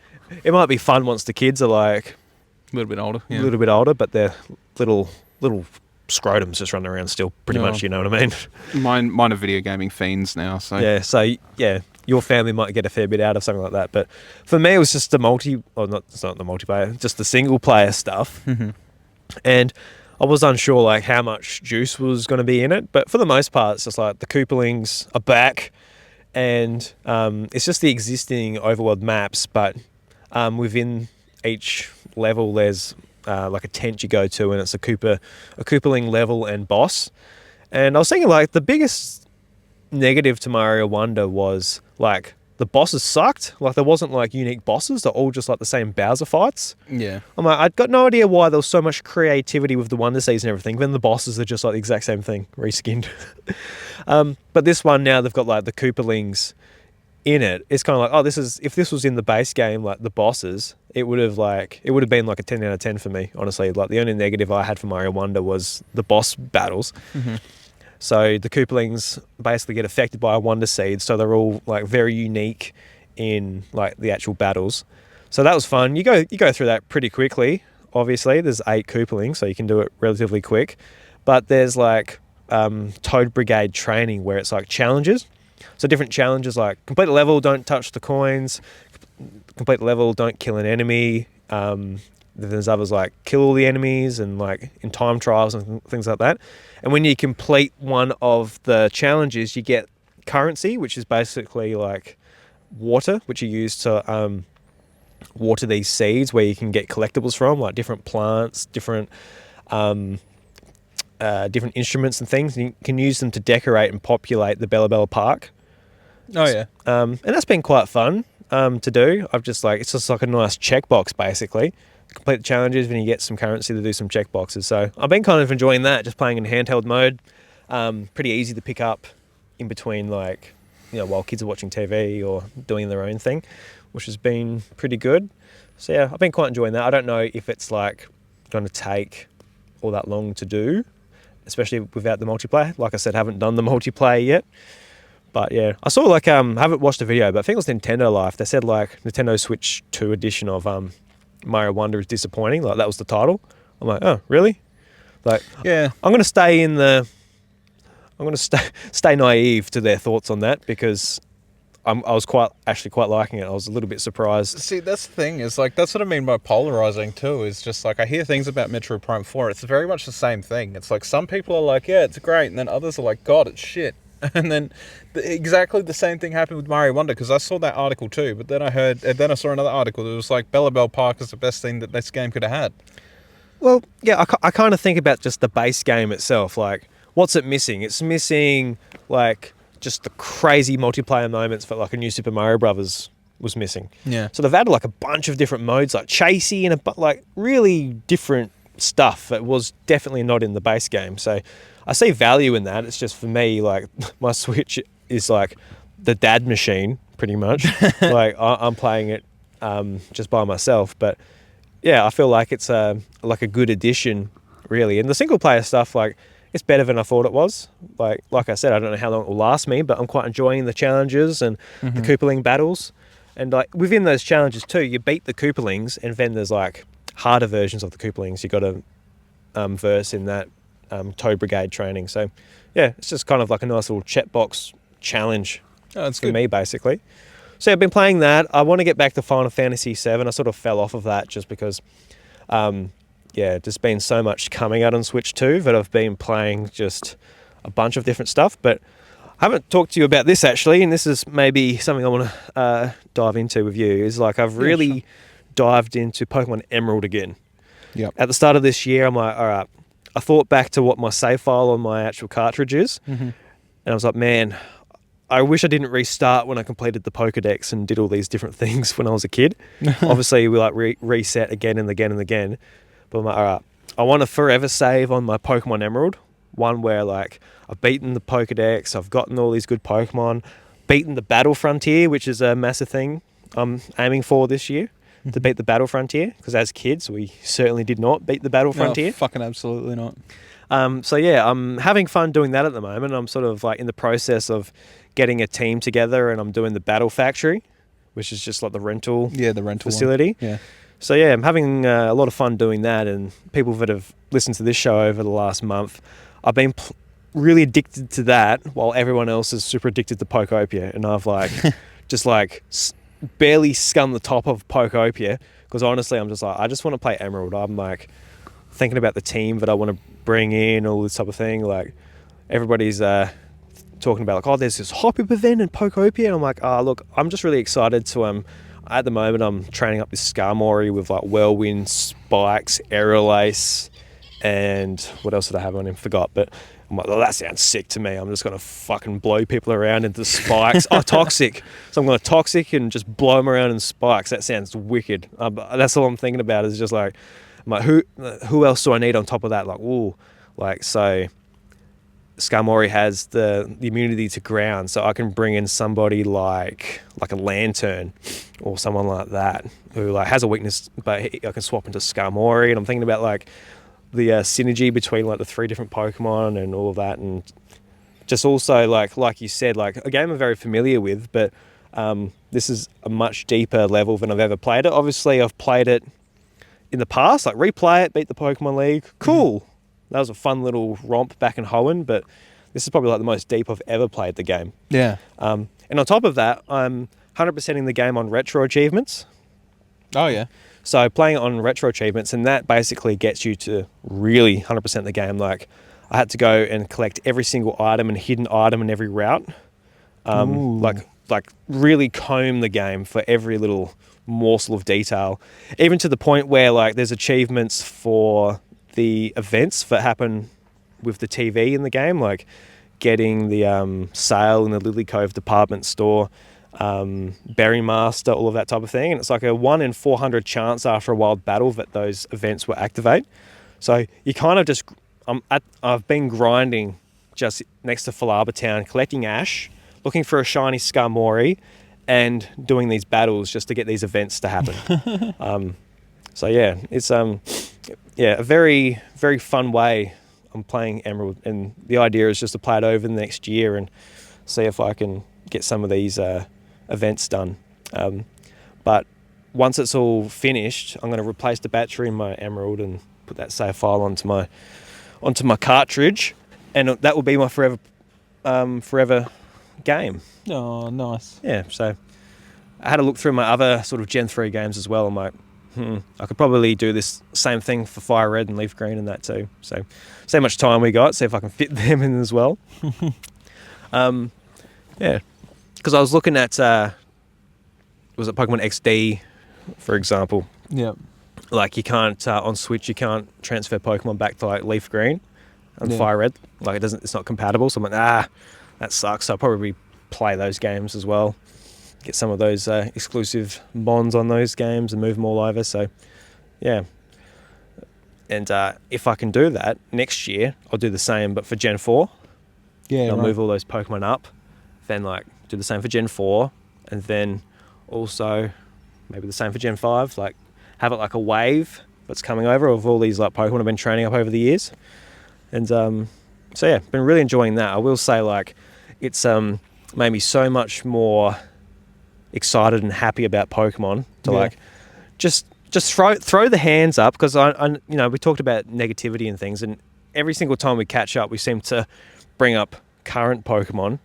S1: It might be fun once the kids are like...
S2: A little bit older. Yeah.
S1: A little bit older, but they're little scrotums just running around still, pretty much, you know what I mean?
S2: Mine are video gaming fiends now, so...
S1: Yeah, your family might get a fair bit out of something like that, but for me it was just it's not the multiplayer, just the single player stuff.
S2: Mm-hmm.
S1: And I was unsure like how much juice was going to be in it, but for the most part it's just like the Koopalings are back, and it's just the existing overworld maps, but within each level there's like a tent you go to, and it's a Koopaling level and boss. And I was thinking like the biggest negative to Mario Wonder was like the bosses sucked. Like there wasn't like unique bosses. They're all just like the same Bowser fights.
S2: Yeah.
S1: I'm like, I'd got no idea why there was so much creativity with the Wonder Seeds and everything. Then the bosses are just like the exact same thing, reskinned. But this one now they've got like the Koopalings in it. It's kind of like, if this was in the base game, like the bosses, it would have been like a 10 out of 10 for me, honestly. Like the only negative I had for Mario Wonder was the boss battles.
S2: Mm-hmm.
S1: So the Koopalings basically get affected by a Wonder Seed, so they're all like very unique in like the actual battles. So that was fun. You go through that pretty quickly. Obviously, there's 8 Koopalings, so you can do it relatively quick. But there's like Toad Brigade training where it's like challenges. So different challenges like complete the level, don't touch the coins. Complete the level, don't kill an enemy. There's others like kill all the enemies and like in time trials and things like that. And when you complete one of the challenges, you get currency, which is basically like water, which you use to water these seeds where you can get collectibles from, like different plants, different instruments and things. And you can use them to decorate and populate the Bella Bella Park.
S2: Oh, yeah.
S1: And that's been quite fun to do. It's just like a nice checkbox, basically. Complete the challenges, when you get some currency to do some checkboxes. So I've been kind of enjoying that, just playing in handheld mode. Pretty easy to pick up in between, like, while kids are watching TV or doing their own thing, which has been pretty good. So yeah, I've been quite enjoying that. I don't know if it's like going to take all that long to do, especially without the multiplayer. Like I said, haven't done the multiplayer yet. But yeah, I saw like, I haven't watched the video, but I think it was Nintendo Life. They said like Nintendo Switch 2 edition of Mario Wonder is disappointing. Like that was the title. I'm like, oh, really? Like,
S2: yeah.
S1: I'm going to stay naive to their thoughts on that because I was quite liking it. I was a little bit surprised.
S2: See, that's the thing, is like, that's what I mean by polarizing too, is just like, I hear things about Metroid Prime 4, it's very much the same thing. It's like, some people are like, yeah, it's great, and then others are like, God, it's shit. And then exactly the same thing happened with Mario Wonder, because I saw that article too, but then I saw another article that was like, Bella Bella Park is the best thing that this game could have had.
S1: Well, yeah, I kind of think about just the base game itself. Like, what's it missing? It's missing, like, just the crazy multiplayer moments that, like, a new Super Mario Brothers was missing.
S2: Yeah.
S1: So they've added, like, a bunch of different modes, like chasey and, like, really different stuff that was definitely not in the base game. So I see value in that. It's just, for me, like, my Switch is, like, the dad machine, pretty much. Like, I'm playing it just by myself, but yeah, I feel like it's like a good addition, really. And the single player stuff, like, it's better than I thought it was. Like I said, I don't know how long it will last me, but I'm quite enjoying the challenges and the Koopaling battles. And like within those challenges too, you beat the Koopalings, and then there's like harder versions of the Koopalings you got to verse in that Toad Brigade training. So yeah, it's just kind of like a nice little checkbox challenge for me, basically. So I've been playing that. I want to get back to Final Fantasy VII. I sort of fell off of that just because, there's been so much coming out on Switch 2 that I've been playing just a bunch of different stuff. But I haven't talked to you about this, actually, and this is maybe something I want to dive into with you, is like I've really dived into Pokemon Emerald again.
S2: Yep.
S1: At the start of this year, I'm like, all right, I thought back to what my save file on my actual cartridge is, and I was like, man, I wish I didn't restart when I completed the Pokedex and did all these different things when I was a kid. Obviously, we like reset again and again and again. But I'm like, all right, I want to forever save on my Pokemon Emerald, one where like I've beaten the Pokedex, I've gotten all these good Pokemon, beaten the Battle Frontier, which is a massive thing I'm aiming for this year, to beat the Battle Frontier, because as kids, we certainly did not beat the Battle Frontier.
S2: No, fucking absolutely not.
S1: So yeah, I'm having fun doing that at the moment. I'm sort of like in the process of getting a team together, and I'm doing the Battle Factory, which is just like the rental facility.
S2: One. Yeah.
S1: So yeah, I'm having a lot of fun doing that, and people that have listened to this show over the last month, I've been really addicted to that, while everyone else is super addicted to Pokopia, and I've like just like barely scummed the top of Pokopia, because honestly, I'm just like, I just want to play Emerald. I'm like thinking about the team that I want to bring in, all this type of thing. Like everybody's talking about like, oh, there's this hop-up event in Pokopia, and I'm like, look, I'm just really excited to at the moment I'm training up this Skarmory with like Whirlwind, Spikes, Aerolace, and what else did I have on him? Forgot, but I'm like, oh, that sounds sick to me. I'm just going to fucking blow people around into Spikes. Toxic. So I'm going to Toxic and just blow them around in Spikes. That sounds wicked. That's all I'm thinking about, is just like, I'm like, who else do I need on top of that? Like, ooh, like, so Skarmory has the immunity to ground, so I can bring in somebody like a Lantern or someone like that who like has a weakness, but I can swap into Skarmory. And I'm thinking about like the synergy between like the 3 different Pokemon and all of that, and just also like you said, like a game I'm very familiar with, but this is a much deeper level than I've ever played it. Obviously, I've played it in the past, like replay it, beat the Pokemon League. Cool. That was a fun little romp back in Hoenn, but this is probably like the most deep I've ever played the game.
S2: Yeah.
S1: And on top of that, I'm 100%ing the game on retro achievements.
S2: Oh, yeah.
S1: So playing it on retro achievements, and that basically gets you to really 100% the game. Like, I had to go and collect every single item and hidden item in every route. Like really comb the game for every little morsel of detail, even to the point where like there's achievements for the events that happen with the TV in the game, like getting the sale in the Lily Cove department store, Berry Master, all of that type of thing. And it's like a 1 in 400 chance after a wild battle that those events will activate. So you kind of just, I've been grinding just next to Falaba Town, collecting ash, looking for a shiny Skarmory, and doing these battles just to get these events to happen. So yeah, it's a very, very fun way I'm playing Emerald, and the idea is just to play it over the next year and see if I can get some of these events done. But once it's all finished, I'm going to replace the battery in my Emerald and put that save file onto my cartridge, and that will be my forever game.
S2: Oh, nice.
S1: Yeah, so I had a look through my other sort of Gen 3 games as well. I'm like, I could probably do this same thing for Fire Red and Leaf Green and that too. So see how much time we got, see if I can fit them in as well. Yeah, because I was looking at, was it Pokemon XD, for example?
S2: Yeah.
S1: Like you can't, on Switch, you can't transfer Pokemon back to like Leaf Green and Fire Red. Like it's not compatible. So I'm like, that sucks. So I'll probably play those games as well. Get some of those exclusive bonds on those games and move them all over. So, yeah. And if I can do that next year, I'll do the same, but for Gen 4.
S2: Yeah,
S1: I'll move all those Pokemon up. Then, like, do the same for Gen 4. And then also maybe the same for Gen 5. Like, have it like a wave that's coming over of all these like Pokemon I've been training up over the years. And so, yeah, been really enjoying that. I will say, like, it's made me so much more excited and happy about Pokemon to like just throw the hands up, because I we talked about negativity and things, and every single time we catch up we seem to bring up current Pokemon.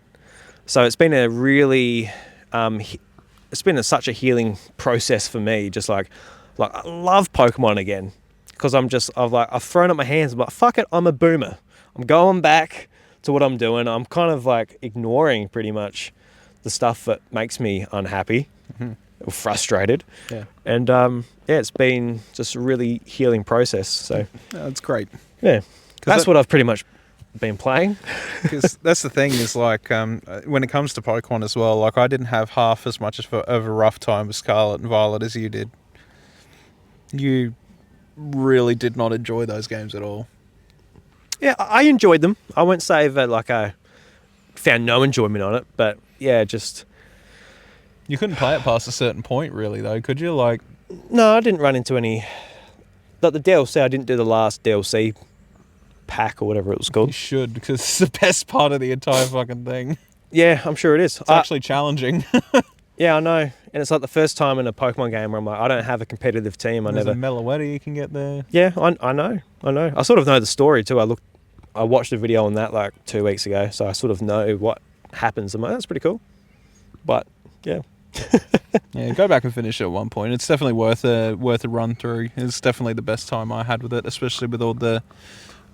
S1: So it's been a really such a healing process for me. Just like I love Pokemon again, because I've thrown up my hands. I'm like, fuck it, I'm a boomer. I'm going back to what I'm doing. I'm kind of like ignoring pretty much the stuff that makes me unhappy or frustrated. Yeah. And it's been just a really healing process. So
S2: that's great.
S1: Yeah. That's what I've pretty much been playing.
S2: Because that's the thing is like when it comes to Pokemon as well, like I didn't have half as much of a rough time with Scarlet and Violet as you did. You really did not enjoy those games at all.
S1: Yeah, I enjoyed them. I won't say that like I found no enjoyment on it, but yeah, just...
S2: You couldn't play it past a certain point really though, could you? Like,
S1: no, I didn't run into any... Like the DLC, I didn't do the last DLC pack or whatever it was called.
S2: You should, because it's the best part of the entire fucking thing.
S1: Yeah, I'm sure it is.
S2: It's actually challenging.
S1: Yeah, I know. And it's like the first time in a Pokemon game where I'm like, I don't have a competitive team.
S2: There's a Meloetta you can get there.
S1: Yeah, I know. I sort of know the story too. I watched a video on that like 2 weeks ago, so I sort of know what happens. I'm like, that's pretty cool. But yeah.
S2: Yeah, go back and finish it at one point. It's definitely worth a run through. It's definitely the best time I had with it, especially with all the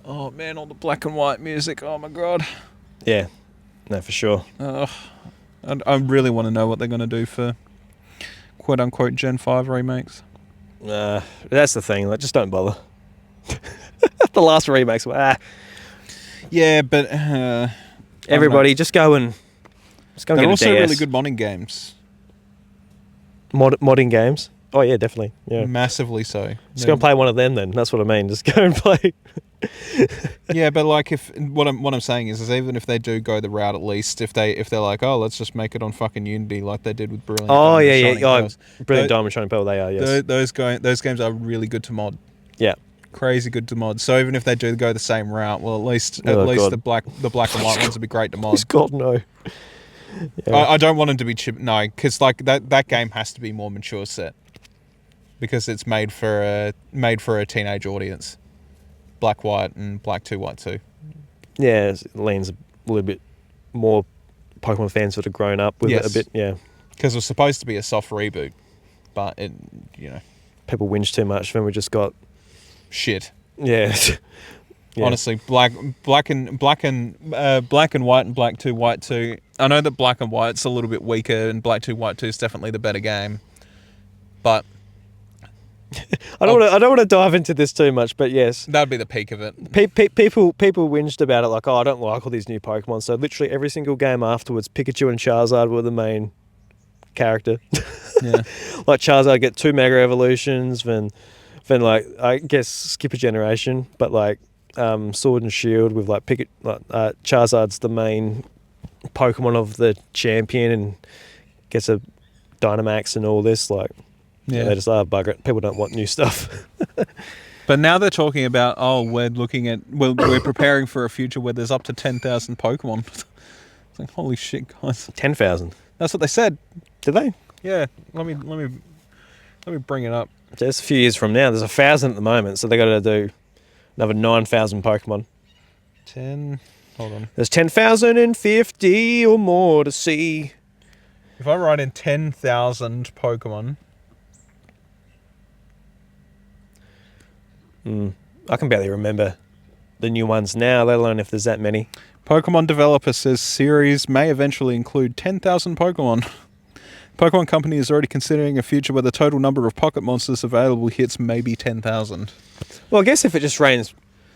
S2: all the black and white music. Oh my god.
S1: Yeah. No, for sure.
S2: I really want to know what they're going to do for quote unquote Gen 5 remakes.
S1: That's the thing. Like, just don't bother. The last remakes were
S2: Yeah, but
S1: everybody just go and
S2: they're
S1: get a
S2: also
S1: DS.
S2: really good modding games.
S1: Modding games? Oh yeah, definitely. Yeah,
S2: massively so.
S1: Just go and play one of them then. That's what I mean. Just go and play.
S2: Yeah, but like if what I'm saying is even if they do go the route, at least if they're like, oh, let's just make it on fucking Unity like they did with Brilliant.
S1: Oh
S2: Diamond,
S1: yeah. Brilliant Diamond Shining Pearl. They are, yes.
S2: Those games are really good to mod.
S1: Yeah.
S2: Crazy good to mod. So even if they do go the same route, well, at least
S1: God.
S2: the black and white ones would be great to mod.
S1: Please God, no. Yeah.
S2: I don't want them to be because like that game has to be more mature set because it's made for a teenage audience. Black white and black 2 white 2.
S1: Yeah, it leans a little bit more Pokemon fans that have grown up with it a bit. Yeah,
S2: because it was supposed to be a soft reboot, but it
S1: people whinge too much. Then we just got
S2: shit.
S1: Yeah. Yeah.
S2: Honestly, black and white and black 2 white 2. I know that black and white's a little bit weaker and black 2 white 2 is definitely the better game. But
S1: I don't want to dive into this too much, but yes,
S2: that'd be the peak of it.
S1: People whinged about it like, oh, I don't like all these new Pokemon. So literally every single game afterwards, Pikachu and Charizard were the main character.
S2: Yeah.
S1: Like Charizard get 2 Mega Evolutions, then like I guess skip a generation, but like Sword and Shield with like Charizard's the main Pokemon of the champion and gets a Dynamax and all this. Like, they just bugger it. People don't want new stuff.
S2: But now they're talking about we're preparing for a future where there's up to 10,000 Pokemon. It's like, holy shit, guys!
S1: 10,000.
S2: That's what they said.
S1: Did they?
S2: Yeah. Let me bring it up.
S1: Just a few years from now, there's 1,000 at the moment, so they got to do another 9,000 Pokemon.
S2: Hold on.
S1: There's 10,050 or more to see.
S2: If I write in 10,000 Pokemon,
S1: I can barely remember the new ones now, let alone if there's that many.
S2: Pokemon developer says series may eventually include 10,000 Pokemon. Pokemon Company is already considering a future where the total number of pocket monsters available hits maybe 10,000.
S1: Well, I guess if it just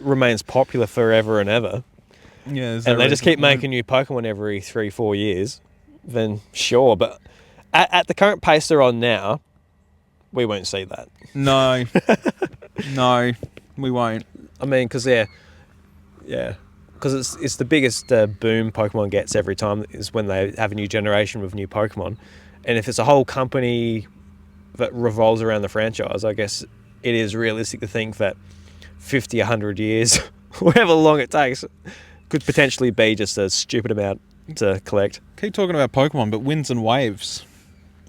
S1: remains popular forever and ever,
S2: and
S1: they just keep making new Pokemon every 3-4 years, then sure. But at the current pace they're on now, we won't see that.
S2: No. No, we won't.
S1: I mean, because because it's the biggest boom Pokemon gets every time is when they have a new generation with new Pokemon. And if it's a whole company that revolves around the franchise, I guess it is realistic to think that 50, 100 years, however long it takes, could potentially be just a stupid amount to collect.
S2: Keep talking about Pokemon, but Winds and Waves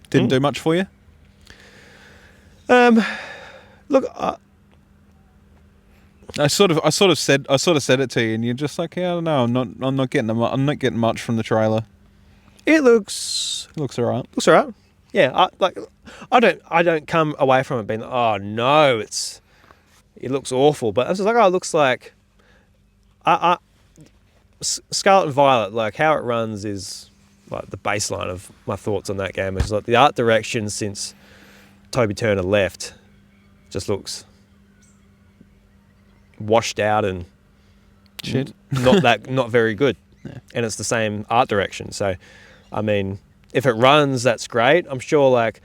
S2: didn't do much for you?
S1: Look,
S2: I sort of said it to you, and you're just like, yeah, I don't know, I'm not getting much from the trailer.
S1: It looks
S2: alright.
S1: Looks alright. Yeah, I don't come away from it being like, oh no, it looks awful. But I was just like, oh, it looks like Scarlet and Violet, like how it runs is like the baseline of my thoughts on that game. It's like the art direction since Toby Turner left just looks washed out and
S2: shit.
S1: not very good.
S2: Yeah.
S1: And it's the same art direction. So, I mean, if it runs, that's great. I'm sure, like,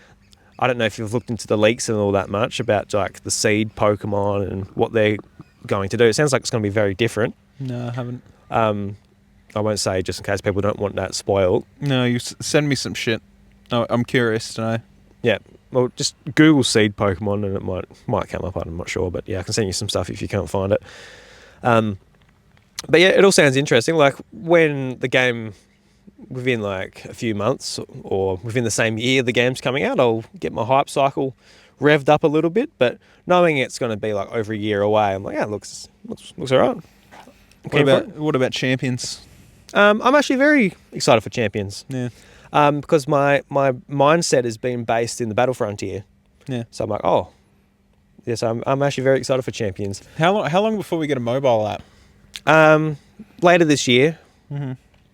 S1: I don't know if you've looked into the leaks and all that much about like the seed Pokemon and what they're going to do. It sounds like it's going to be very different.
S2: No, I haven't.
S1: I won't say just in case people don't want that spoiled.
S2: No, you send me some shit. Oh, I'm curious to know.
S1: Yeah. Well, just Google seed Pokemon and it might come up. I'm not sure, but yeah, I can send you some stuff if you can't find it. But yeah, it all sounds interesting. Like when the game, within like a few months or within the same year the game's coming out, I'll get my hype cycle revved up a little bit. But knowing it's going to be like over a year away, I'm like, yeah, it looks all right.
S2: What about Champions?
S1: I'm actually very excited for Champions.
S2: Yeah.
S1: Because my mindset has been based in the Battle Frontier.
S2: Yeah.
S1: So I'm like, oh, yes, I'm actually very excited for Champions.
S2: How long before we get a mobile app?
S1: Later this year.
S2: Mm-hmm.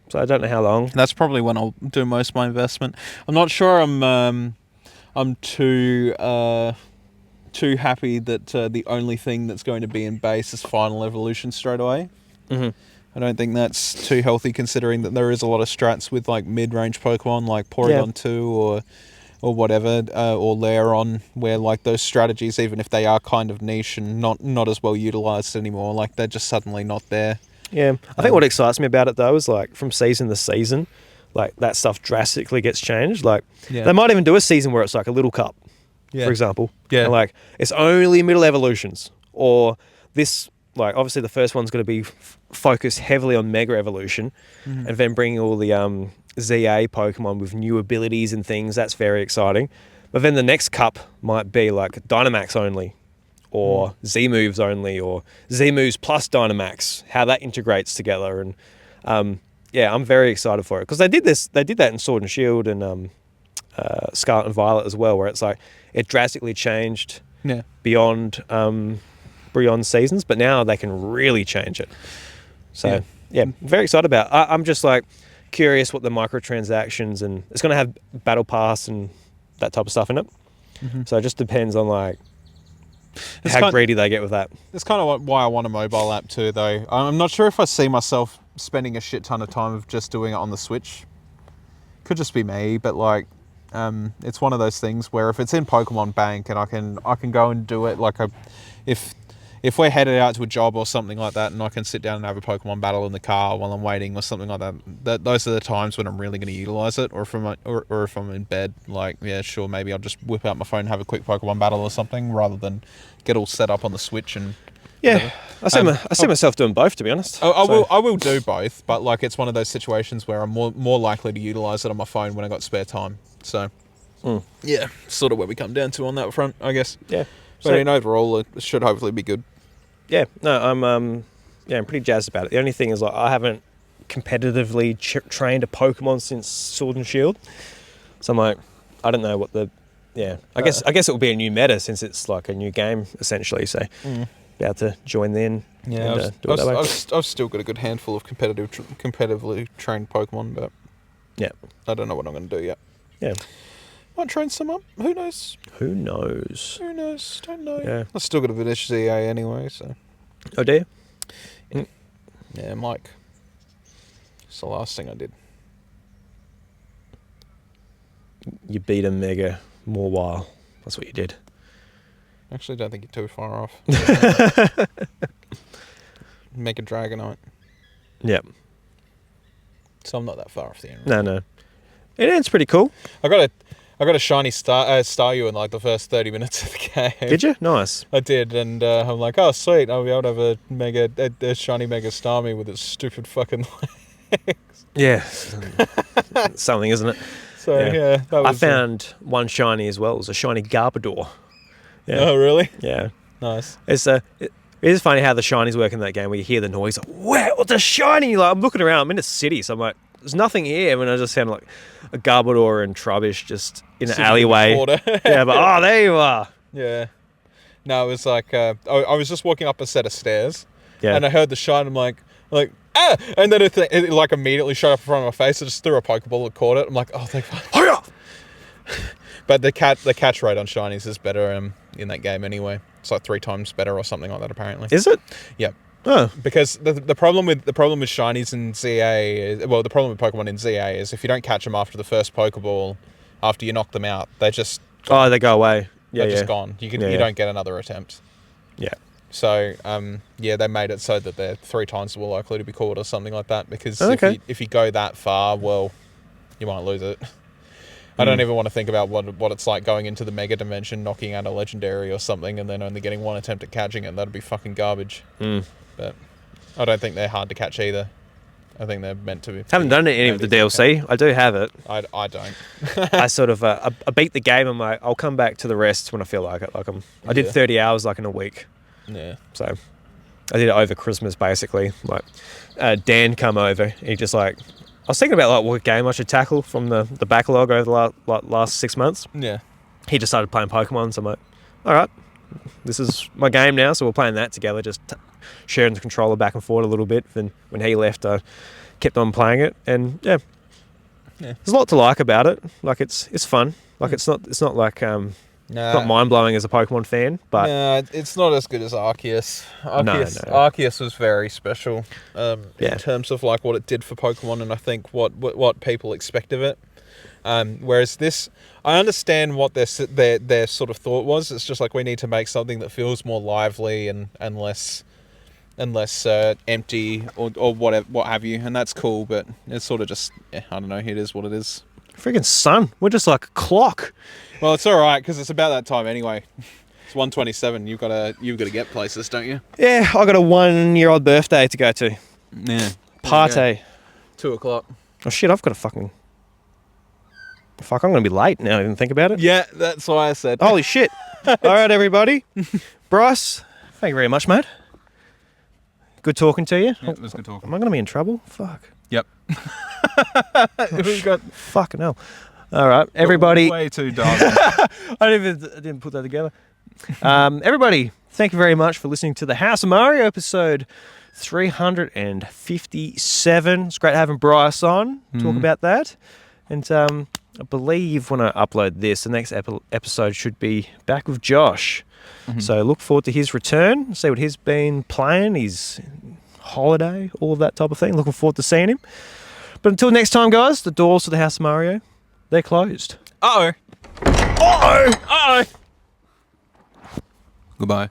S1: So I don't know how long.
S2: That's probably when I'll do most of my investment. I'm not sure I'm too happy that the only thing that's going to be in base is Final Evolution straight away.
S1: Mm-hmm.
S2: I don't think that's too healthy considering that there is a lot of strats with like mid-range Pokemon like Porygon 2 or whatever, or Lairon, where like those strategies, even if they are kind of niche and not as well utilized anymore, like they're just suddenly not there.
S1: Yeah, I think what excites me about it though is like from season to season, like that stuff drastically gets changed. Like they might even do a season where it's like a little cup, for example.
S2: Yeah.
S1: And like it's only middle evolutions or this, like, obviously the first one's going to be focused heavily on Mega Evolution, and then bringing all the ZA Pokemon with new abilities and things. That's very exciting. But then the next cup might be like Dynamax only, or Z moves only, or Z moves plus Dynamax. How that integrates together, and I'm very excited for it because they did that in Sword and Shield and Scarlet and Violet as well, where it's like it drastically changed beyond seasons, but now they can really change it. So very excited about it. I'm just like curious what the microtransactions, and it's going to have battle pass and that type of stuff in it. So it just depends on like how greedy they get with that.
S2: That's kind of why I want a mobile app too, though. I'm not sure if I see myself spending a shit ton of time of just doing it on the Switch. Could just be me, but like it's one of those things where if it's in Pokemon Bank and I can go and do it, like if we're headed out to a job or something like that and I can sit down and have a Pokemon battle in the car while I'm waiting or something like that, those are the times when I'm really going to utilize it. Or if I'm in bed, like, yeah, sure, maybe I'll just whip out my phone and have a quick Pokemon battle or something rather than get all set up on the Switch and
S1: yeah. I see myself doing both, to be honest.
S2: I will do both, but like it's one of those situations where I'm more likely to utilize it on my phone when I got spare time. So yeah, sort of where we come down to on that front, I guess.
S1: Yeah.
S2: But overall, it should hopefully be good.
S1: Yeah, no, I'm pretty jazzed about it. The only thing is, like, I haven't competitively trained a Pokemon since Sword and Shield, so I'm like, I don't know what the, I guess it will be a new meta since it's like a new game essentially. So be able to join then.
S2: Yeah,
S1: and, do it that way.
S2: I've still got a good handful of competitively trained Pokemon, but I don't know what I'm going to do yet.
S1: Yeah.
S2: Might train some up. Who knows?
S1: Who knows?
S2: Don't know.
S1: Yeah.
S2: I've still got a bit of ZA anyway, so.
S1: Oh, dear.
S2: Yeah, Mike. It's the last thing I did.
S1: You beat a Mega Mawile. That's what you did.
S2: Actually, don't think you're too far off. Mega Dragonite.
S1: Yep.
S2: So I'm not that far off the end.
S1: No. It's pretty cool.
S2: I got a shiny Staryu in like the first 30 minutes of the game.
S1: Did you? Nice.
S2: I did, and I'm like, oh sweet, I'll be able to have a shiny Mega Starmie with its stupid fucking legs.
S1: Yeah. Something, isn't it?
S2: So yeah, that was.
S1: I found one shiny as well. It was a shiny Garbodor. Yeah.
S2: Oh really?
S1: Yeah.
S2: Nice.
S1: It is funny how the shinies work in that game where you hear the noise, like, wow, what's a shiny? Like, I'm looking around, I'm in a city, so I'm like, there's nothing here, when I just sound like a Garbodor and Trubbish just in an alleyway. Yeah, but there you are.
S2: Yeah. No, it was like I was just walking up a set of stairs, and I heard the shine. I'm like ah, and then it like immediately showed up in front of my face. I just threw a Pokeball and caught it. I'm like, oh, thank fuck.
S1: Hiya!
S2: But the catch rate on shinies is better in that game anyway. It's like 3 times better or something like that apparently.
S1: Is it?
S2: Yeah.
S1: Oh.
S2: Because the problem with shinies in ZA is, well, the problem with Pokemon in ZA is if you don't catch them after the first Pokeball, after you knock them out, they just
S1: they go away. Yeah,
S2: they're just gone. You don't get another attempt.
S1: Yeah.
S2: So they made it so that they're 3 times more likely to be caught or something like that. Because if you go that far, well, you might lose it. I don't even want to think about what it's like going into the Mega Dimension, knocking out a Legendary or something, and then only getting 1 attempt at catching it. That'd be fucking garbage. But I don't think they're hard to catch either. I think they're meant to be.
S1: Haven't done any of the DLC. I do have it.
S2: I don't.
S1: I sort of I beat the game. I'm like, I'll come back to the rest when I feel like it. Like I did 30 hours like in a week.
S2: Yeah.
S1: So I did it over Christmas basically. Like Dan come over. He just like. I was thinking about like what game I should tackle from the backlog over the last 6 months.
S2: Yeah.
S1: He just started playing Pokemon, so I'm like, all right, this is my game now. So we're playing that together, just sharing the controller back and forth a little bit. Then when he left, I kept on playing it, and yeah, there's a lot to like about it. Like it's fun. Like it's not like it's not mind blowing as a Pokemon fan, but
S2: no, it's not as good as Arceus. Arceus was very special in terms of like what it did for Pokemon, and I think what people expect of it. Whereas this, I understand what their sort of thought was. It's just like we need to make something that feels more lively and less empty or whatever, what have you, and that's cool. But it's sort of just I don't know. It is what it is.
S1: Freaking sun, we're just like a clock.
S2: Well, it's all right because it's about that time anyway. It's 1:27. You've got to get places, don't you?
S1: Yeah, I got a 1-year-old birthday to go to.
S2: Yeah.
S1: Party.
S2: 2:00.
S1: Oh shit, I've got a fucking... Fuck, I'm going to be late now, I didn't think about it.
S2: Yeah, that's why I said.
S1: Holy shit. All right, everybody. Bryce, thank you very much, mate. Good talking to you.
S2: Yeah, it was good talking.
S1: Am I going to be in trouble? Fuck.
S2: Yep. We've got
S1: Fucking hell. All right, everybody.
S2: way too dark.
S1: I didn't put that together. Everybody, thank you very much for listening to the House of Mario episode 357. It's great having Bryce on. Talk about that. And I believe when I upload this, the next episode should be back with Josh. So look forward to his return, see what he's been playing, his holiday, all of that type of thing. Looking forward to seeing him. But until next time, guys, the doors to the House of Mario, they're closed.
S2: Uh-oh.
S1: Uh-oh! Uh-oh!
S2: Goodbye.